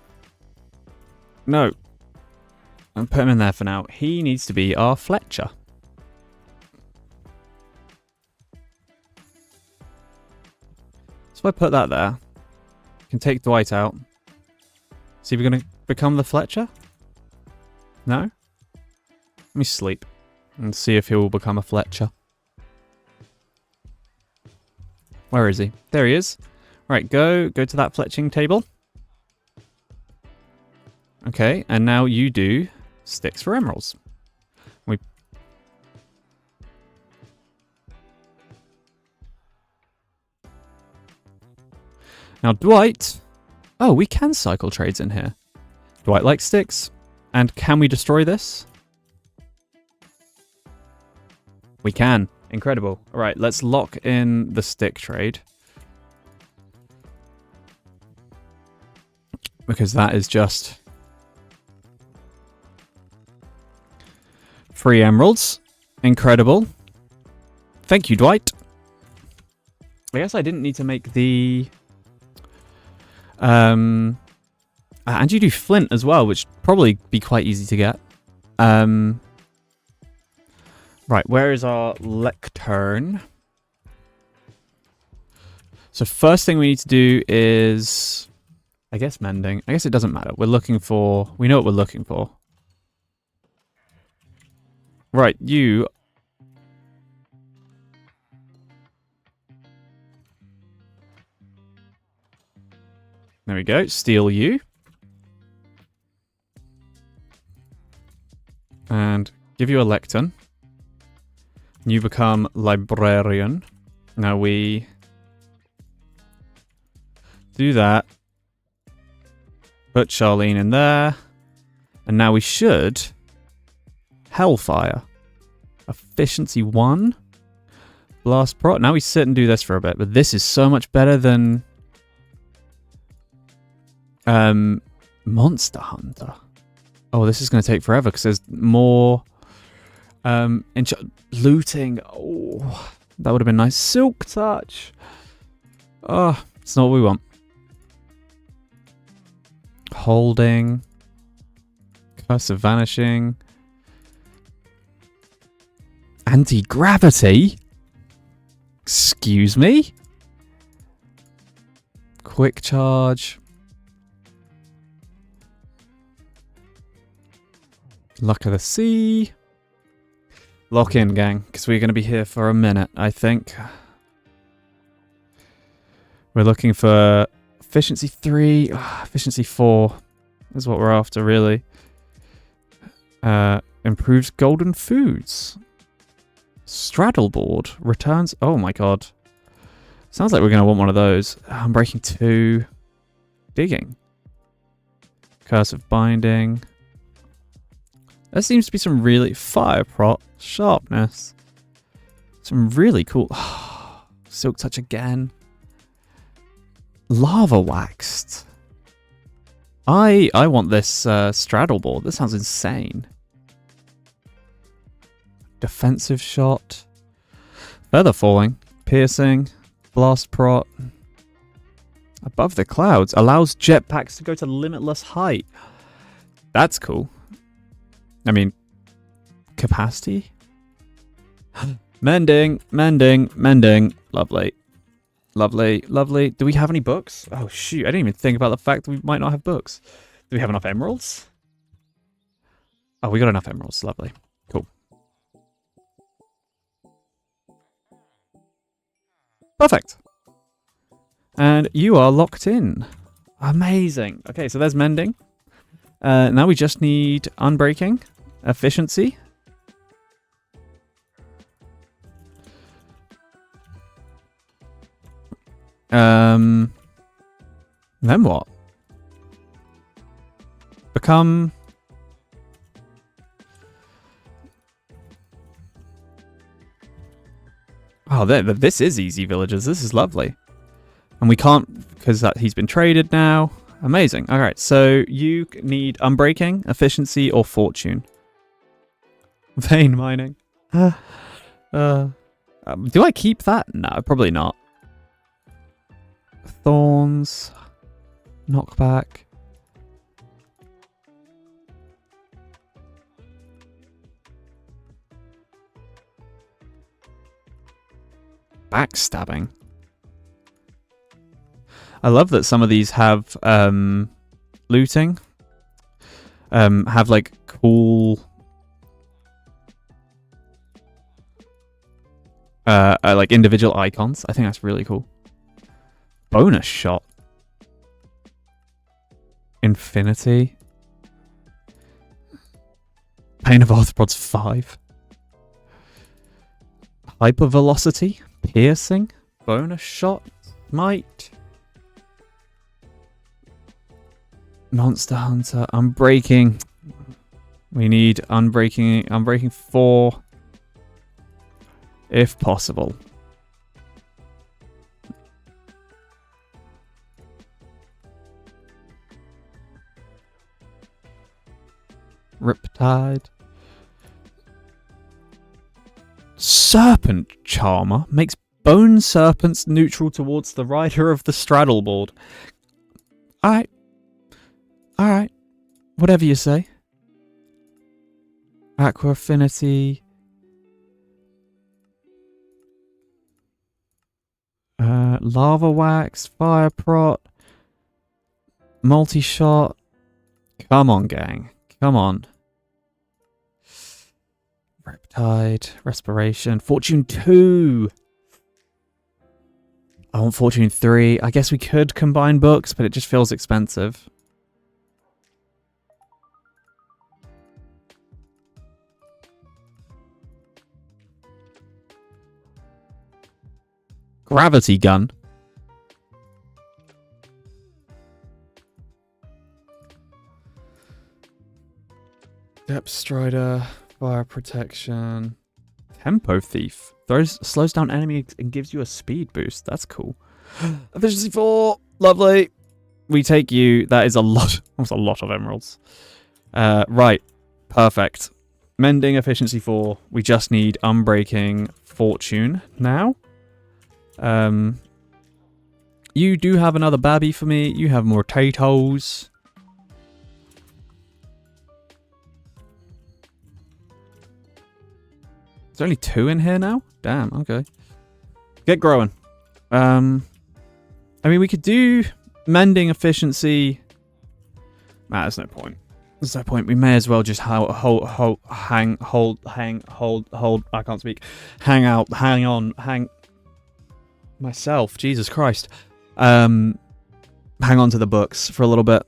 I'll put him in there for now. He needs to be our Fletcher. So if I put that there, I can take Dwight out. See if we're going to become the Fletcher? No? Let me sleep and see if he will become a Fletcher. Where is he? There he is. Right, go to that fletching table. Okay, and now you do sticks for emeralds. Now Dwight... Oh, we can cycle trades in here. Dwight likes sticks. And can we destroy this? We can. Incredible. All right, let's lock in the stick trade. Because that is just... free emeralds. Incredible. Thank you, Dwight. I guess I didn't need to make the... and you do flint as well, which probably be quite easy to get. Right, where is our lectern? So first thing we need to do is I guess mending. I guess it doesn't matter. We're looking for... We know what we're looking for. Right, you... There we go. Steal you. And give you a lectern. You become librarian. Now we... do that. Put Charlene in there. And now we should... Hellfire. Efficiency 1. Blast prot. Now we sit and do this for a bit. But this is so much better than... Monster Hunter. Oh, this is going to take forever because there's more... looting. Oh, that would have been nice. Silk touch. Oh, it's not what we want. Holding. Curse of vanishing. Anti-gravity? Excuse me? Quick charge. Luck of the Sea. Lock in, gang, because we're going to be here for a minute, I think. We're looking for efficiency 3, efficiency 4 is what we're after, really. Improved golden foods. Straddleboard returns. Oh my god. Sounds like we're going to want one of those. Unbreaking 2. Digging. Curse of binding. There seems to be some really... Fire prot. Sharpness. Some really cool... Silk touch again. Lava waxed. I want this straddleboard. This sounds insane. Defensive shot. Feather falling. Piercing. Blast prot. Above the clouds. Allows jetpacks to go to limitless height. That's cool. I mean, capacity? Mending, mending, mending. Lovely. Lovely, lovely. Do we have any books? Oh, shoot. I didn't even think about the fact that we might not have books. Do we have enough emeralds? Oh, we got enough emeralds. Lovely. Cool. Perfect. And you are locked in. Amazing. Okay, so there's mending. Now we just need unbreaking, efficiency. Then what? Become... Oh, this is easy, villagers. This is lovely. And we can't, because he's been traded now. Amazing. All right, so you need unbreaking, efficiency, or fortune. Vein mining. Do I keep that? No, probably not. Thorns. Knockback. Backstabbing. I love that some of these have looting. Have like cool like individual icons. I think that's really cool. Bonus shot. Infinity. Pain of Arthropods 5. Hypervelocity. Piercing. Bonus shot. Might. Monster Hunter. Unbreaking. We need unbreaking. Unbreaking 4. If possible. Riptide. Serpent Charmer makes bone serpents neutral towards the rider of the straddleboard. Alright. Alright. Whatever you say. Aqua Affinity. Lava Wax. Fire Prot. Multi-shot. Come on, gang. Come on. Riptide. Respiration. Fortune 2. I want Fortune 3. I guess we could combine books, but it just feels expensive. Gravity gun. Depth Strider. Fire protection. Tempo Thief. Slows down enemy and gives you a speed boost. That's cool. Efficiency 4. Lovely. We take you. That is a lot. That's a lot of emeralds. Right. Perfect. Mending efficiency 4. We just need unbreaking fortune now. You do have another babby for me. You have more potatoes. There's only 2 in here now? Damn, okay. Get growing. I mean, we could do mending efficiency. Nah, there's no point. There's no point. We may as well just hold. I can't speak. Hang on. Myself. Jesus Christ. Hang on to the books for a little bit.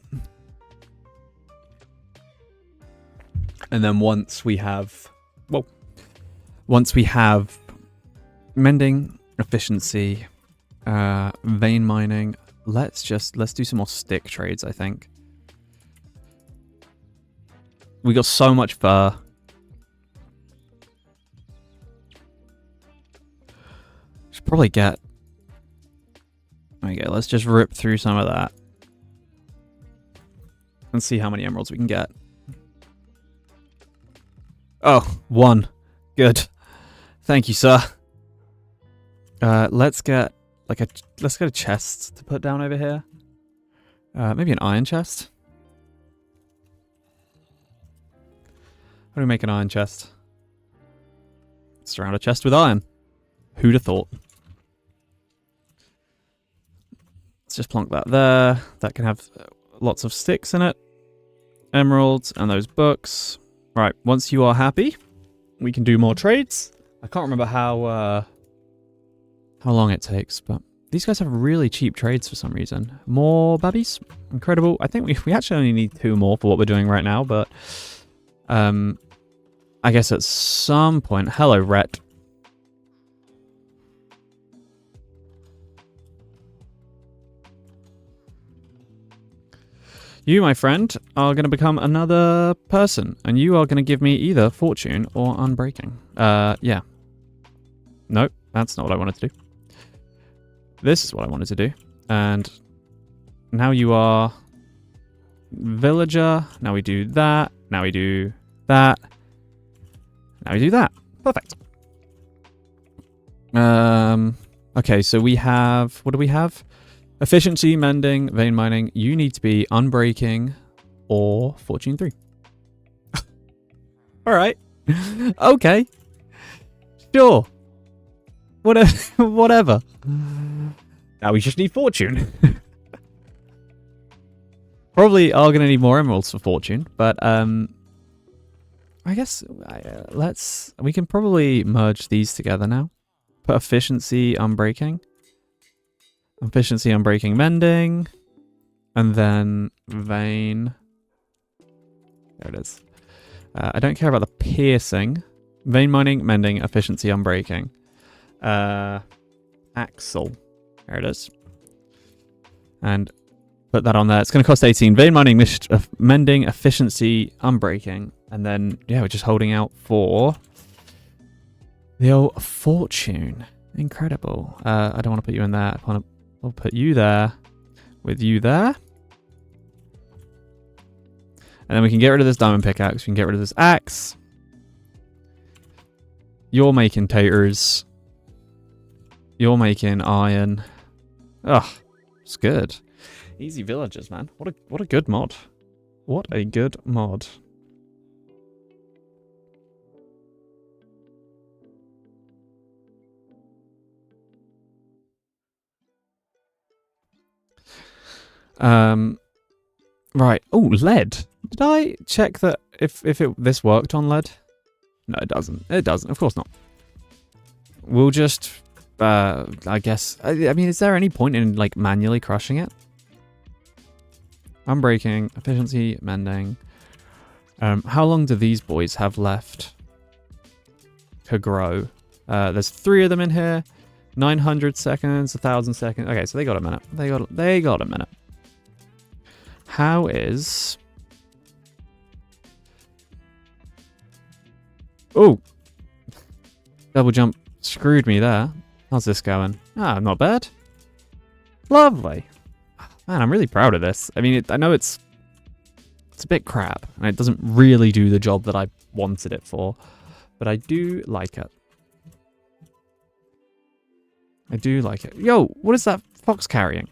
And then once we have mending efficiency, vein mining, let's do some more stick trades, I think. We got so much fur. Should probably get. Okay, let's just rip through some of that and see how many emeralds we can get. Oh, 1. Good. Thank you, sir. Let's get a chest to put down over here. Maybe an iron chest. How do we make an iron chest? Surround a chest with iron. Who'd have thought? Let's just plonk that there. That can have lots of sticks in it. Emeralds and those books. Right, once you are happy, we can do more trades. I can't remember how long it takes, but these guys have really cheap trades for some reason. More babbies. Incredible. I think we actually only need 2 more for what we're doing right now, but I guess at some point... Hello, Rhett. You, my friend, are going to become another person, and you are going to give me either fortune or unbreaking. Yeah. Nope, that's not what I wanted to do. This is what I wanted to do. And now you are villager. Now we do that. Now we do that. Now we do that. Perfect. Okay, so we have... What do we have? Efficiency, mending, vein mining. You need to be unbreaking or fortune 3. Alright. Okay. Sure. Whatever. Now we just need fortune. Probably are going to need more emeralds for fortune, but I guess we can probably merge these together now. Put efficiency, unbreaking. Efficiency, unbreaking, mending. And then vein. There it is. I don't care about the piercing. Vein mining, mending, efficiency, unbreaking. Axle. There it is. And put that on there. It's going to cost 18. Vein mining, mending, efficiency, unbreaking. And then, yeah, we're just holding out for the old fortune. Incredible. I don't want to put you in there. I'll put you there with you there. And then we can get rid of this diamond pickaxe. We can get rid of this axe. You're making taters. You're making iron. Ugh, it's good. Easy villagers, man. What a good mod. What a good mod. Right. Oh, lead. Did I check that if this worked on lead? No, it doesn't. It doesn't. Of course not. We'll just, I guess. I mean, is there any point in like manually crushing it? Unbreaking, efficiency, mending. How long do these boys have left to grow? There's 3 of them in here. 900 seconds, 1,000 seconds. Okay, so they got a minute. They got a minute. How is... Oh! Double jump screwed me there. How's this going? Ah, not bad. Lovely. Man, I'm really proud of this. I mean, I know it's a bit crap, and it doesn't really do the job that I wanted it for, but I do like it. I do like it. Yo, what is that fox carrying?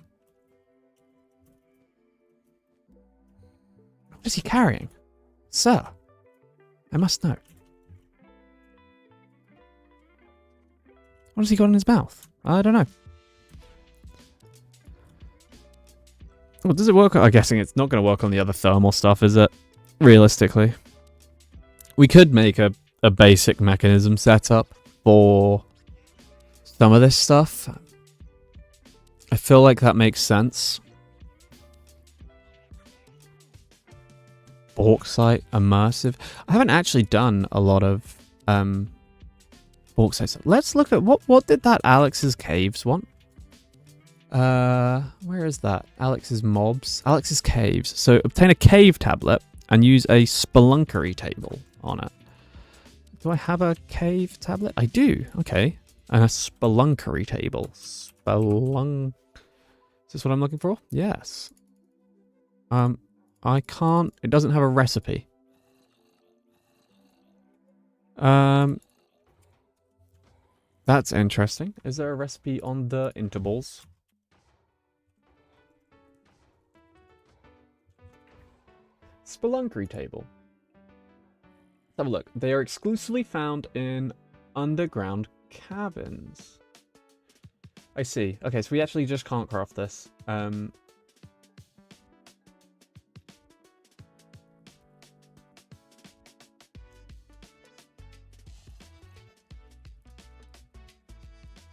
What is he carrying? Sir, I must know. What has he got in his mouth? I don't know. Well, does it work? I'm guessing it's not going to work on the other thermal stuff, is it? Realistically. We could make a basic mechanism setup for some of this stuff. I feel like that makes sense. Bauxite, immersive. I haven't actually done a lot of bauxite. Let's look at what did that Alex's Caves want? Where is that? Alex's Mobs. Alex's Caves. So obtain a cave tablet and use a spelunkery table on it. Do I have a cave tablet? I do. Okay. And a spelunkery table. Is this what I'm looking for? Yes. I can't... It doesn't have a recipe. That's interesting. Is there a recipe on the intervals? Spelunkery table. Let's have a look. They are exclusively found in underground cabins. I see. Okay, so we actually just can't craft this.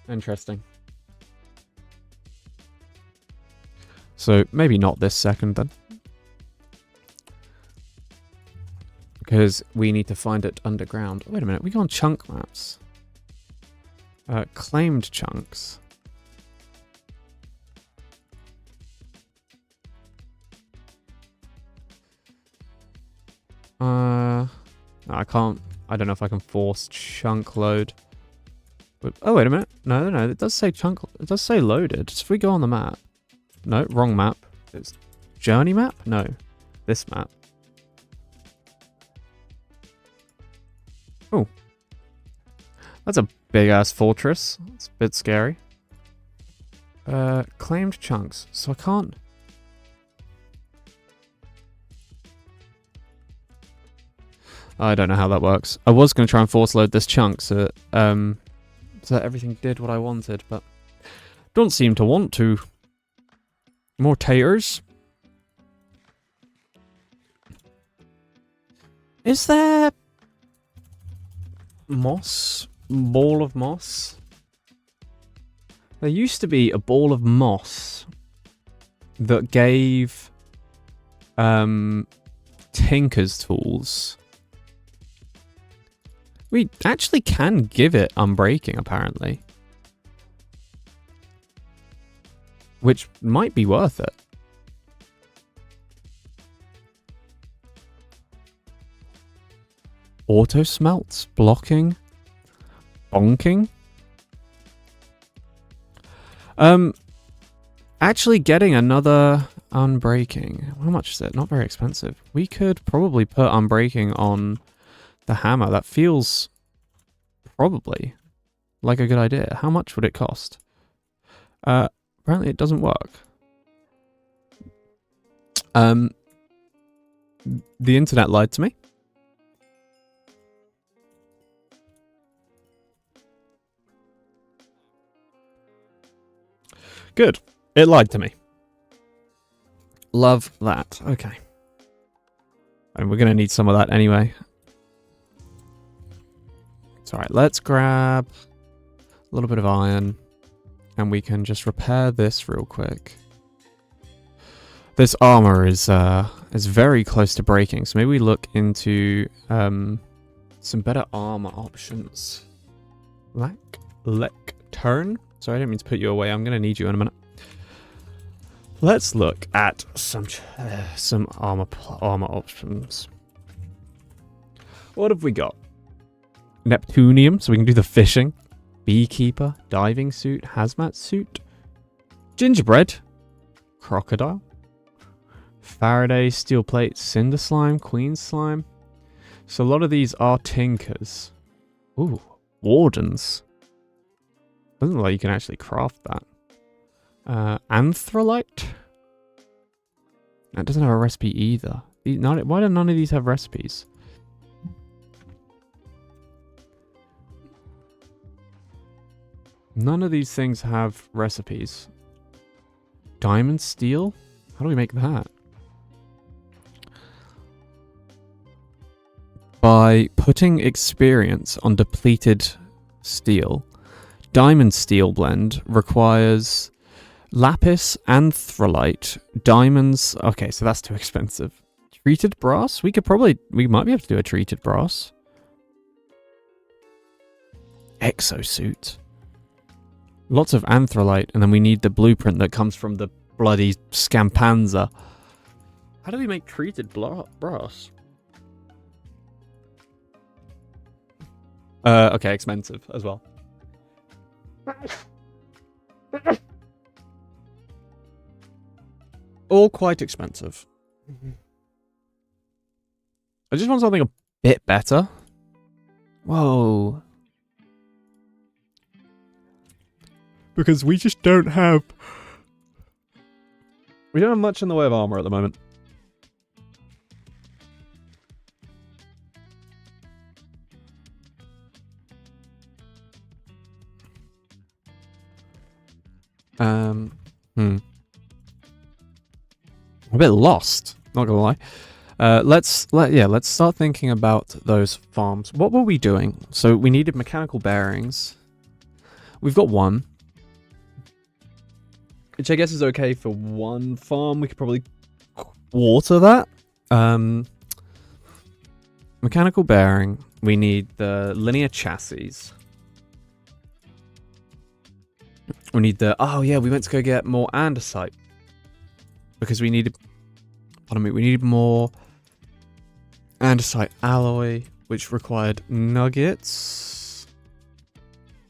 Interesting. So maybe not this second then. Because we need to find it underground. Wait a minute, we go on chunk maps. Claimed chunks. No, I can't. I don't know if I can force chunk load. But, oh, wait a minute. No, it does say chunk. It does say loaded. If we go on the map. No, wrong map. It's journey map? No, this map. Oh. That's a big-ass fortress. It's a bit scary. Claimed chunks. So I can't... I don't know how that works. I was going to try and force load this chunk so that everything did what I wanted, but don't seem to want to. More taters. Is there moss? Ball of moss? There used to be a ball of moss that gave Tinker's tools. We actually can give it unbreaking, apparently. Which might be worth it. Auto smelts, blocking, bonking. Actually getting another unbreaking. How much is it? Not very expensive. We could probably put unbreaking on the hammer. That feels probably like a good idea. How much would it cost? Apparently it doesn't work. The internet lied to me. Good. It lied to me. Love that. Okay. And we're going to need some of that anyway. It's alright. Let's grab a little bit of iron. And we can just repair this real quick. This armor is very close to breaking. So maybe we look into some better armor options. Turn? Sorry, I didn't mean to put you away. I'm going to need you in a minute. Let's look at some armor options. What have we got? Neptunium, so we can do the fishing. Beekeeper, diving suit, hazmat suit. Gingerbread. Crocodile. Faraday, steel plate, cinder slime, queen slime. So a lot of these are tinkers. Ooh, wardens. Doesn't look like you can actually craft that. Anthrolite? That doesn't have a recipe either. Why do none of these have recipes? None of these things have recipes. Diamond steel? How do we make that? By putting experience on depleted steel. Diamond steel blend requires lapis, anthrolite, diamonds. Okay, so that's too expensive. Treated brass? We might be able to do a treated brass. Exosuit. Lots of anthrolite, and then we need the blueprint that comes from the bloody scampanza. How do we make treated brass? Okay, expensive as well. All quite expensive. I just want something a bit better. Whoa. Because we just don't have... We don't have much in the way of armor at the moment. I'm a bit lost, not gonna lie. Let's start thinking about those farms. What were we doing? So we needed mechanical bearings. We've got one, which I guess is okay for one farm. We could probably quarter that. Mechanical bearing. We need the linear chassis. We need the... Oh, yeah, we went to go get more andesite. Because we needed... Pardon me, we needed more andesite alloy, which required nuggets.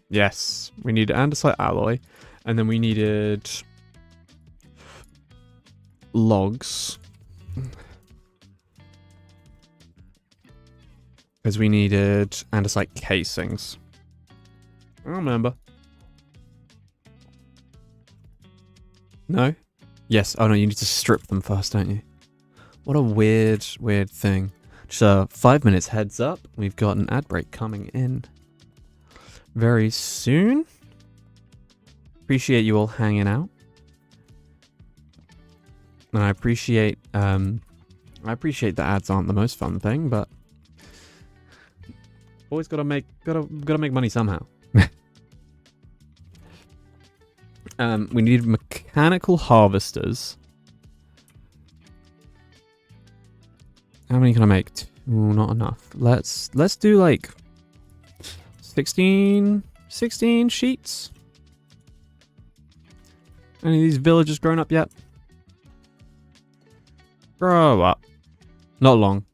Yes, we needed andesite alloy. And then we needed... logs. Because we needed andesite casings. I don't remember. No? Yes. Oh no, you need to strip them first, don't you? What a weird thing. Just 5 minutes heads up. We've got an ad break coming in very soon. Appreciate you all hanging out. And I appreciate the ads aren't the most fun thing, but always gotta make money somehow. We need mechanical harvesters. How many can I make? Ooh, not enough. Let's do like 16 sheets. Any of these villagers grown up yet? Grow up. Not long.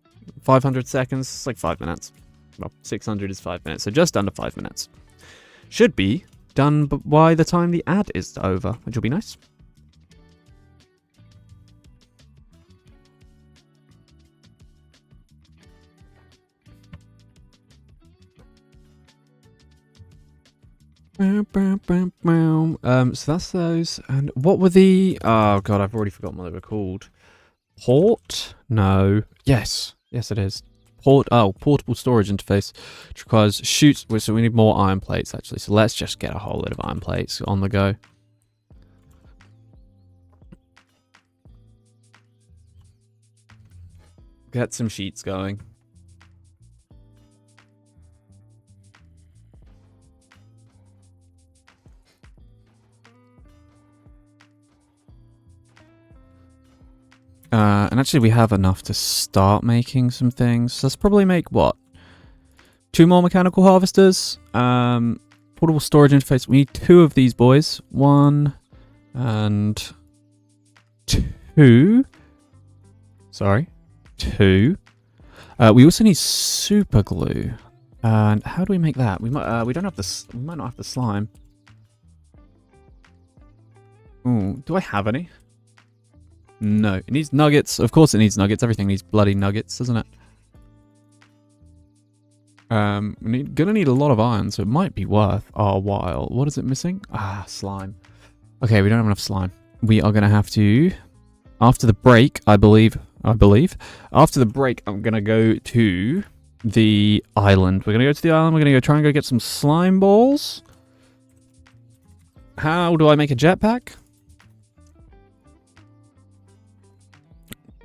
500 seconds. It's like 5 minutes. Well, 600 is 5 minutes, so just under 5 minutes. Should be done by the time the ad is over, which will be nice. So that's those. And what were the... Oh god, I've already forgotten what they were called. Port? No. Yes. Yes, it is. Portable storage interface, which requires chutes. So we need more iron plates, actually. So let's just get a whole lot of iron plates on the go. Get some sheets going. And actually we have enough to start making some things. So let's probably make, what? 2 more mechanical harvesters. Portable storage interface. We need 2 of these boys. 1 and 2. Sorry. 2. We also need super glue. And how do we make that? We might we don't have the we might not have the slime. Ooh, do I have any? No. It needs nuggets. Of course it needs nuggets. Everything needs bloody nuggets, doesn't it? Gonna need a lot of iron, so it might be worth our while. What is it missing? Ah, slime. Okay, we don't have enough slime. We are gonna have to, after the break, I believe, after the break, I'm gonna go to the island. We're gonna go to the island. We're gonna go try and go get some slime balls. How do I make a jetpack?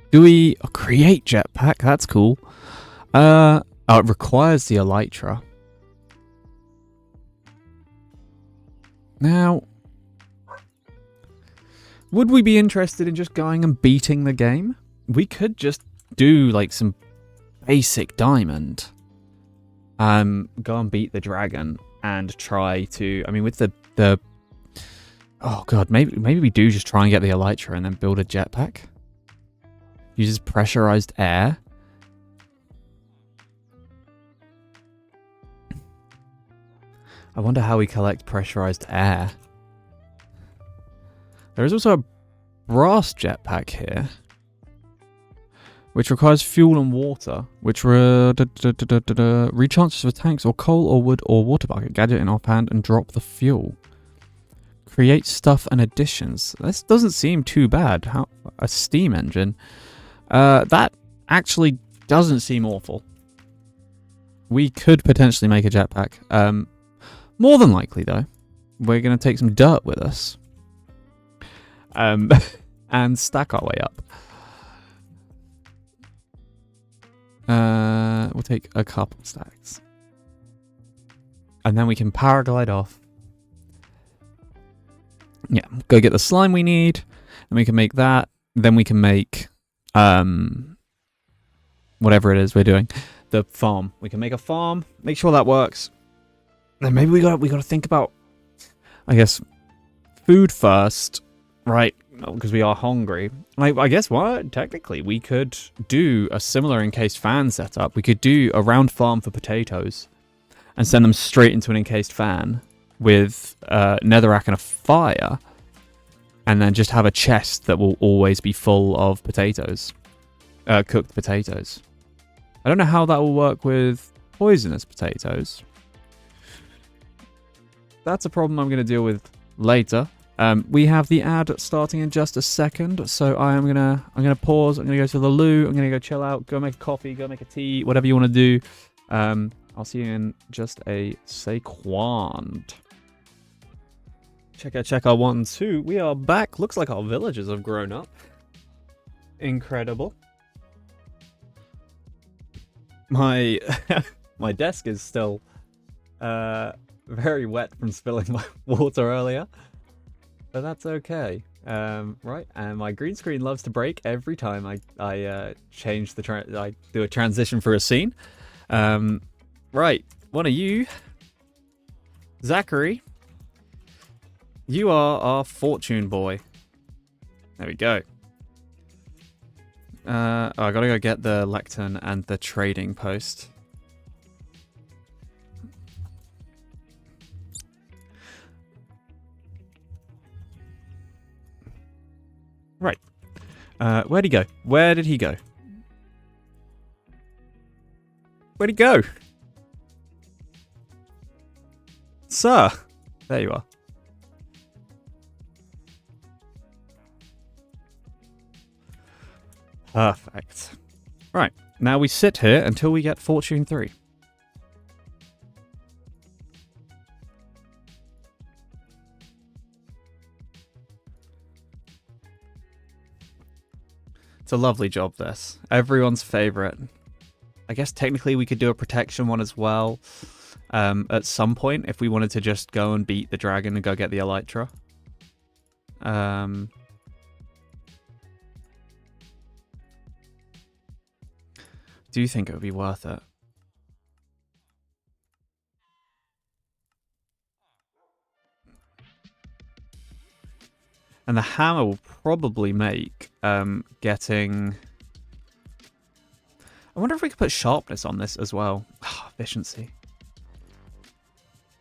Do we create jetpack? That's cool. Oh, it requires the elytra. Now, would we be interested in just going and beating the game? We could just do like some basic diamond. Go and beat the dragon and try to. I mean, with the. Oh god, maybe we do just try and get the elytra and then build a jetpack. Uses pressurized air. I wonder how we collect pressurized air. There is also a brass jetpack here, which requires fuel and water, which recharges for tanks or coal or wood or water bucket. Gadget in offhand and drop the fuel. Create stuff and additions. This doesn't seem too bad. How a steam engine. That actually doesn't seem awful. We could potentially make a jetpack. More than likely, though, we're going to take some dirt with us. And stack our way up. We'll take a couple stacks. And then we can paraglide off. Yeah, go get the slime we need. And we can make that. Then we can make whatever it is we're doing. The farm. We can make a farm. Make sure that works. Then maybe we got to think about, I guess, food first, right? Because we are hungry. Like, I guess what? Technically, we could do a similar encased fan setup. We could do a round farm for potatoes and send them straight into an encased fan with netherrack and a fire, and then just have a chest that will always be full of potatoes, cooked potatoes. I don't know how that will work with poisonous potatoes. That's a problem I'm going to deal with later. We have the ad starting in just a second, so I'm gonna pause. I'm gonna go to the loo. I'm gonna go chill out, go make a coffee, go make a tea, whatever you want to do. I'll see you in just a second. Check our 1, 2. We are back. Looks like our villagers have grown up. Incredible. My my desk is still very wet from spilling my water earlier, but that's okay. Right, and my green screen loves to break every time I change I do a transition for a scene. Right, one of you, Zachary, you are our fortune boy. There we go. I gotta go get the lectern and the trading post. Right. Where'd he go? Where did he go? Where'd he go? Sir! There you are. Perfect. Right. Now we sit here until we get Fortune 3. It's a lovely job, this. Everyone's favourite. I guess technically we could do a protection one as well. At some point, if we wanted to just go and beat the dragon and go get the elytra. Do you think it would be worth it? And the hammer will probably make getting... I wonder if we could put sharpness on this as well. Oh, efficiency.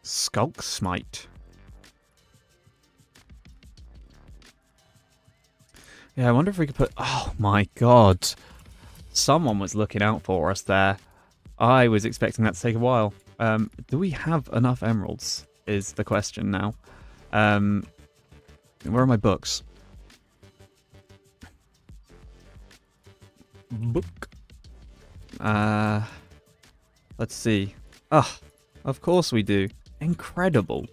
Skulk Smite. Yeah, I wonder if we could put... Oh my god. Someone was looking out for us there. I was expecting that to take a while. Do we have enough emeralds is the question now. Where are my books? Book. Let's see. Ah, of course we do. Incredible.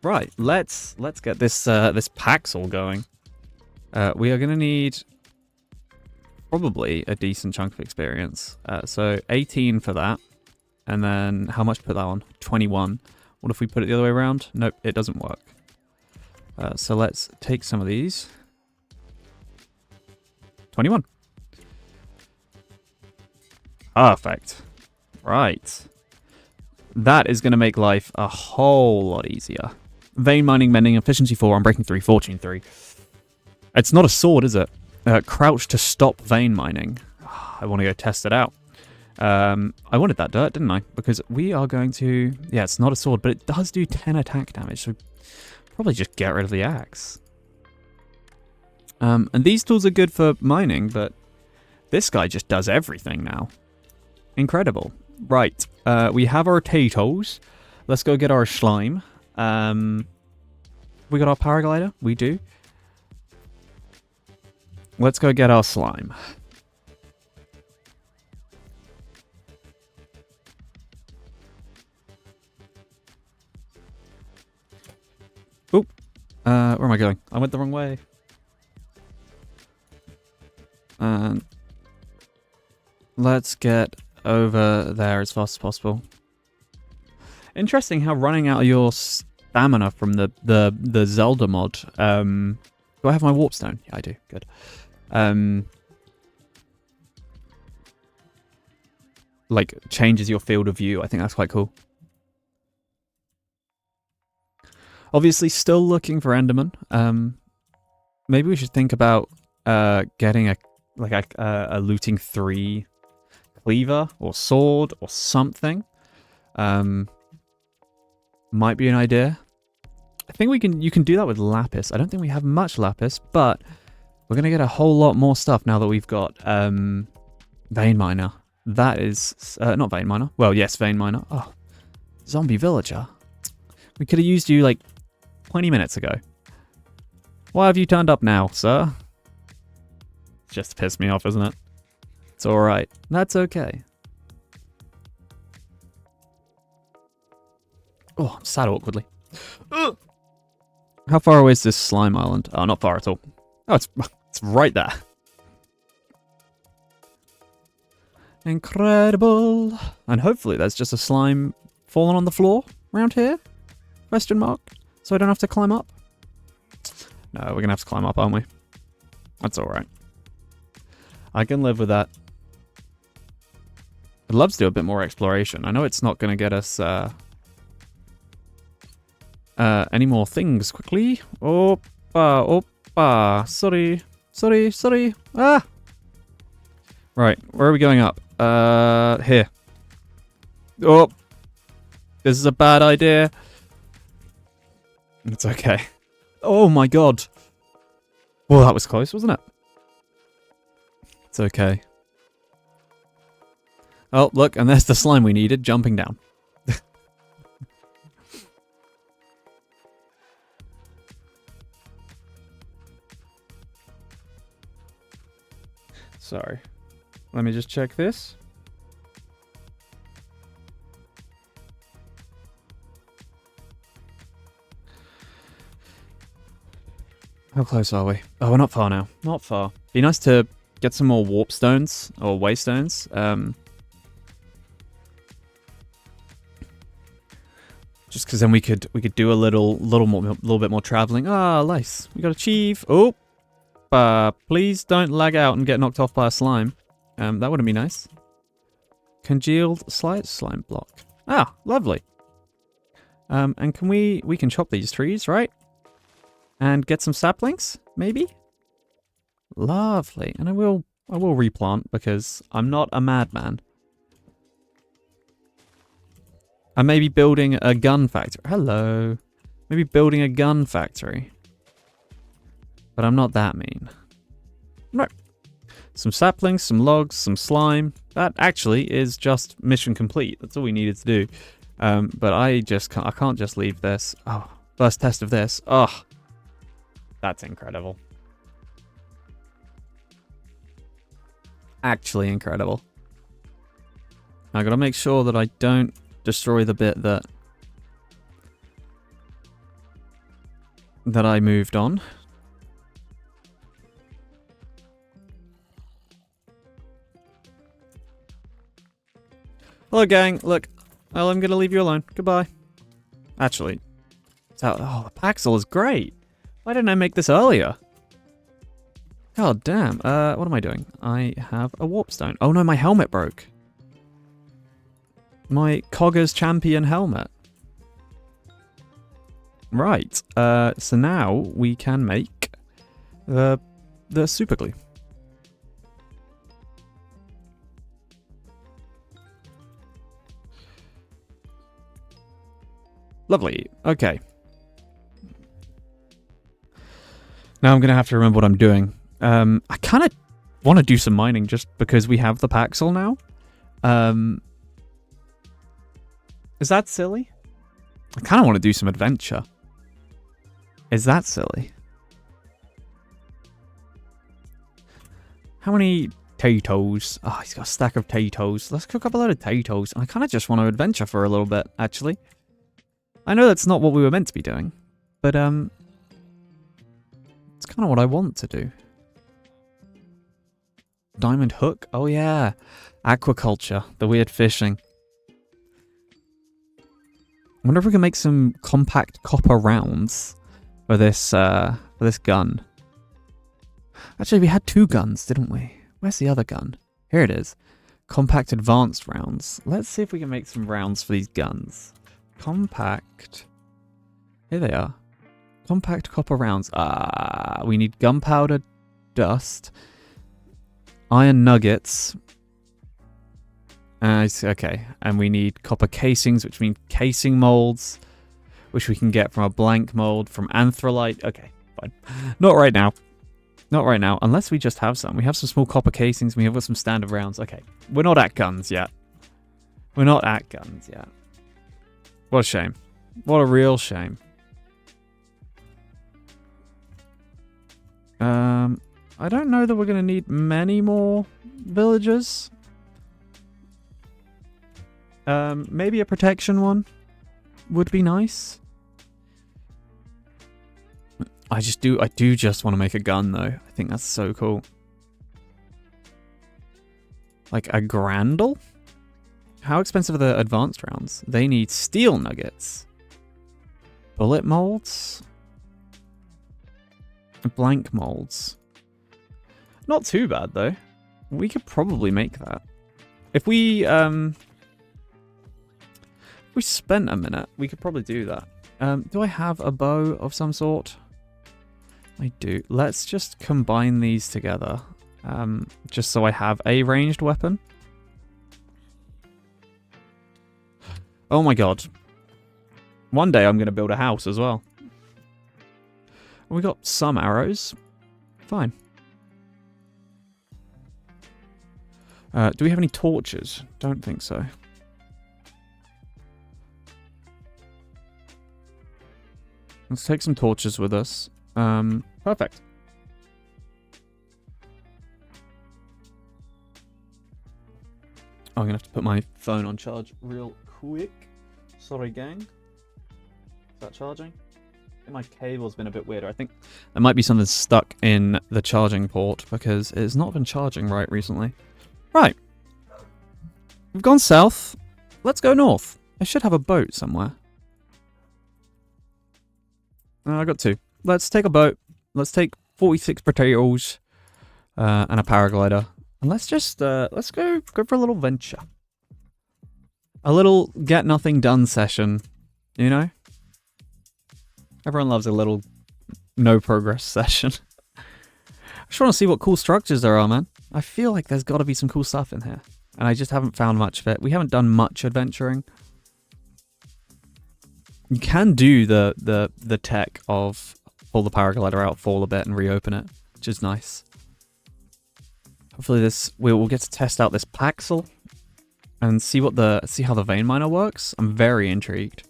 Right, let's get this this Paxel going. We are gonna need probably a decent chunk of experience. So 18 for that, and then how much put that on? 21. What if we put it the other way around? Nope, it doesn't work. So let's take some of these. 21. Perfect. Right. That is going to make life a whole lot easier. Vein mining, mending, efficiency 4, unbreaking 3, fortune 3. It's not a sword, is it? Crouch to stop vein mining. I want to go test it out. I wanted that dirt, didn't I? Because we are going to... Yeah, it's not a sword, but it does do 10 attack damage, so probably just get rid of the axe. And these tools are good for mining, but this guy just does everything now. Incredible. Right, we have our potatoes. Let's go get our slime. We got our paraglider? We do. Let's go get our slime. Oop. Where am I going? I went the wrong way. And let's get over there as fast as possible. Interesting how running out of your stamina from the Zelda mod. Do I have my warp stone? Yeah, I do. Good. Like changes your field of view. I think that's quite cool. Obviously, still looking for Enderman. Maybe we should think about getting a looting 3 cleaver or sword or something. Might be an idea. I think you can do that with lapis. I don't think we have much lapis, but we're gonna get a whole lot more stuff now that we've got vein miner. That is not vein miner. Well, yes, vein miner. Oh, zombie villager. We could have used you like 20 minutes ago. Why have you turned up now, sir? Just to piss me off, isn't it? It's alright. That's okay. Oh, I'm sat awkwardly. Ugh. How far away is this slime island? Oh, not far at all. Oh, it's right there. Incredible. And hopefully there's just a slime falling on the floor around here? Question mark. So I don't have to climb up? No, we're going to have to climb up, aren't we? That's alright. I can live with that. I'd love to do a bit more exploration. I know it's not going to get us any more things quickly. Oppa, oppa. Sorry. Sorry, sorry. Ah! Right, where are we going up? Here. Oh! This is a bad idea. It's okay. Oh my god. Well, that was close, wasn't it? It's okay. Oh, look, and there's the slime we needed, jumping down. Sorry. Let me just check this. How close are we? Oh, we're not far now. Not far. Be nice to get some more warp stones or waystones. Just because then we could do a little bit more traveling. Ah, nice. We got achieve. Oh, please don't lag out and get knocked off by a slime. That wouldn't be nice. Congealed slime block. Ah, lovely. And can we can chop these trees, right? And get some saplings, maybe? Lovely. And I will replant because I'm not a madman. I may be building a gun factory. Hello. Maybe building a gun factory. But I'm not that mean. No. Some saplings, some logs, some slime. That actually is just mission complete. That's all we needed to do. But I can't just leave this. Oh, first test of this. Oh, that's incredible. Actually incredible. I gotta make sure that I don't destroy the bit that I moved on. Hello, gang. Look, well, I'm gonna leave you alone. Goodbye. Actually, oh, the Paxel is great. Why didn't I make this earlier? God damn. What am I doing? I have a warp stone. Oh no, my helmet broke. My Cogger's Champion helmet. Right. So now we can make the super glue. Lovely. Okay. Now I'm going to have to remember what I'm doing. I kind of want to do some mining just because we have the Paxel now. Is that silly? I kind of want to do some adventure. Is that silly? How many potatoes? Oh, he's got a stack of potatoes. Let's cook up a load of potatoes. I kind of just want to adventure for a little bit, actually. I know that's not what we were meant to be doing, but it's kind of what I want to do. Diamond hook? Oh yeah. Aquaculture. The weird fishing. I wonder if we can make some compact copper rounds for this gun. Actually, we had 2 guns, didn't we? Where's the other gun? Here it is. Compact advanced rounds. Let's see if we can make some rounds for these guns. Compact. Here they are. Compact copper rounds. We need gunpowder dust. Iron nuggets. Okay, and we need copper casings, which mean casing molds, which we can get from a blank mold, from anthrolite. Okay, fine. Not right now. Not right now, unless we just have some. We have some small copper casings, we have got some standard rounds. Okay, we're not at guns yet. We're not at guns yet. What a shame. What a real shame. I don't know that we're going to need many more villagers. Maybe a protection one would be nice. I do just want to make a gun though. I think that's so cool. Like a Grandel? How expensive are the advanced rounds? They need steel nuggets. Bullet molds? Blank molds. Not too bad though. We could probably make that. If we spent a minute, we could probably do that. Do I have a bow of some sort? I do. Let's just combine these together. Just so I have a ranged weapon. Oh my god. One day I'm going to build a house as well. We got some arrows. Fine. Do we have any torches? Don't think so. Let's take some torches with us. Perfect. I'm going to have to put my phone on charge real quick. Sorry, gang. Is that charging? My cable's been a bit weirder. I think there might be something stuck in the charging port because it's not been charging right recently. Right. We've gone south. Let's go north. I should have a boat somewhere. I got 2. Let's take a boat. Let's take 46 potatoes and a paraglider. And let's just, let's go for a little venture. A little get nothing done session, you know? Everyone loves a little no progress session. I just want to see what cool structures there are, man. I feel like there's got to be some cool stuff in here. And I just haven't found much of it. We haven't done much adventuring. You can do the tech of pull the paraglider out, fall a bit, and reopen it, which is nice. Hopefully we'll get to test out this Paxel and see how the vein miner works. I'm very intrigued.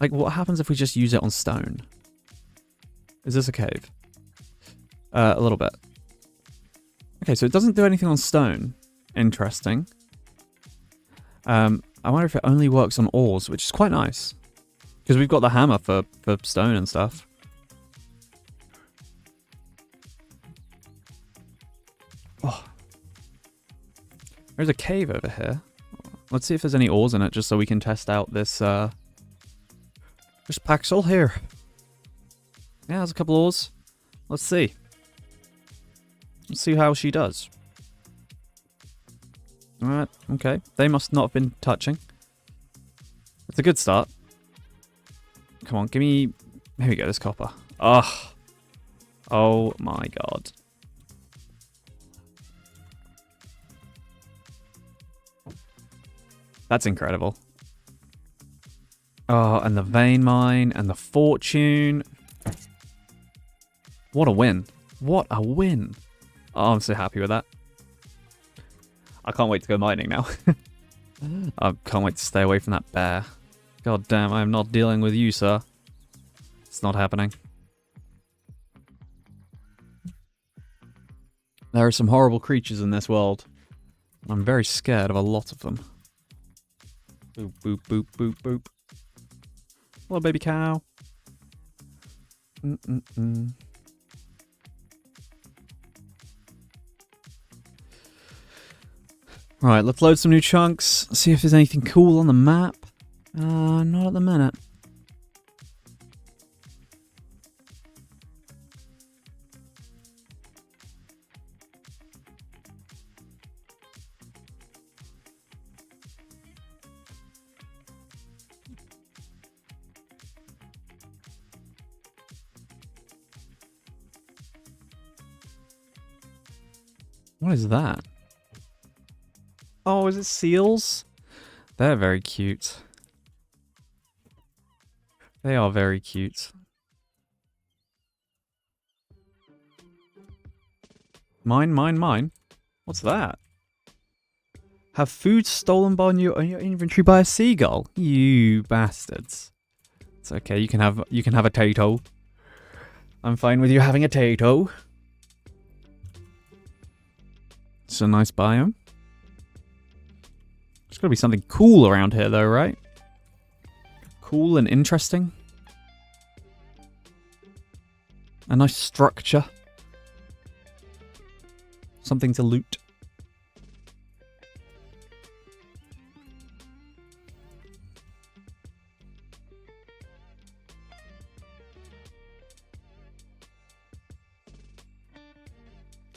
Like, what happens if we just use it on stone? Is this a cave? A little bit. Okay, so it doesn't do anything on stone. Interesting. I wonder if it only works on ores, which is quite nice. Because we've got the hammer for stone and stuff. Oh. There's a cave over here. Let's see if there's any ores in it, just so we can test out this, There's Paxel here. Yeah, there's a couple ores. Let's see. Let's see how she does. Alright, okay. They must not have been touching. It's a good start. Come on, give me... Here we go, this copper. Ugh. Oh my god. That's incredible. Oh, and the vein mine, and the fortune. What a win. What a win. Oh, I'm so happy with that. I can't wait to go mining now. I can't wait to stay away from that bear. God damn, I am not dealing with you, sir. It's not happening. There are some horrible creatures in this world. I'm very scared of a lot of them. Boop, boop, boop, boop, boop. Hello, baby cow. Right, let's load some new chunks. See if there's anything cool on the map. Not at the minute. What is that? Oh, is it seals? They're very cute. They are very cute. Mine, mine, mine. What's that? Have food stolen by your inventory by a seagull? You bastards. It's okay. You can have a tato. I'm fine with you having a tato. It's a nice biome. There's gotta be something cool around here though, right? Cool and interesting. A nice structure. Something to loot.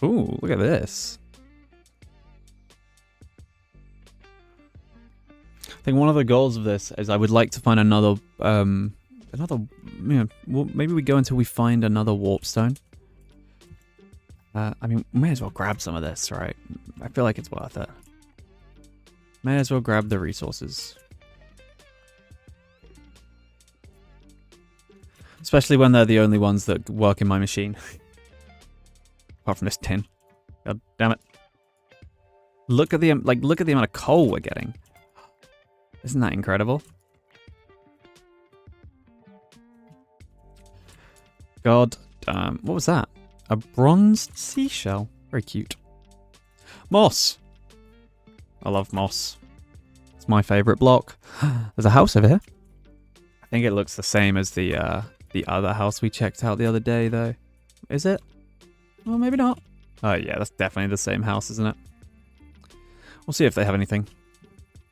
Ooh, look at this. I think one of the goals of this is I would like to find another, you know, well, maybe we go until we find another warp stone. I mean, we may as well grab some of this, right? I feel like it's worth it. May as well grab the resources. Especially when they're the only ones that work in my machine. Apart from this tin. God damn it. Look at the look at the amount of coal we're getting. Isn't that incredible? God damn. What was that? A bronzed seashell. Very cute. Moss. I love moss. It's my favourite block. There's a house over here. I think it looks the same as the other house we checked out the other day, though. Is it? Well, maybe not. Oh, yeah, that's definitely the same house, isn't it? We'll see if they have anything.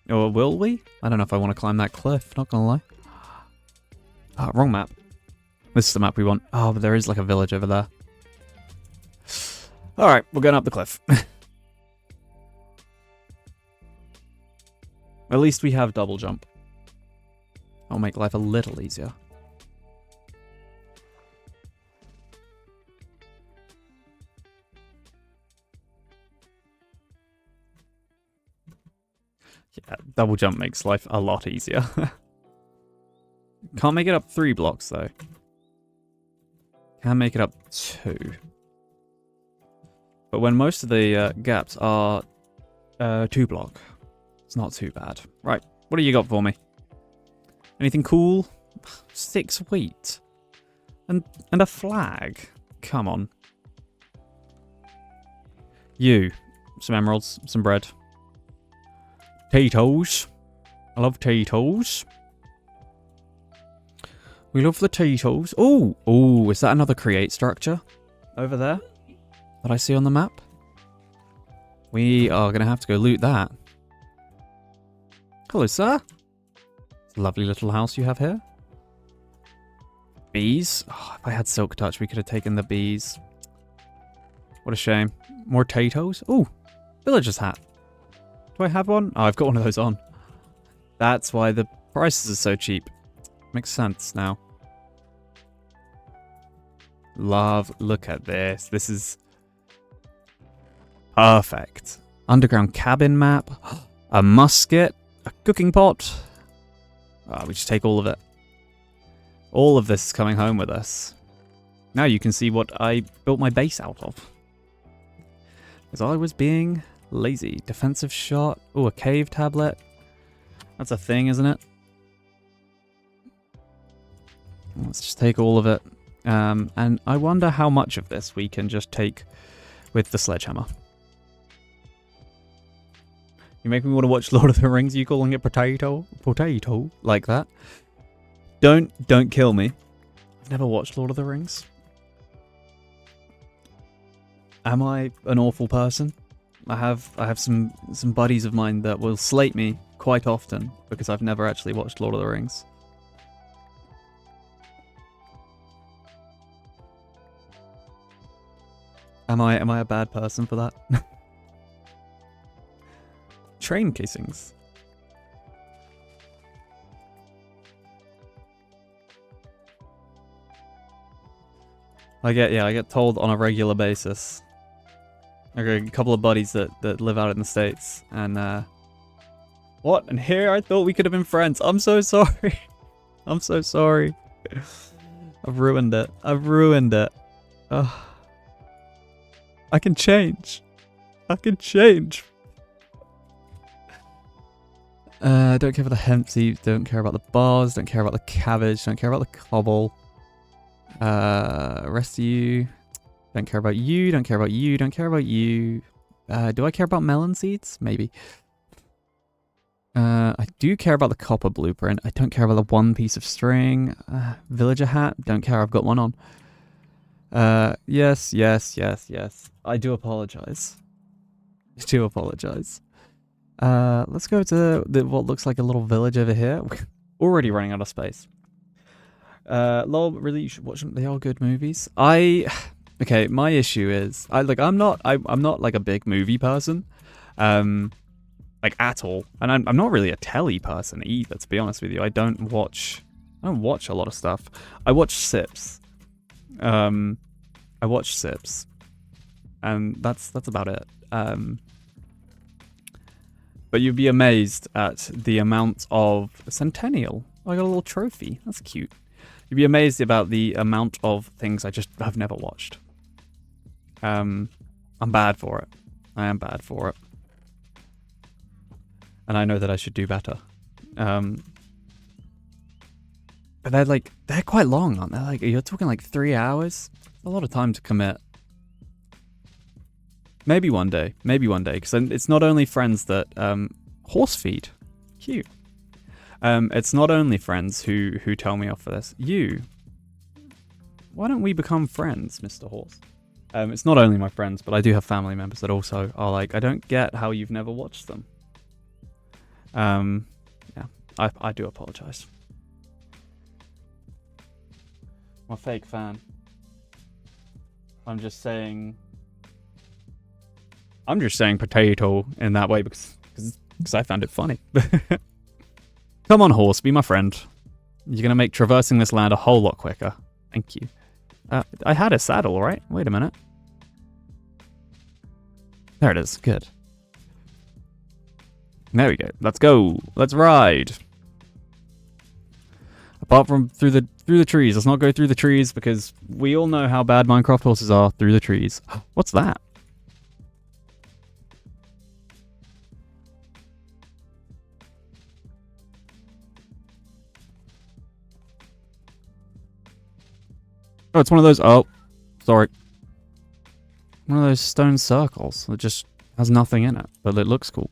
Or will we? I don't know if I want to climb that cliff, not gonna lie. Oh, wrong map. This is the map we want. Oh, but there is like a village over there. Alright, we're going up the cliff. At least we have double jump. That'll make life a little easier. Yeah, double jump makes life a lot easier. Can't make it up 3 blocks, though. Can make it up 2. But when most of the gaps are 2 block, it's not too bad. Right, what do you got for me? Anything cool? 6 wheat. And a flag. Come on. You. Some emeralds, some bread. Potatoes. I love potatoes. We love the potatoes. Oh, oh, is that another create structure over there that I see on the map? We are going to have to go loot that. Hello, sir. It's a lovely little house you have here. Bees. Oh, if I had silk touch, we could have taken the bees. What a shame. More potatoes. Oh, villager's hat. Do I have one? Oh, I've got one of those on. That's why the prices are so cheap. Makes sense now. Love, look at this. This is perfect. Underground cabin map. A musket. A cooking pot. Oh, we just take all of it. All of this is coming home with us. Now you can see what I built my base out of. Because I was being lazy. Defensive shot. Oh, a cave tablet. That's a thing, isn't it? Let's just take all of it. And I wonder how much of this we can just take with the sledgehammer. You make me want to watch Lord of the Rings, you calling it potato? Potato? Like that? Don't kill me. I've never watched Lord of the Rings. Am I an awful person? I have some buddies of mine that will slate me quite often because I've never actually watched Lord of the Rings. Am I a bad person for that? Train casings. I get told on a regular basis. I got a couple of buddies that live out in the States, and what? And here I thought we could have been friends. I'm so sorry. I'm so sorry. I've ruined it. I've ruined it. Ugh. I can change. I can change. Don't care about the hemp seeds, don't care about the bars, don't care about the cabbage, don't care about the cobble. Rest of you. Don't care about you, don't care about you, don't care about you. Do I care about melon seeds? Maybe. I do care about the copper blueprint. I don't care about the one piece of string. Villager hat, don't care, I've got one on. Yes. I do apologize. I do apologize. Let's go to what looks like a little village over here. Already running out of space. Lol, really, you should watch them. They are good movies. Okay, my issue is, I'm not like a big movie person, like at all, and I'm not really a telly person either. To be honest with you, I don't watch a lot of stuff. I watch Sips. I watch Sips, and that's about it. But you'd be amazed at the amount of Centennial. I got a little trophy. That's cute. You'd be amazed about the amount of things I just have never watched. I'm bad for it. I am bad for it. And I know that I should do better. But they're quite long, aren't they? Like, you're talking like 3 hours. A lot of time to commit. Maybe one day, because it's not only friends that horse feed. Cute. It's not only friends who tell me off for this. You. Why don't we become friends, Mr. Horse? It's not only my friends, but I do have family members that also are like, I don't get how you've never watched them. Yeah, I do apologize. I'm a fake fan. I'm just saying potato in that way because I found it funny. Come on, horse, be my friend. You're gonna make traversing this land a whole lot quicker. Thank you. I had a saddle, right? Wait a minute. There it is. Good. There we go. Let's go. Let's ride. Apart from through the trees. Let's not go through the trees because we all know how bad Minecraft horses are through the trees. What's that? Oh, it's one of those... Oh, sorry. One of those stone circles that just has nothing in it, but it looks cool.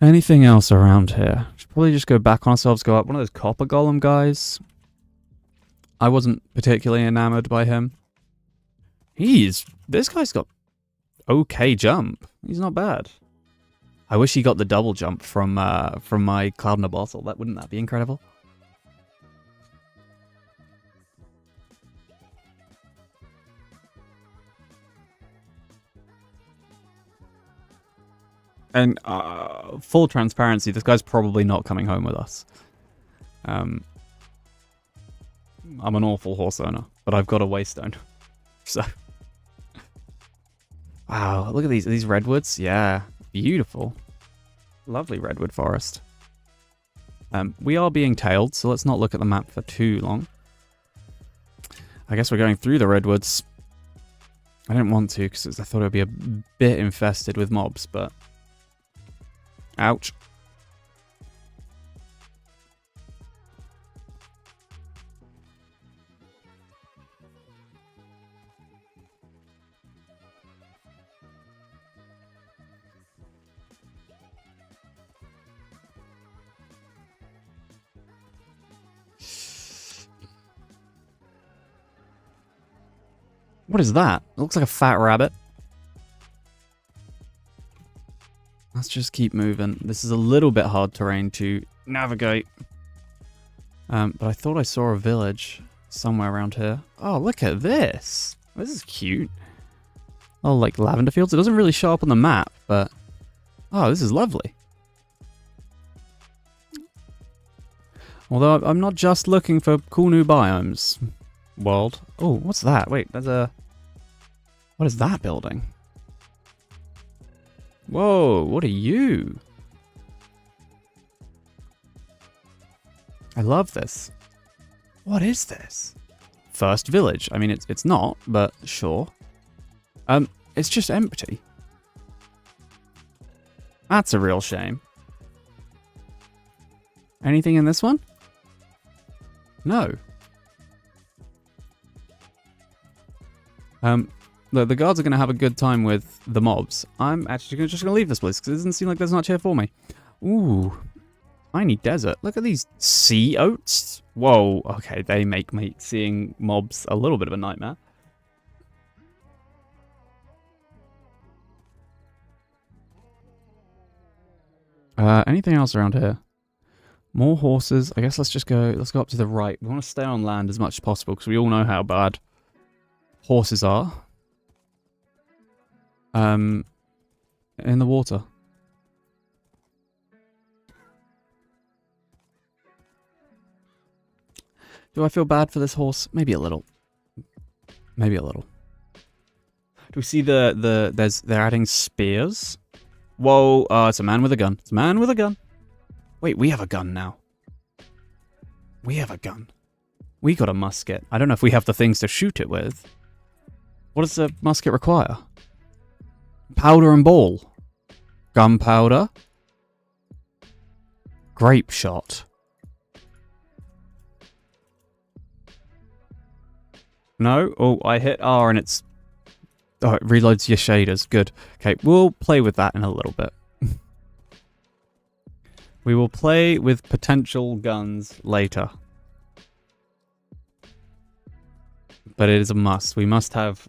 Anything else around here? Should probably just go back on ourselves, go up. One of those copper golem guys. I wasn't particularly enamored by him. This guy's got okay jump. He's not bad. I wish he got the double jump from my cloud in a bottle. Wouldn't that be incredible? And full transparency, this guy's probably not coming home with us. I'm an awful horse owner, but I've got a waystone. So, wow, look at these redwoods. Yeah, beautiful, lovely redwood forest. We are being tailed, so let's not look at the map for too long. I guess we're going through the redwoods. I didn't want to because I thought it would be a bit infested with mobs, but. Ouch. What is that? It looks like a fat rabbit. Let's just keep moving. This is a little bit hard terrain to navigate. But I thought I saw a village somewhere around here. Oh, look at this. This is cute. Oh, like lavender fields. It doesn't really show up on the map, but... Oh, this is lovely. Although I'm not just looking for cool new biomes. World. Oh, what's that? Wait, there's a... What is that building? Whoa, what are you? I love this. What is this? First village. I mean, it's not, but sure. It's just empty. That's a real shame. Anything in this one? No. The guards are going to have a good time with the mobs. I'm actually just going to leave this place because it doesn't seem like there's much here for me. Ooh. Tiny desert. Look at these sea oats. Whoa. Okay, they make seeing mobs a little bit of a nightmare. Anything else around here? More horses. I guess let's go up to the right. We want to stay on land as much as possible because we all know how bad horses are. In the water. Do I feel bad for this horse? Maybe a little. Maybe a little. Do we see they're adding spears? Whoa, it's a man with a gun. It's a man with a gun. Wait, we have a gun now. We have a gun. We got a musket. I don't know if we have the things to shoot it with. What does the musket require? Powder and ball. Gunpowder. Grape shot. No? Oh, I hit R and it's... Oh, it reloads your shaders. Good. Okay, we'll play with that in a little bit. We will play with potential guns later. But it is a must. We must have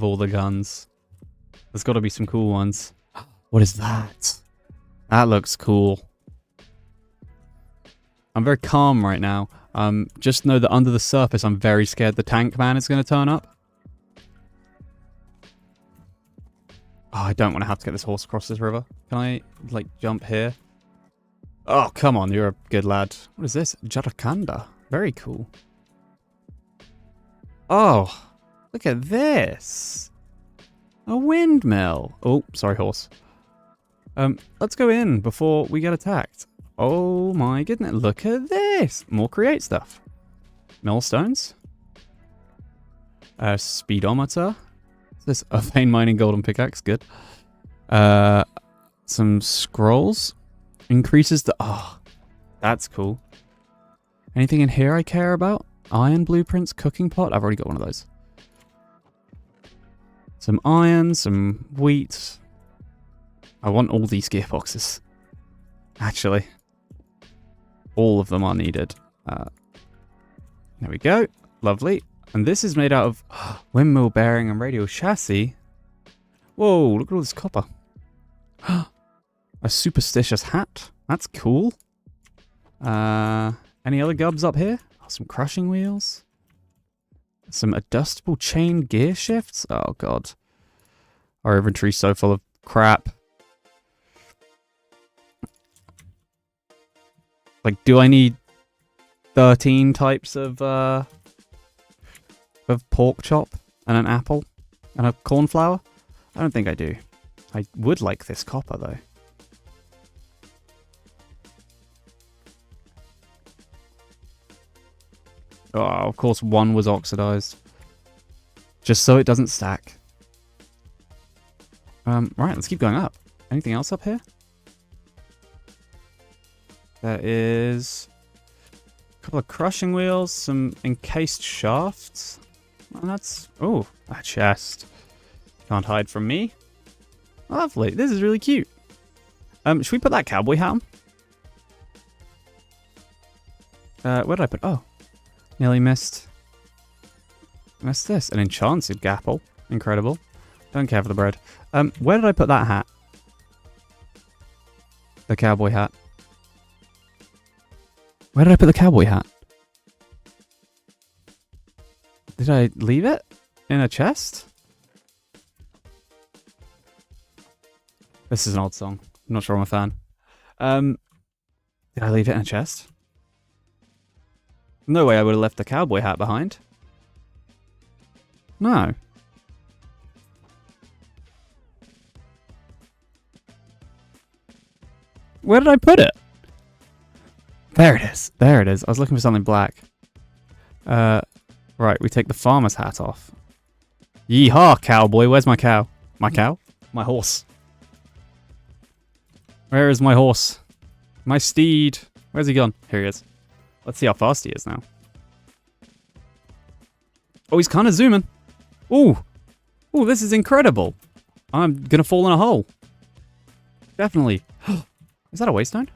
all the guns. There's got to be some cool ones. What is that? That looks cool. I'm very calm right now. Just know that under the surface, I'm very scared the tank man is going to turn up. Oh, I don't want to have to get this horse across this river. Can I, like, jump here? Oh, come on, you're a good lad. What is this? Jarakanda. Very cool. Oh, look at this. A windmill. Oh, sorry, horse. Let's go in before we get attacked. Oh my goodness, look at this. More create stuff. Millstones. Speedometer. This a vein mining golden pickaxe, good. Some scrolls. Increases the... Oh, that's cool. Anything in here I care about? Iron blueprints, cooking pot. I've already got one of those. Some iron, some wheat. I want all these gearboxes. Actually. All of them are needed. There we go. Lovely. And this is made out of windmill bearing and radial chassis. Whoa, look at all this copper. A superstitious hat. That's cool. Any other gubs up here? Oh, some crushing wheels. Some adjustable chain gear shifts. Oh, God. Our inventory's so full of crap. Like, do I need 13 types of pork chop and an apple and a cornflower? I don't think I do. I would like this copper, though. Oh, of course, one was oxidized. Just so it doesn't stack. Right, let's keep going up. Anything else up here? There is a couple of crushing wheels, some encased shafts. And that's... Oh, a chest. Can't hide from me. Lovely. This is really cute. Should we put that cowboy hat on? Where did I put... Oh. Nearly missed. Missed this. An enchanted gapple. Incredible. Don't care for the bread. Where did I put that hat? The cowboy hat. Where did I put the cowboy hat? Did I leave it? In a chest? This is an odd song. I'm not sure I'm a fan. Did I leave it in a chest? No way I would have left the cowboy hat behind. No. Where did I put it? There it is. There it is. I was looking for something black. Right, we take the farmer's hat off. Yeehaw, cowboy. Where's my cow? My cow? My horse. Where is my horse? My steed. Where's he gone? Here he is. Let's see how fast he is now. Oh, he's kind of zooming. Ooh. Ooh, this is incredible. I'm going to fall in a hole. Definitely. Is that a waystone?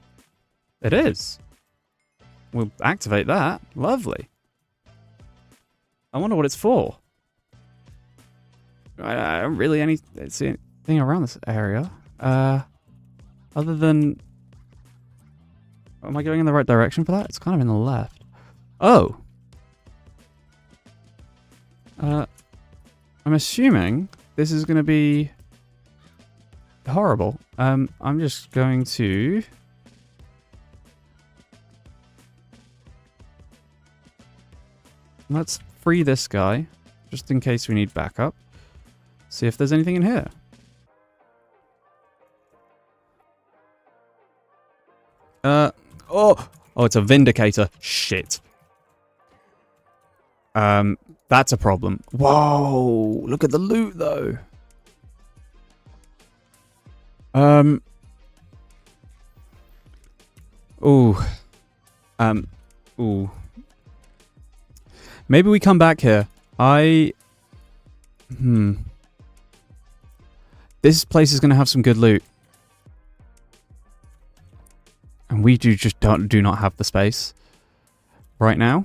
It is. We'll activate that. Lovely. I wonder what it's for. I don't really see anything around this area. Other than... Am I going in the right direction for that? It's kind of in the left. Oh. I'm assuming this is going to be horrible. I'm just going to... Let's free this guy, just in case we need backup. See if there's anything in here. Oh, it's a vindicator. Shit. That's a problem. Whoa, look at the loot though. Ooh. Maybe we come back here. This place is going to have some good loot. And we do not have the space right now.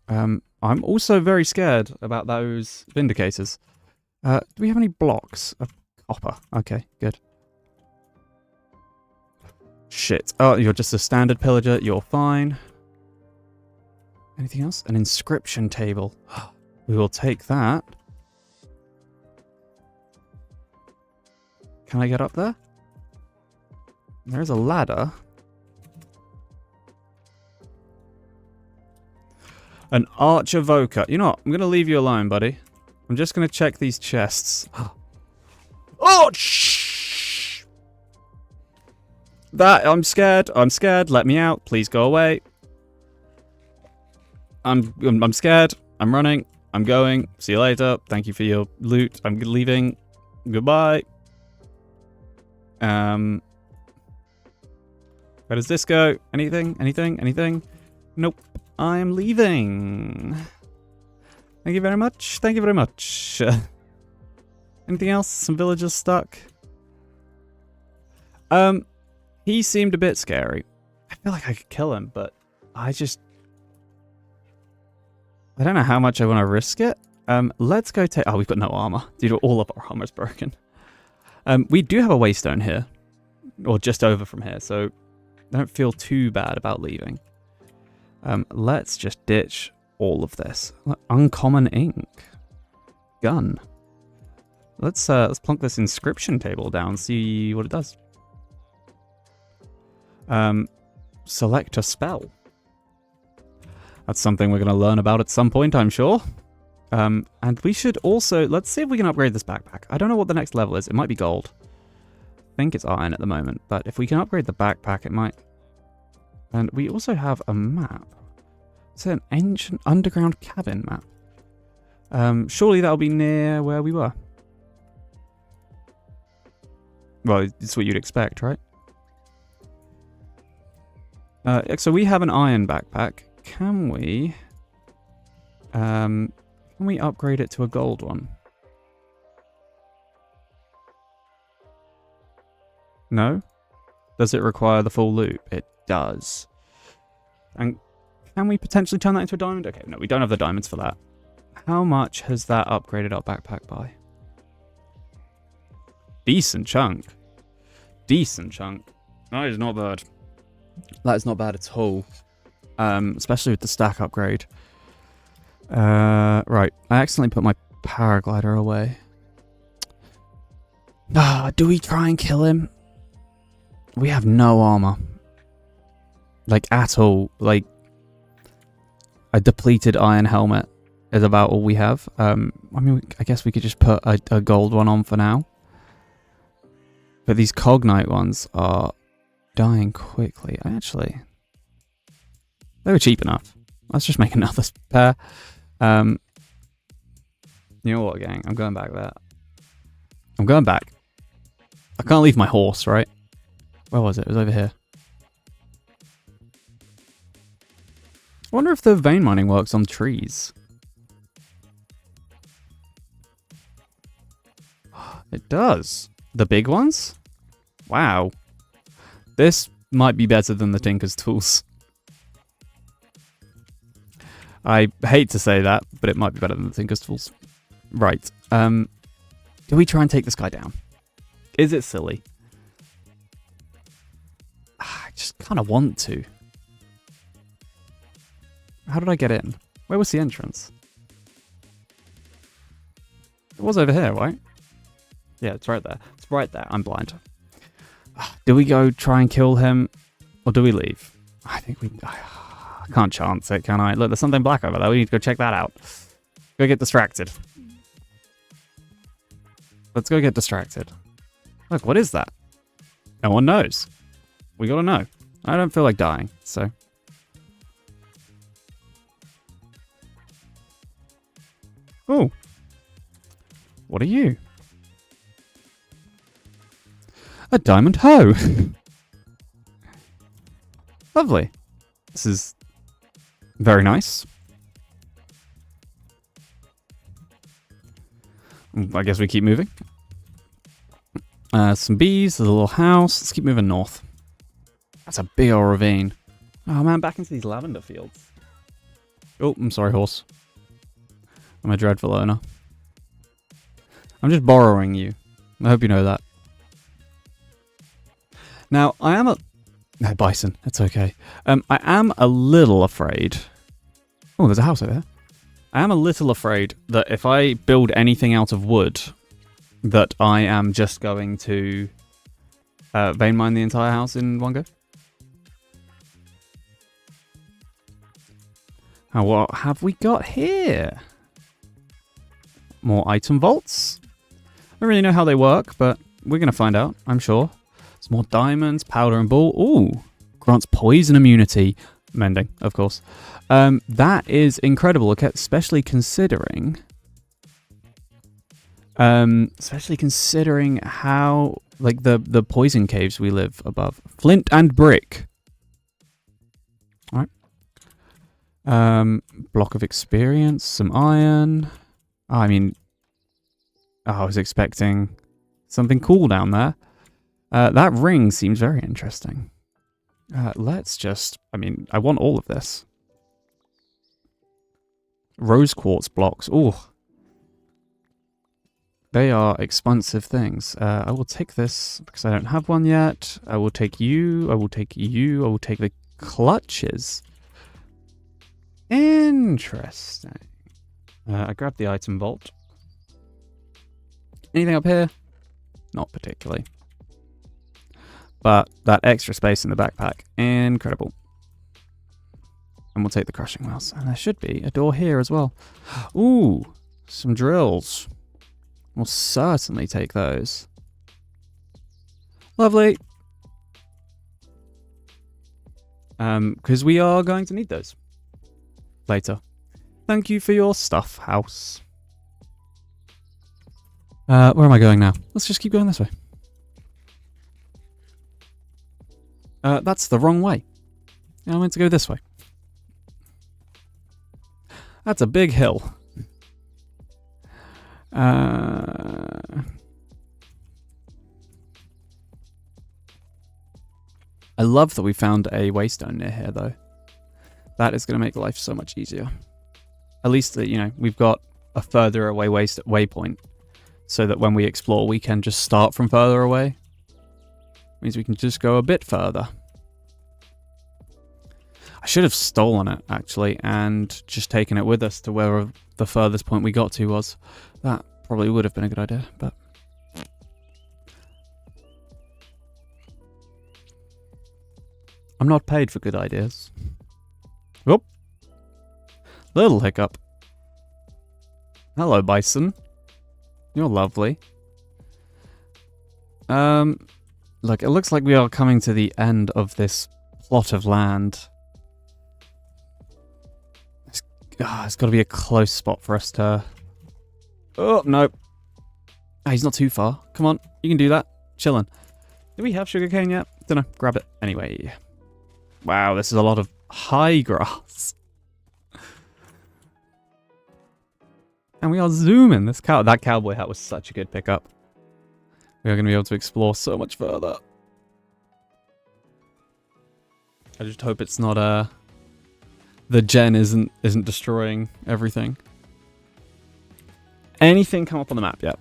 I'm also very scared about those Vindicators. Do we have any blocks of copper? Okay, good. Shit. Oh, you're just a standard pillager. You're fine. Anything else? An inscription table. We will take that. Can I get up there? There's a ladder. An arch evoker. You know what? I'm going to leave you alone, buddy. I'm just going to check these chests. Oh, shh! I'm scared. I'm scared. Let me out. Please go away. I'm scared. I'm running. I'm going. See you later. Thank you for your loot. I'm leaving. Goodbye. Where does this go? Anything? Anything? Anything? Nope. I am leaving. Thank you very much. Thank you very much. Anything else? Some villagers stuck. He seemed a bit scary. I feel like I could kill him, but I don't know how much I want to risk it. Let's go take... Oh, we've got no armor. Dude, all of our armor's broken. We do have a waystone here. Or just over from here, so I don't feel too bad about leaving. Let's just ditch all of this. Uncommon ink. Gun. Let's plunk this inscription table down, see what it does. Select a spell. That's something we're going to learn about at some point, I'm sure. And we should also... Let's see if we can upgrade this backpack. I don't know what the next level is. It might be gold. I think it's iron at the moment. But if we can upgrade the backpack, it might... And we also have a map. It's an ancient underground cabin map. Surely that'll be near where we were. Well, it's what you'd expect, right? So we have an iron backpack. Can we upgrade it to a gold one? No? Does it require the full loop? It does. And can we potentially turn that into a diamond? Okay, no, we don't have the diamonds for that. How much has that upgraded our backpack by? Decent chunk. Decent chunk. That is not bad. That is not bad at all. Especially with the stack upgrade. Right. I accidentally put my paraglider away. Do we try and kill him? We have no armor. Like, at all. Like, a depleted iron helmet is about all we have. I mean, I guess we could just put a gold one on for now. But these cognite ones are dying quickly. Actually, they were cheap enough. Let's just make another pair. You know what, gang? I'm going back there. I'm going back. I can't leave my horse, right? Where was it? It was over here. I wonder if the vein mining works on trees. It does. The big ones? Wow. This might be better than the Tinker's Tools. I hate to say that, but it might be better than the Tinker's Tools. Right. Do we try and take this guy down? Is it silly? I just kind of want to. How did I get in? Where was the entrance? It was over here, right? Yeah, it's right there. It's right there. I'm blind. Do we go try and kill him? Or do we leave? I think we... I can't chance it, can I? Look, there's something black over there. We need to go check that out. Go get distracted. Let's go get distracted. Look, what is that? No one knows. We gotta know. I don't feel like dying, so... Oh. What are you? A diamond hoe. Lovely. This is very nice. I guess we keep moving. Some bees, a little house. Let's keep moving north. That's a big old ravine. Oh man, back into these lavender fields. Oh, I'm sorry, horse. I'm a dreadful owner. I'm just borrowing you. I hope you know that. Now, I am a... No, bison. It's okay. I am a little afraid... Oh, there's a house over there. I am a little afraid that if I build anything out of wood, that I am just going to vein mine the entire house in one go. Now, what have we got here? More item vaults. I don't really know how they work, but we're going to find out, I'm sure. Some more diamonds, powder and ball. Ooh, grants poison immunity. Mending, of course. That is incredible, especially considering... how, like, the poison caves we live above. Flint and brick. Alright. Block of experience, some iron. Oh, I mean... Oh, I was expecting something cool down there. That ring seems very interesting. Let's just... I mean, I want all of this. Rose quartz blocks. Ooh. They are expensive things. I will take this because I don't have one yet. I will take you. I will take you. I will take the clutches. Interesting. I grabbed the item vault. Anything up here? Not particularly. But that extra space in the backpack, incredible. And we'll take the crushing wheels. And there should be a door here as well. Ooh, some drills. We'll certainly take those. Lovely. Because we are going to need those later. Thank you for your stuff, house. Where am I going now? Let's just keep going this way. That's the wrong way. I meant to go this way. That's a big hill. I love that we found a waystone near here, though. That is going to make life so much easier. At least, you know, we've got a further away waypoint, so that when we explore, we can just start from further away. Means we can just go a bit further. I should have stolen it, actually, and just taken it with us to where the furthest point we got to was. That probably would have been a good idea, but... I'm not paid for good ideas. Whoop. Little hiccup. Hello, bison. You're lovely. Look, it looks like we are coming to the end of this plot of land. It's got to be a close spot for us to... Oh, no. Oh, he's not too far. Come on, you can do that. Chillin'. Do we have sugarcane yet? Dunno. Grab it. Anyway. Wow, this is a lot of high grass. And we are zooming. That cowboy hat was such a good pickup. We are going to be able to explore so much further. I just hope it's not the gen isn't destroying everything. Anything come up on the map yet?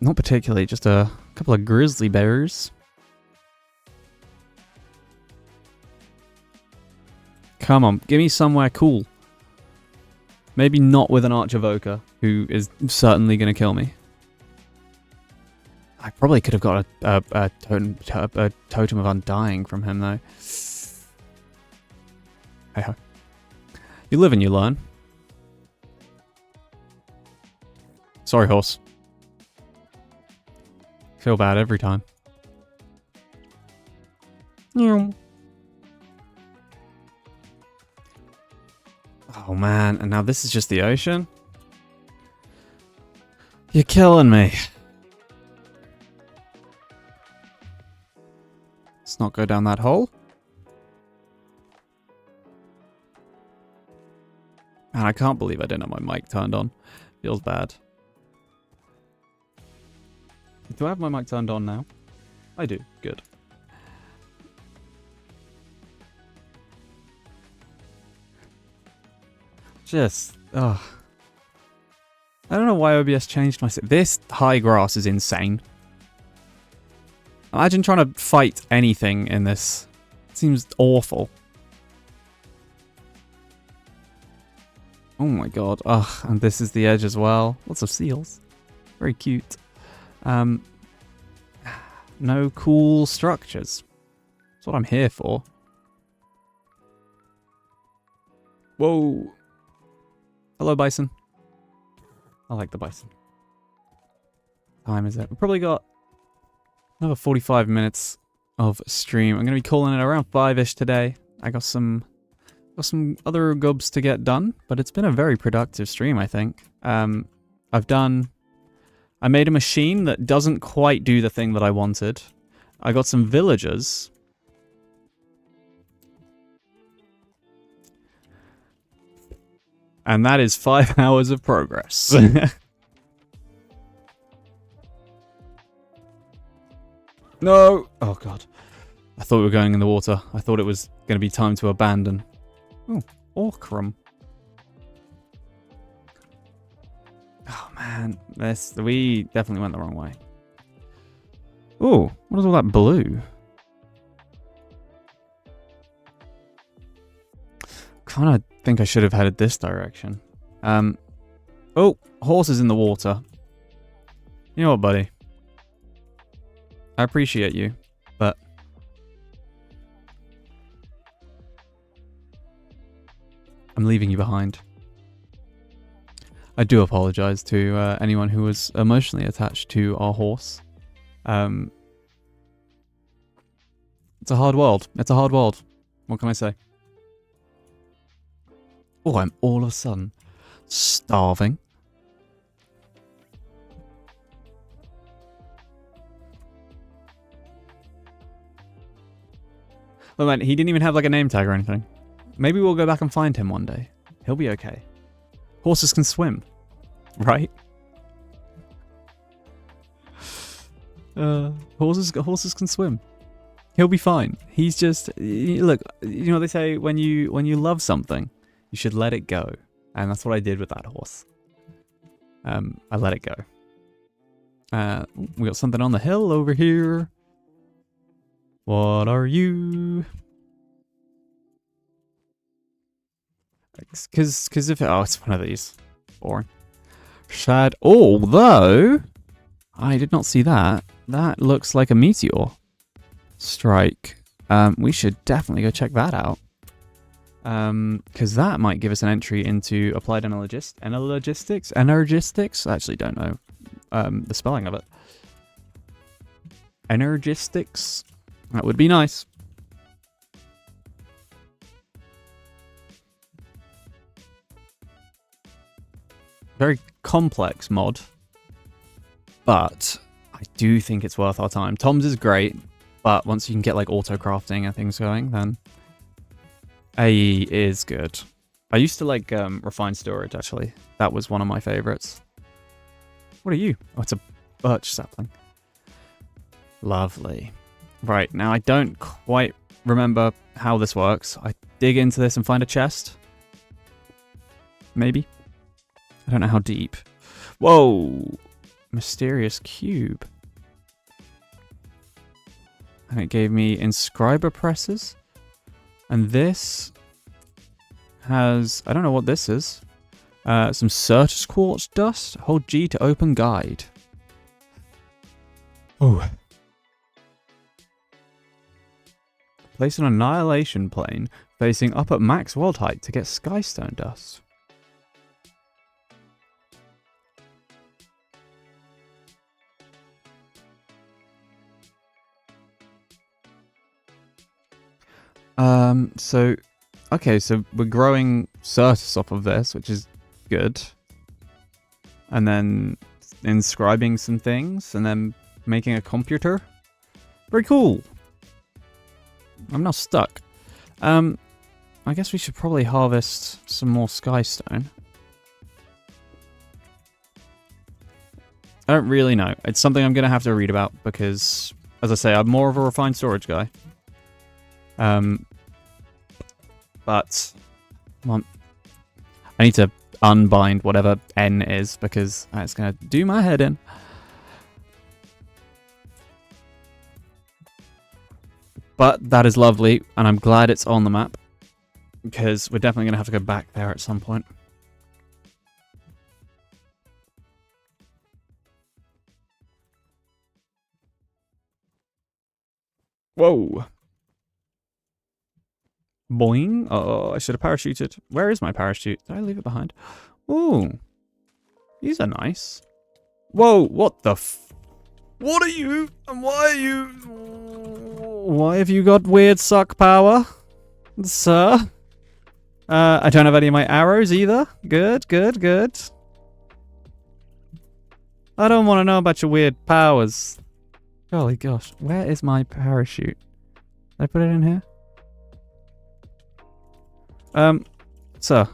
Not particularly, just a couple of grizzly bears. Come on, give me somewhere cool. Maybe not with an Archivoker, who is certainly going to kill me. I probably could have got a totem of undying from him, though. Hey-ho. You live and you learn. Sorry, horse. Feel bad every time. Oh, man. And now this is just the ocean? You're killing me. Let's not go down that hole. And I can't believe I didn't have my mic turned on. Feels bad. Do I have my mic turned on now? I do. Good. Just, ugh. I don't know why OBS changed my... This high grass is insane. Imagine trying to fight anything in this. It seems awful. Oh my god. Ugh, and this is the edge as well. Lots of seals. Very cute. No cool structures. That's what I'm here for. Whoa. Hello, bison. I like the bison. Time is it? We've probably got another 45 minutes of stream. I'm going to be calling it around 5-ish today. I got some other gubs to get done, but it's been a very productive stream, I think. I made a machine that doesn't quite do the thing that I wanted. I got some villagers. And that is 5 hours of progress. No! Oh god. I thought we were going in the water. I thought it was going to be time to abandon. Oh, Orcrum. Oh man, we definitely went the wrong way. Oh, what is all that blue? Kind of think I should have headed this direction. Oh, horses in the water. You know what, buddy? I appreciate you, but I'm leaving you behind. I do apologize to anyone who was emotionally attached to our horse. It's a hard world. It's a hard world. What can I say? Oh, I'm all of a sudden starving. Oh man, he didn't even have like a name tag or anything. Maybe we'll go back and find him one day. He'll be okay. Horses can swim, right? Horses can swim. He'll be fine. He's just look. You know what they say, when you love something, you should let it go, and that's what I did with that horse. I let it go. We got something on the hill over here. What are you? Because if it's one of these. Boring. Shad. Although I did not see that. That looks like a meteor strike. We should definitely go check that out. Because that might give us an entry into applied energistics. I actually don't know the spelling of it. Energistics. That would be nice. Very complex mod, but I do think it's worth our time. Tom's is great, but once you can get like auto crafting and things going, then AE is good. I used to like refined storage, actually. That was one of my favorites. What are you? Oh, it's a birch sapling. Lovely. Right, now I don't quite remember how this works. I dig into this and find a chest. Maybe. I don't know how deep. Whoa! Mysterious cube. And it gave me inscriber presses. And this has... I don't know what this is. Some Certus quartz dust. Hold G to open guide. Oh. Place an annihilation plane facing up at max world height to get skystone dust. So we're growing Certus off of this, which is good. And then inscribing some things, and then making a computer. Very cool. I'm now stuck. I guess we should probably harvest some more skystone. I don't really know. It's something I'm going to have to read about because, as I say, I'm more of a refined storage guy. But I I need to unbind whatever N is because it's going to do my head in. But that is lovely, and I'm glad it's on the map because we're definitely going to have to go back there at some point. Whoa. Boing. Oh, I should have parachuted. Where is my parachute? Did I leave it behind? Ooh. These are nice. Whoa, what the What are you? And why are you? Why have you got weird suck power, sir? I don't have any of my arrows either. Good, good, good. I don't want to know about your weird powers. Golly gosh, where is my parachute? Did I put it in here? Sir,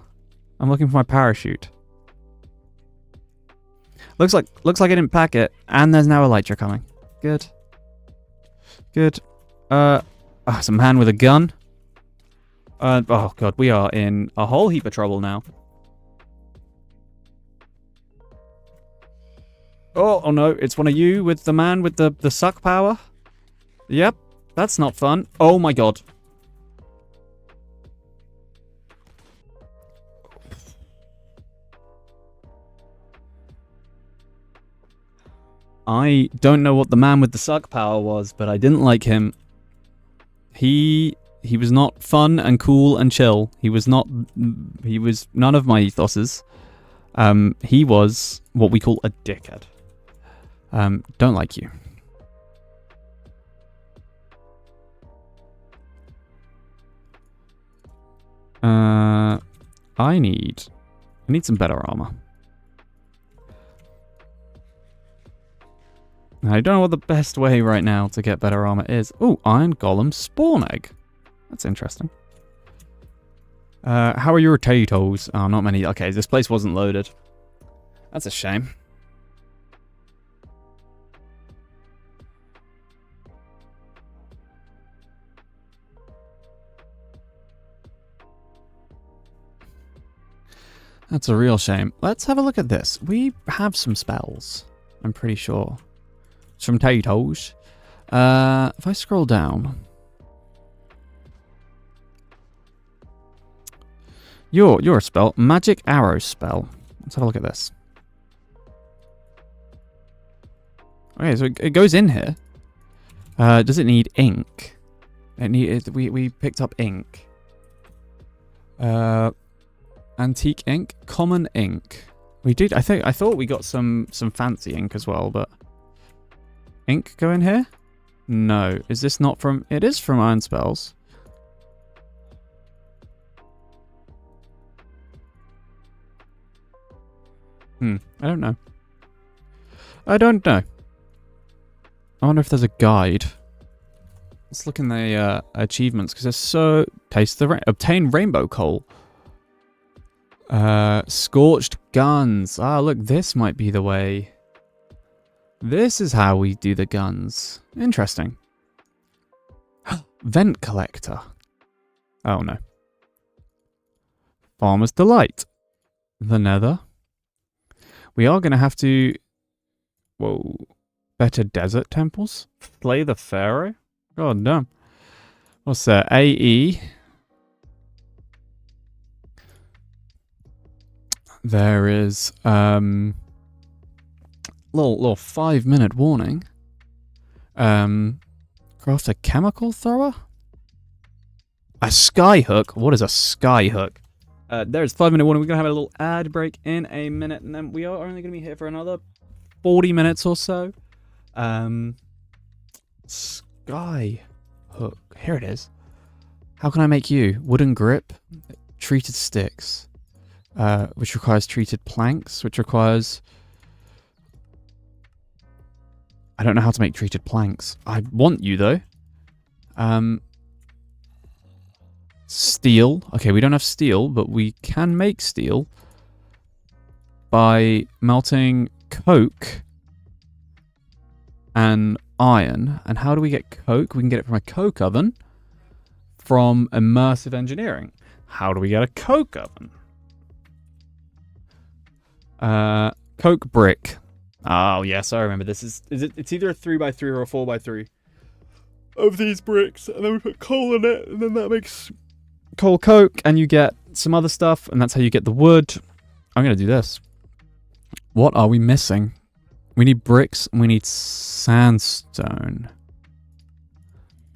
I'm looking for my parachute. Looks like I didn't pack it, and there's now a elytra coming. Good. Good. It's a man with a gun. Oh god, we are in a whole heap of trouble now. Oh no, it's one of you with the man with the suck power. Yep, that's not fun. Oh my god. I don't know what the man with the suck power was, but I didn't like him. He was not fun and cool and chill. He was none of my ethoses. He was what we call a dickhead. Don't like you. I need some better armor. I don't know what the best way right now to get better armor is. Oh, Iron Golem Spawn Egg. That's interesting. How are your potatoes? Oh, not many. Okay, this place wasn't loaded. That's a shame. That's a real shame. Let's have a look at this. We have some spells, I'm pretty sure. Some potatoes. If I scroll down. Your spell. Magic Arrow spell. Let's have a look at this. Okay, so it goes in here. Does it need ink? We picked up ink. Antique ink, common ink. We did. I thought we got some fancy ink as well, but ink go in here? No. Is this not from? It is from Iron Spells. I don't know. I don't know. I wonder if there's a guide. Let's look in the achievements because there's so obtain rainbow coal. Scorched guns. Ah, look, this might be the way. This is how we do the guns. Interesting. Vent collector. Oh no. Farmer's Delight. The Nether. We are going to have to... Whoa. Better desert temples? Slay the Pharaoh? God damn. What's that? AE. There is little 5-minute warning. Craft a chemical thrower? A skyhook? What is a skyhook? There's 5-minute warning. We're gonna have a little ad break in a minute, and then we are only gonna be here for another 40 minutes or so. Skyhook. Here it is. How can I make you? Wooden grip, treated sticks. Which requires treated planks, which requires... I don't know how to make treated planks. I want you, though. Steel. Okay, we don't have steel, but we can make steel by melting coke and iron. And how do we get coke? We can get it from a coke oven from immersive engineering. How do we get a coke oven? Coke brick. Oh, yes, I remember. It's either a 3x3 or a 4x3 of these bricks, and then we put coal in it, and then that makes coal coke, and you get some other stuff, and that's how you get the wood. I'm gonna do this. What are we missing? We need bricks, and we need sandstone.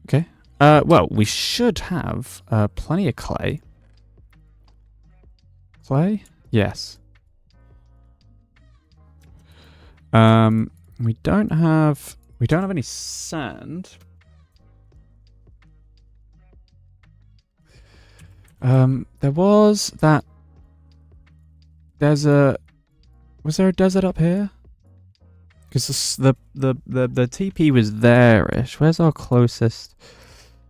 Okay. Well, we should have plenty of clay. Clay? Yes. We don't have any sand. There was that desert. Was there a desert up here? Because the TP was there-ish. Where's our closest?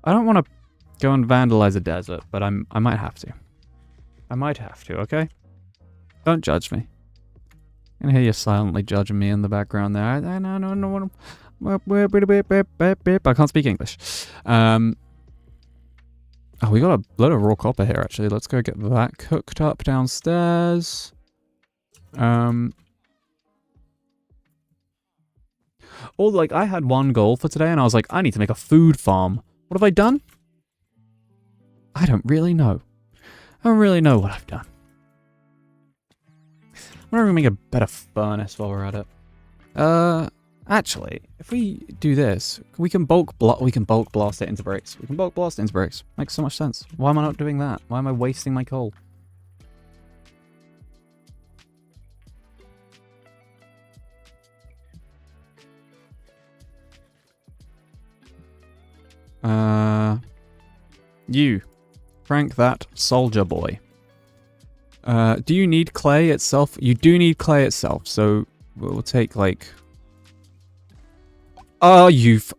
I don't want to go and vandalize a desert, but I might have to. I might have to, okay? Don't judge me. I can hear you silently judging me in the background there. No. I can't speak English. Oh, we got a load of raw copper here, actually. Let's go get that cooked up downstairs. Or, like, I had one goal for today, and I was like, I need to make a food farm. What have I done? I don't really know. I don't really know what I've done. I'm gonna make a better furnace while we're at it. Actually, if we do this, we can bulk blast it into bricks. We can bulk blast it into bricks. Makes so much sense. Why am I not doing that? Why am I wasting my coal? You. Frank that soldier boy. Do you need clay itself? You do need clay itself, so we'll take, like... Oh, you've...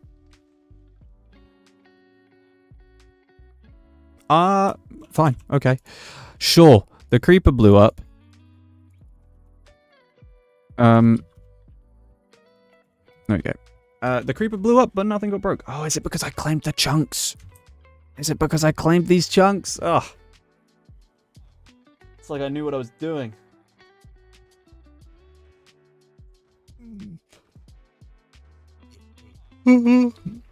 Fine, okay. Sure, the creeper blew up. Okay. The creeper blew up, but nothing got broke. Oh, is it because I claimed the chunks? Is it because I claimed these chunks? Ugh. It's like I knew what I was doing.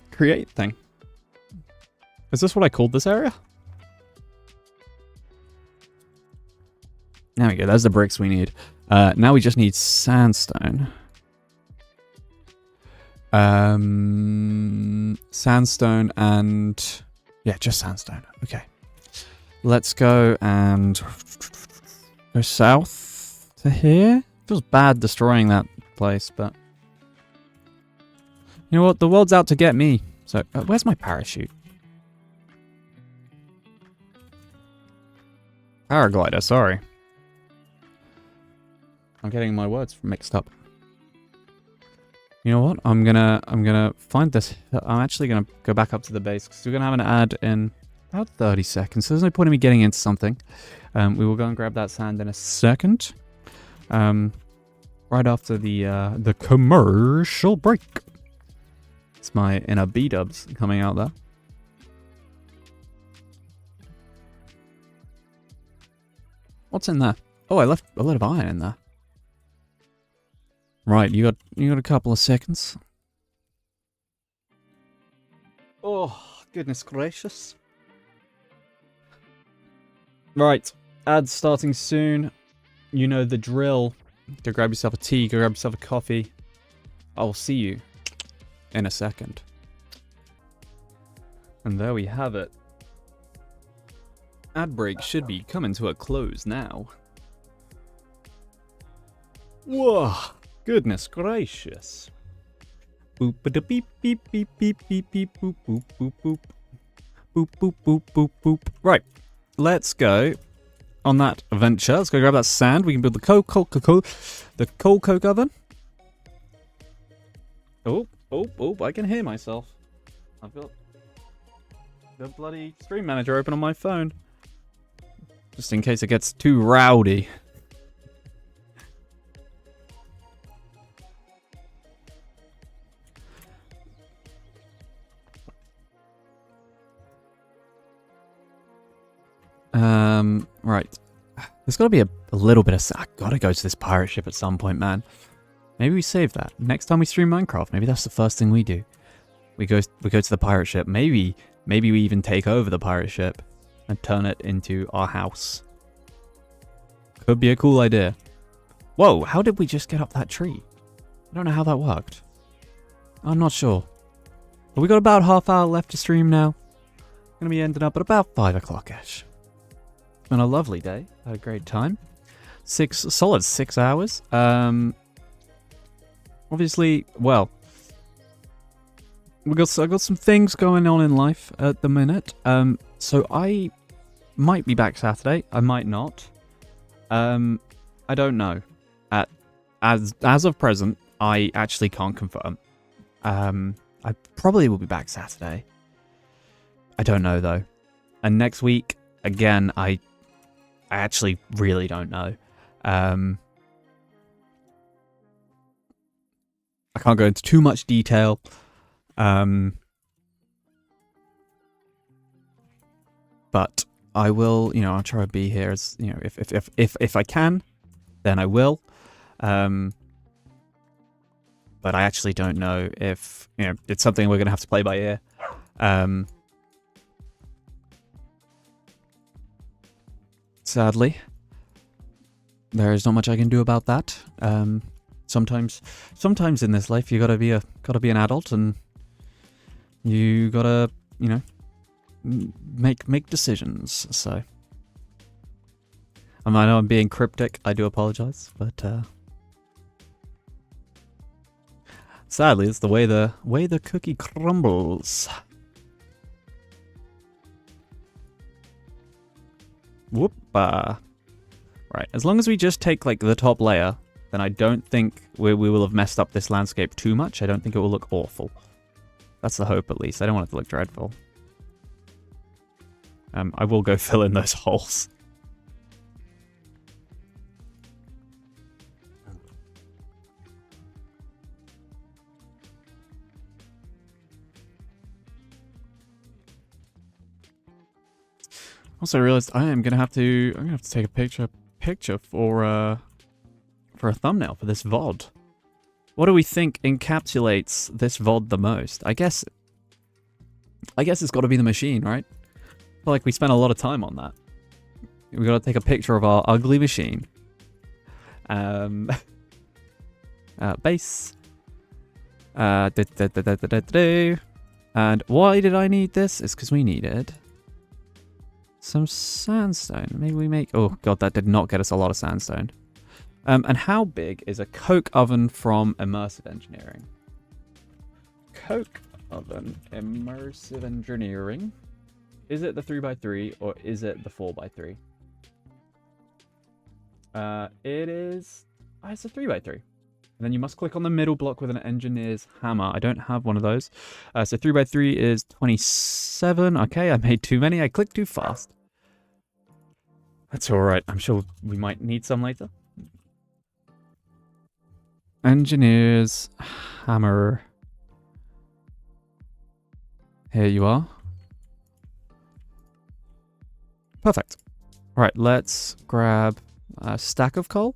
Create thing. Is this what I called this area? There we go. There's the bricks we need. Now we just need sandstone. Sandstone and... Yeah, just sandstone. Okay. Let's go and go south to here. Feels bad destroying that place, but... You know what? The world's out to get me. So, where's my parachute? Paraglider, sorry. I'm getting my words mixed up. You know what? I'm gonna find this. I'm actually gonna go back up to the base because we're gonna have an ad in about 30 seconds. So there's no point in me getting into something. We will go and grab that sand in a second. Right after the commercial break. It's my inner B-dubs coming out there. What's in there? Oh, I left a lot of iron in there. Right, you got a couple of seconds. Oh, goodness gracious. Right, ads starting soon. You know the drill. Go grab yourself a tea, go grab yourself a coffee. I will see you in a second. And there we have it. Ad break should be coming to a close now. Whoa, goodness gracious. Boop ba beep beep beep beep beep beep boop boop boop boop. Boop boop boop boop boop. Right, let's go on that adventure. Let's go grab that sand. We can build the coal coke oven. Oh, I can hear myself. I've got the bloody stream manager open on my phone. Just in case it gets too rowdy. Right. There's got to be a little bit of... I gotta go to this pirate ship at some point, man. Maybe we save that. Next time we stream Minecraft, maybe that's the first thing we do. We go to the pirate ship. Maybe we even take over the pirate ship and turn it into our house. Could be a cool idea. Whoa, how did we just get up that tree? I don't know how that worked. I'm not sure. But we got about half hour left to stream now. Gonna be ending up at about 5 o'clock-ish. It's been a lovely day. Had a great time. Solid 6 hours. Obviously, well, I got some things going on in life at the minute. So I might be back Saturday. I might not. I don't know. As of present, I actually can't confirm. I probably will be back Saturday. I don't know though. And next week, again, I actually really don't know. I can't go into too much detail. But I will, I'll try to be here as, if I can, then I will. But I actually don't know if, it's something we're going to have to play by ear. Sadly, there is not much I can do about that. Sometimes in this life you gotta be an adult, and you gotta, make decisions. So I know I'm being cryptic. I do apologize, but sadly, it's the way the cookie crumbles. Whoop. Right, as long as we just take, like, the top layer, then I don't think we will have messed up this landscape too much. I don't think it will look awful. That's the hope, at least. I don't want it to look dreadful. I will go fill in those holes. Also, I realized I'm gonna have to take a picture for a thumbnail for this VOD. What do we think encapsulates this VOD the most? I guess it's got to be the machine, right? I feel like we spent a lot of time on that. We got to take a picture of our ugly machine. Base. And why did I need this? It's because we needed some sandstone. Maybe we make... Oh, God, that did not get us a lot of sandstone. And how big is a coke oven from Immersive Engineering? Coke oven, Immersive Engineering. Is it the 3x3 or is it the 4x3? It is... Oh, it's a 3x3. And then you must click on the middle block with an engineer's hammer. I don't have one of those. So 3x3 is 27. Okay, I made too many. I clicked too fast. That's alright. I'm sure we might need some later. Engineer's hammer. Here you are. Perfect. Alright, let's grab a stack of coal.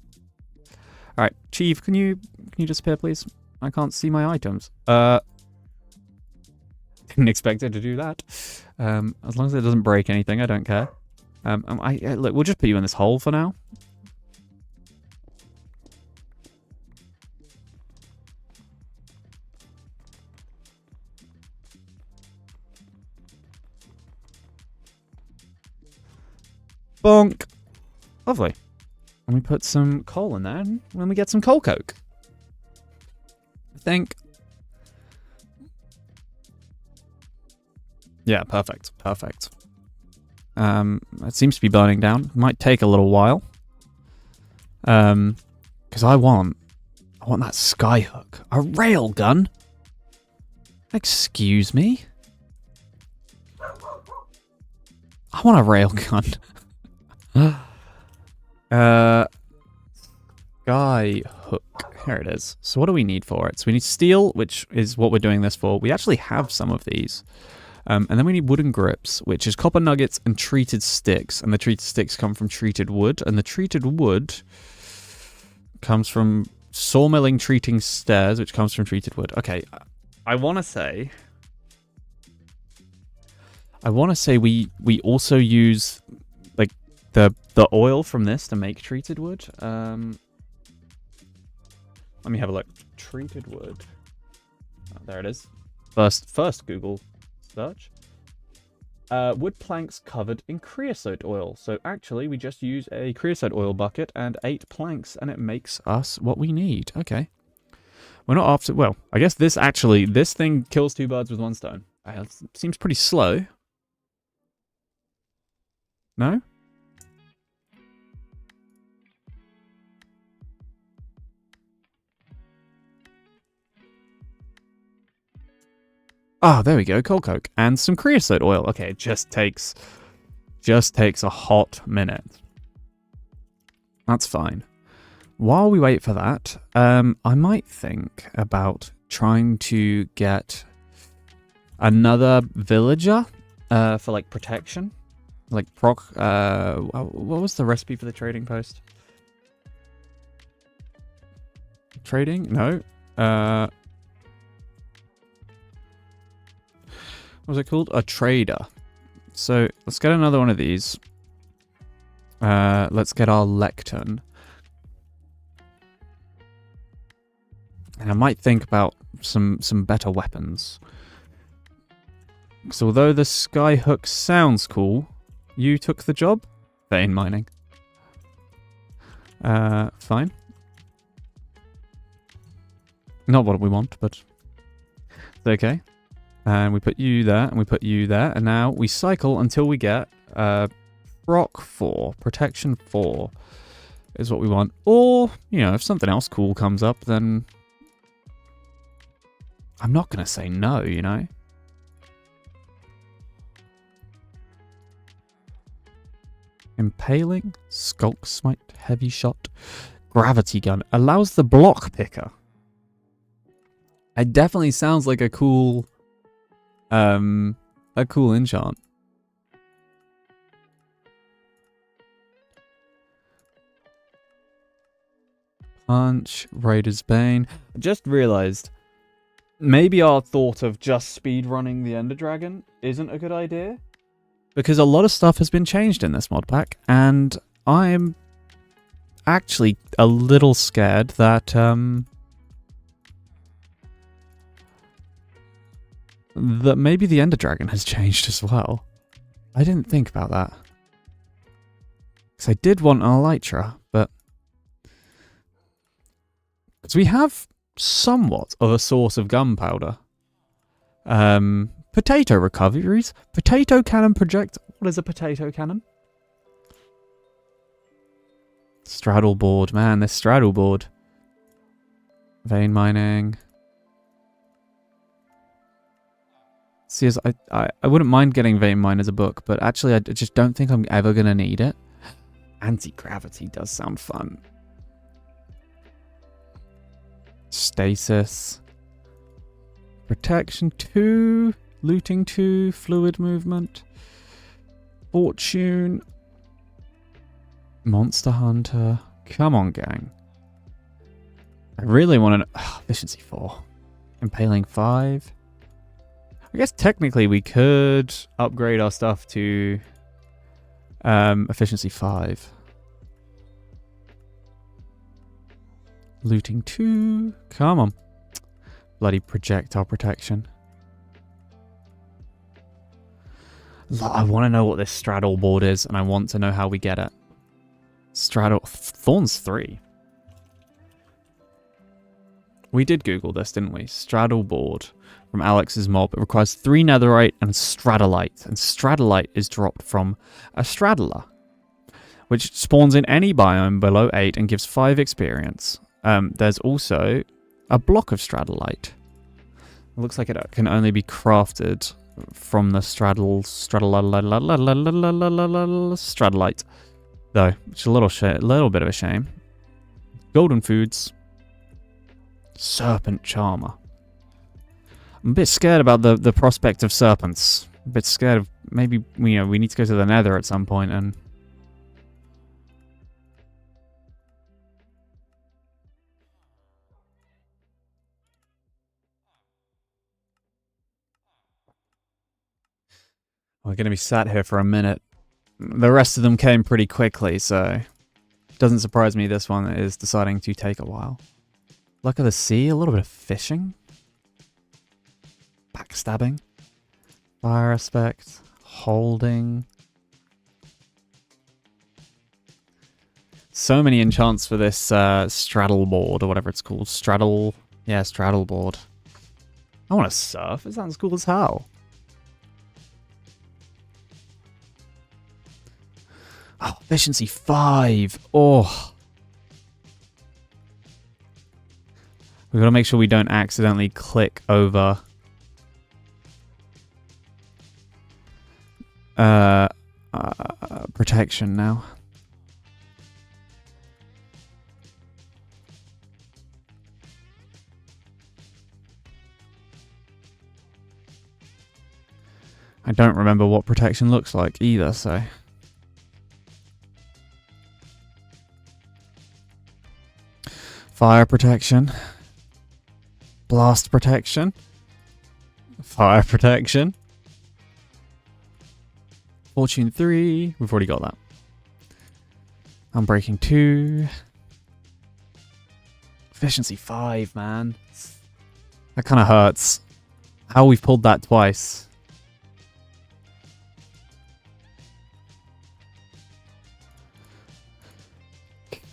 Alright, Chief, can you disappear, please? I can't see my items. Didn't expect it to do that. As long as it doesn't break anything, I don't care. Look, we'll just put you in this hole for now. Bonk. Lovely. And we put some coal in there, and then we get some coal coke. I think. Yeah, perfect. Perfect. It seems to be burning down. Might take a little while. Because I want that skyhook. A rail gun? Excuse me? I want a rail gun. Sky hook. Here it is. So what do we need for it? So we need steel, which is what we're doing this for. We actually have some of these. And then we need wooden grips, which is copper nuggets and treated sticks. And the treated sticks come from treated wood. And the treated wood comes from sawmilling treating stairs, which comes from treated wood. Okay, I want to say we also use like the oil from this to make treated wood. Let me have a look. Treated wood. Oh, there it is. First Google search. Wood planks covered in creosote oil. So actually, we just use a creosote oil bucket and 8 planks, and it makes us what we need. Okay. We're not after... Well, I guess this thing kills 2 birds with 1 stone. Seems pretty slow. No? Oh, there we go. Coal coke and some creosote oil. Okay, it just takes a hot minute. That's fine. While we wait for that, I might think about trying to get another villager for like protection, like proc. What was the recipe for the trading post? Trading? No. What was it called? A trader. So let's get another one of these. Let's get our lectern. And I might think about some better weapons. So although the skyhook sounds cool, you took the job? Vein mining. Fine. Not what we want, but it's okay. And we put you there, and we put you there, and now we cycle until we get proc 4, protection 4 is what we want. Or, you know, if something else cool comes up, then I'm not going to say no, you know? Impaling, skulk smite, heavy shot, gravity gun, allows the block picker. It definitely sounds like a cool enchant. Punch, Raider's Bane. I just realized maybe our thought of just speedrunning the Ender Dragon isn't a good idea, because a lot of stuff has been changed in this mod pack, and I'm actually a little scared that that maybe the Ender Dragon has changed as well. I didn't think about that. Because I did want an elytra, but... Because we have somewhat of a source of gunpowder. Potato recoveries. Potato cannon project. What is a potato cannon? Straddle board. Man, this straddle board. Vein mining. See, as I wouldn't mind getting Vein Mine as a book, but actually I just don't think I'm ever going to need it. Anti-gravity does sound fun. Stasis. Protection 2. Looting 2. Fluid movement. Fortune. Monster Hunter. Come on, gang. I really want to... efficiency 4. Impaling 5. I guess technically we could upgrade our stuff to efficiency 5. Looting 2. Come on. Bloody projectile protection. I want to know what this straddle board is, and I want to know how we get it. Straddle... Thorns 3. We did Google this, didn't we? Straddle board. From Alex's mob. It requires 3 netherite and stradolite. And stradolite is dropped from a straddler, which spawns in any biome below 8 and gives 5 experience. There's also a block of stradolite. It looks like it can only be crafted from the stradolite. Though, which is a little bit of a shame. Golden foods. Serpent charmer. I'm a bit scared about the prospect of serpents. a bit scared of maybe, you know, we need to go to the Nether at some point and... We're going to be sat here for a minute. The rest of them came pretty quickly, so... It doesn't surprise me this one is deciding to take a while. Luck of the sea, a little bit of fishing. Backstabbing. Fire aspect. Holding. So many enchants for this straddle board, or whatever it's called. Straddle... Yeah, straddle board. I want to surf. It sounds cool as hell. Oh, efficiency 5. Oh. We've got to make sure we don't accidentally click over protection now. I don't remember what protection looks like either, so... Fire protection. Blast protection. Fire protection. Fortune 3. We've already got that. Unbreaking 2. Efficiency 5, man. That kind of hurts. How we've pulled that twice.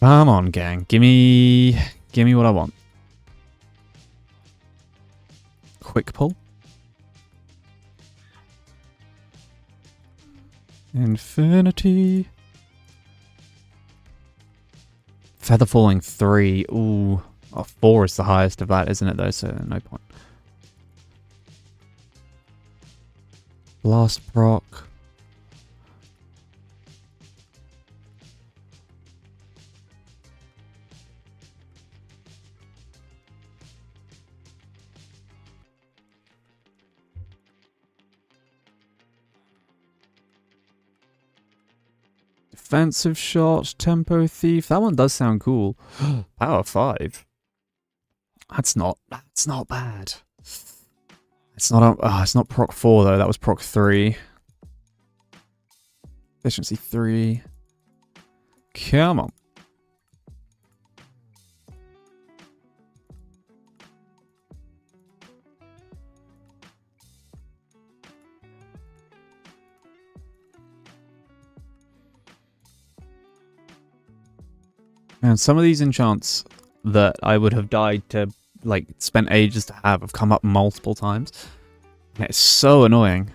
Come on, gang. Give me what I want. Quick pull. Infinity. Feather falling 3. Ooh. Oh, 4 is the highest of that, isn't it, though? So no point. Blast proc. Defensive shot, tempo thief. That one does sound cool. Power 5. That's not bad. It's not proc 4 though. That was proc 3. Efficiency 3. Come on. And some of these enchants that I would have died to, like, spent ages to have come up multiple times. And it's so annoying.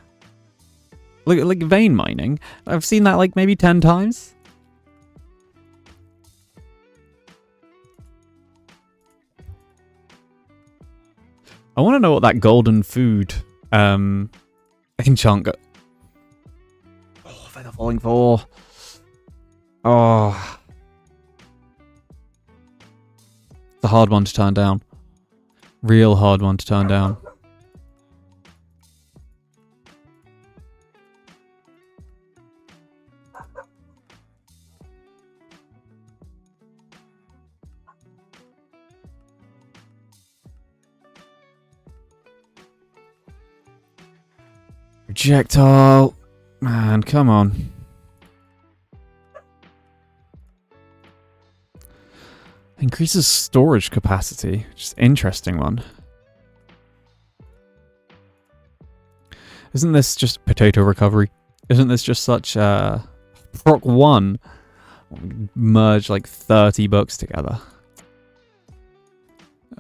Look, like, vein mining. I've seen that, like, maybe 10 times. I want to know what that golden food enchant got. Oh, Feather Falling 4. Oh... The hard one to turn down. Real hard one to turn down. Projectile. Man, come on. Increases storage capacity, which is an interesting one. Isn't this just potato recovery? Isn't this just such proc 1? Merge like 30 books together.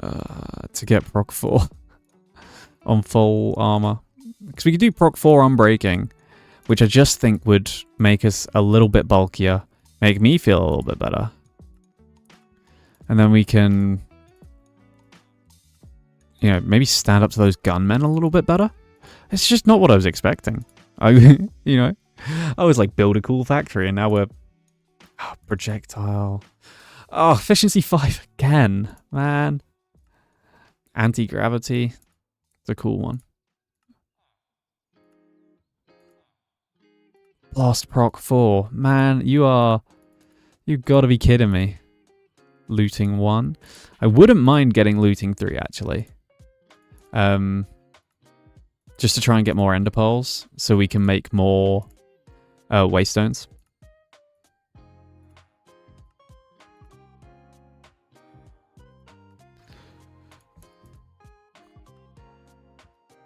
To get proc 4 on full armor. Because we could do proc 4 unbreaking, which I just think would make us a little bit bulkier, make me feel a little bit better. And then we can, you know, maybe stand up to those gunmen a little bit better. It's just not what I was expecting. You know, I was like, build a cool factory, and now we're projectile. Oh, efficiency 5 again, man. Anti-gravity. It's a cool one. Lost proc 4. Man, you've got to be kidding me. Looting 1. I wouldn't mind getting looting 3 actually. Just to try and get more ender pearls so we can make more waystones.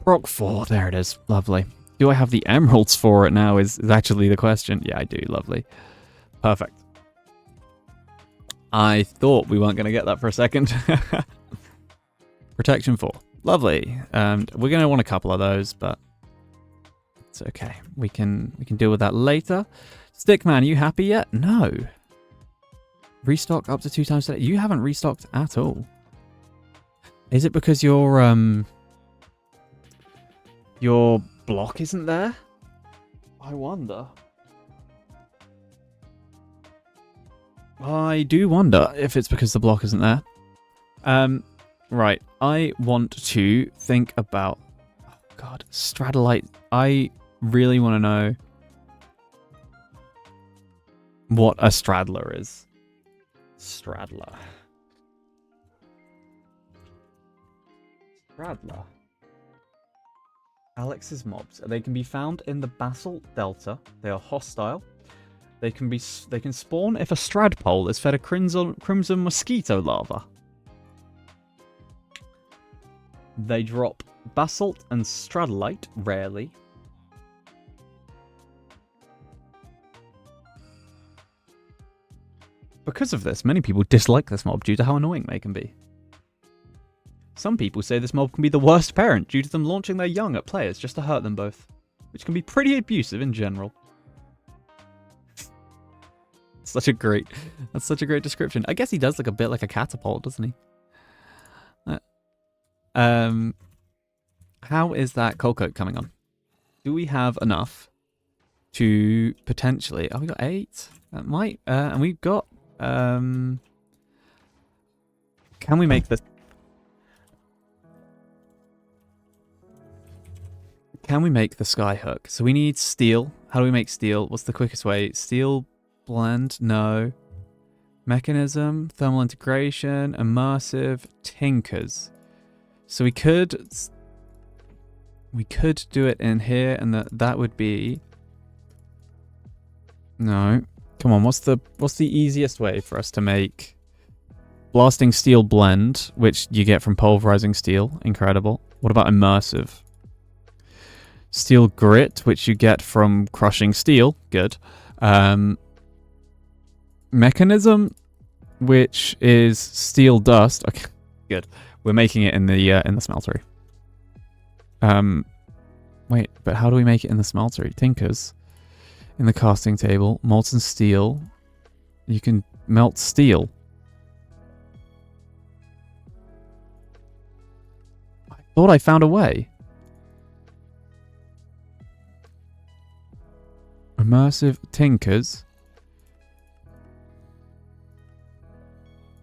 Proc 4, there it is. Lovely. Do I have the emeralds for it now is actually the question. Yeah, I do. Lovely. Perfect. I thought we weren't going to get that for a second. Protection 4. Lovely. We're going to want a couple of those, but it's okay. We can deal with that later. Stickman, you happy yet? No. Restock up to 2 times today. You haven't restocked at all. Is it because your block isn't there? I wonder. I do wonder if it's because the block isn't there. Right. I want to think about... Oh, God. Stradolite. I really want to know what a straddler is. Straddler. Straddler. Alex's mobs. They can be found in the Basalt Delta. They are hostile. They can spawn if a stradpole is fed a crimson mosquito larva. They drop basalt and stradolite rarely. Because of this, many people dislike this mob due to how annoying they can be. Some people say this mob can be the worst parent due to them launching their young at players just to hurt them both, which can be pretty abusive in general. That's such a great description. I guess he does look a bit like a catapult, doesn't he? How is that coal coat coming on? Do we have enough to potentially... Oh, we got 8. That might... and we've got... Can we make this... Can we make the skyhook? So we need steel. How do we make steel? What's the quickest way? Steel blend? No. Mechanism, thermal integration, immersive, tinkers. So we could do it in here, and that would be... No. Come on, what's the easiest way for us to make blasting steel blend, which you get from pulverizing steel? Incredible. What about immersive? Steel grit, which you get from crushing steel. Good. Mechanism, which is steel dust. Okay, good. We're making it in the smeltery. Wait, but how do we make it in the smeltery? Tinkers. In the casting table, molten steel. You can melt steel. I thought I found a way. Immersive tinkers.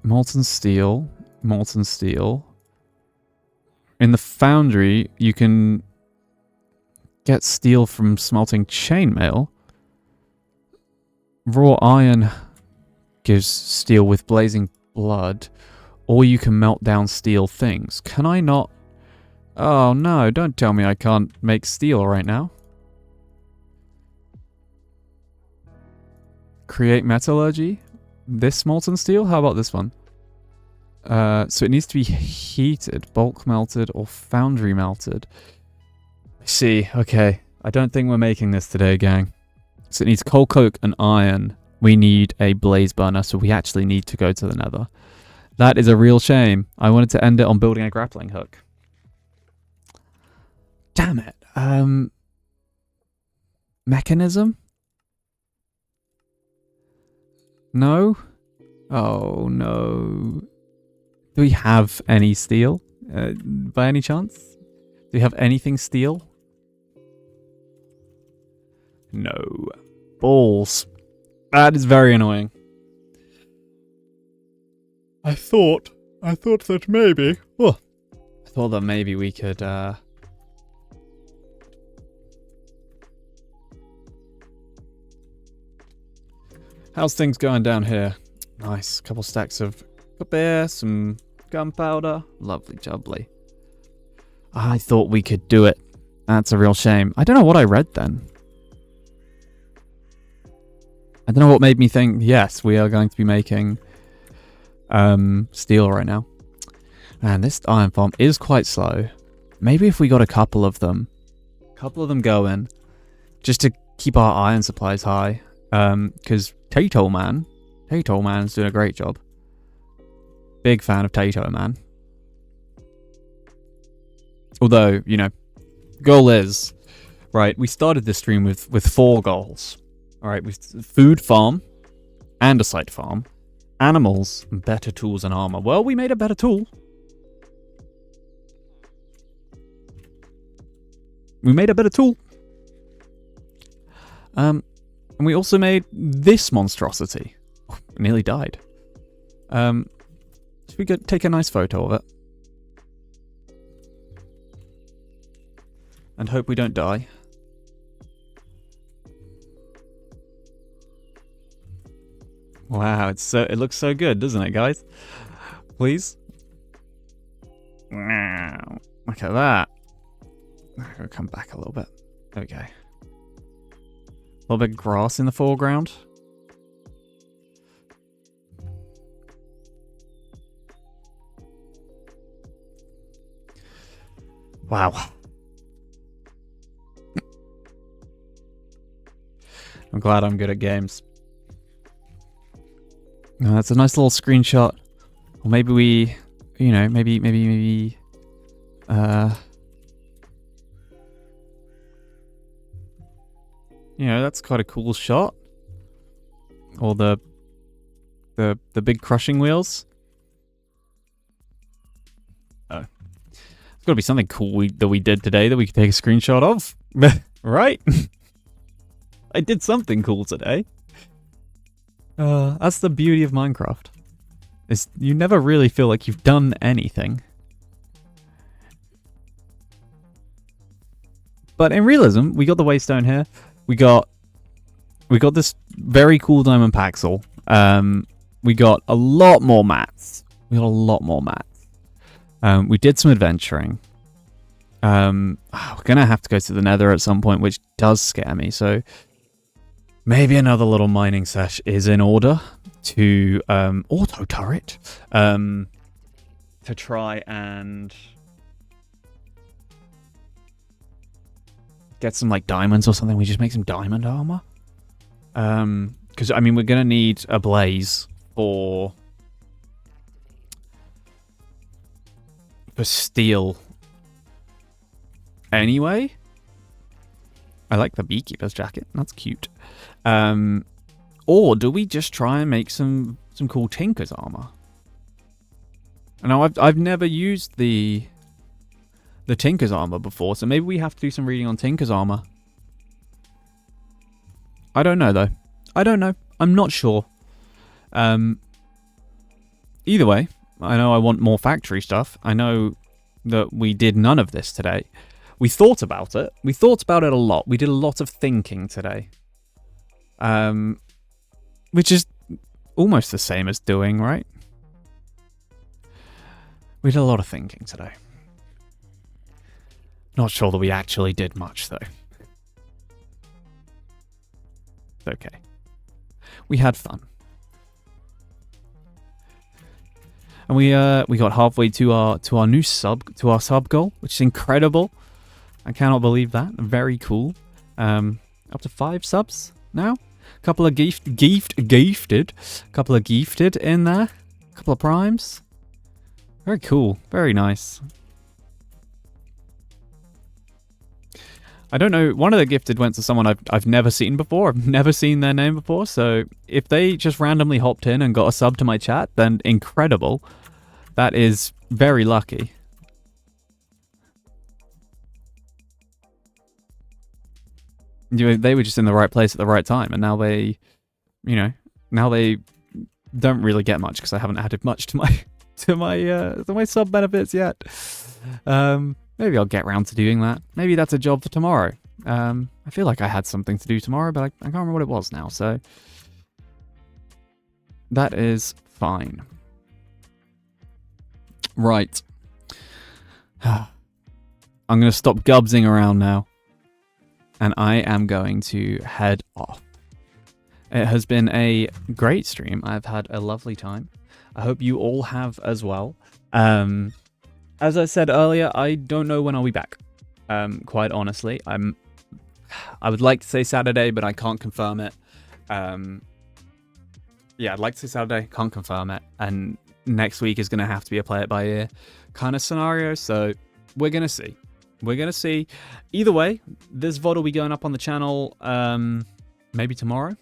Molten steel. Molten steel. In the foundry, you can get steel from smelting chainmail. Raw iron gives steel with blazing blood. Or you can melt down steel things. Can I not... Oh no, don't tell me I can't make steel right now. Create metallurgy. This molten steel? How about this one? So it needs to be heated, bulk melted, or foundry melted. I see. Okay. I don't think we're making this today, gang. So it needs coal coke and iron. We need a blaze burner, so we actually need to go to the nether. That is a real shame. I wanted to end it on building a grappling hook. Damn it. Mechanism? No? Oh, no. Do we have any steel? By any chance? Do we have anything steel? No. Balls. That is very annoying. I thought that maybe... Oh. I thought that maybe we could... How's things going down here? Nice. Couple stacks of beer, some gunpowder. Lovely jubbly. I thought we could do it. That's a real shame. I don't know what I read then. I don't know what made me think, yes, we are going to be making steel right now. And this iron farm is quite slow. Maybe if we got a couple of them going, just to keep our iron supplies high. Because Tato Man's doing a great job. Big fan of Tato Man. Although, you know, goal is, right, we started this stream with 4 goals. Alright, food farm, andesite farm, animals, better tools and armor. Well, we made a better tool. And we also made this monstrosity. It nearly died. Should we take a nice photo of it? And hope we don't die. Wow, it looks so good, doesn't it, guys? Please? Wow. Look at that. I'm gonna come back a little bit. There we go. A little bit of grass in the foreground. Wow. I'm glad I'm good at games. No, that's a nice little screenshot. Or maybe we, you know, maybe, you know, that's quite a cool shot. Or the big crushing wheels. Oh. There's got to be something cool that we did today that we could take a screenshot of. Right? I did something cool today. That's the beauty of Minecraft. Is you never really feel like you've done anything. But in realism, we got the waystone here. We got this very cool diamond paxel. We got a lot more mats. We did some adventuring. We're gonna have to go to the Nether at some point, which does scare me. So maybe another little mining sesh is in order to auto turret to try and get some like diamonds or something. We just make some diamond armor. Because I mean we're gonna need a blaze for steel anyway. I like the beekeeper's jacket. That's cute. Or do we just try and make some cool Tinker's armor? Now I've never used the Tinker's armor before, so maybe we have to do some reading on Tinker's armor. I don't know though. I'm not sure. Either way, I know I want more factory stuff. I know that we did none of this today. We thought about it. We thought about it a lot. We did a lot of thinking today. Which is almost the same as doing, right? We did a lot of thinking today. Not sure that we actually did much, though. It's okay. We had fun. And we got halfway to our new sub goal, which is incredible. I cannot believe that. Very cool. Up to 5 subs now. Couple of gifted. Couple of gifted in there. Couple of primes. Very cool. Very nice. I don't know. One of the gifted went to someone I've never seen before. I've never seen their name before. So if they just randomly hopped in and got a sub to my chat, then incredible. That is very lucky. They were just in the right place at the right time, and now they don't really get much because I haven't added much to my sub benefits yet. Maybe I'll get around to doing that. Maybe that's a job for tomorrow. I feel like I had something to do tomorrow, but I can't remember what it was now. So That is fine. Right. I'm going to stop gubbsing around now. And I am going to head off. It has been a great stream. I've had a lovely time. I hope you all have as well. As I said earlier, I don't know when I'll be back. Quite honestly, I would like to say Saturday, but I can't confirm it. Yeah, I'd like to say Saturday, can't confirm it. And next week is going to have to be a play it by ear kind of scenario. So we're going to see. We're going to see. Either way, this VOD will be going up on the channel maybe tomorrow.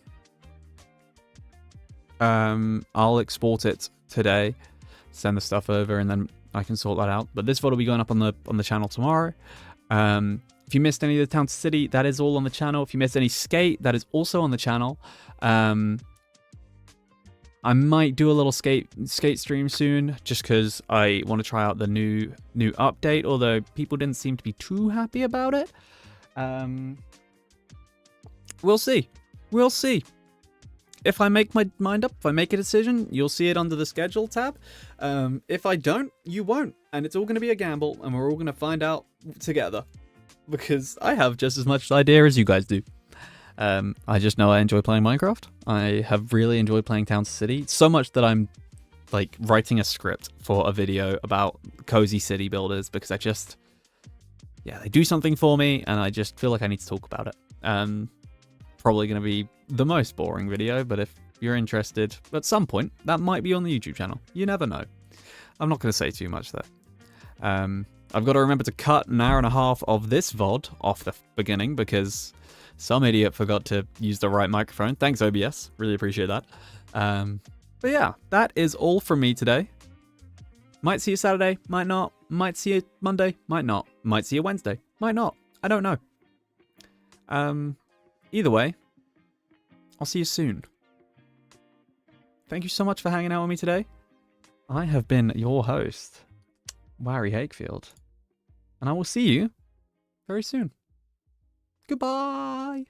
I'll export it today, send the stuff over, and then I can sort that out. But this VOD will be going up on the channel tomorrow. If you missed any of the Town to City, that is all on the channel. If you missed any skate, that is also on the channel. I might do a little skate stream soon, just because I want to try out the new update. Although people didn't seem to be too happy about it. We'll see. We'll see. If I make my mind up, if I make a decision, you'll see it under the schedule tab. If I don't, you won't. And it's all going to be a gamble, and we're all going to find out together. Because I have just as much idea as you guys do. I just know I enjoy playing Minecraft. I have really enjoyed playing Town City. So much that I'm like writing a script for a video about cozy city builders, because I just, yeah, they do something for me, and I just feel like I need to talk about it. Probably going to be the most boring video, but if you're interested at some point, that might be on the YouTube channel. You never know. I'm not going to say too much though. I've got to remember to cut an hour and a half of this VOD off the beginning, because some idiot forgot to use the right microphone. Thanks, OBS. Really appreciate that. But yeah, that is all from me today. Might see you Saturday, might not. Might see you Monday, might not. Might see you Wednesday, might not. I don't know. Either way, I'll see you soon. Thank you so much for hanging out with me today. I have been your host, Wary Hakefield, and I will see you very soon. Goodbye!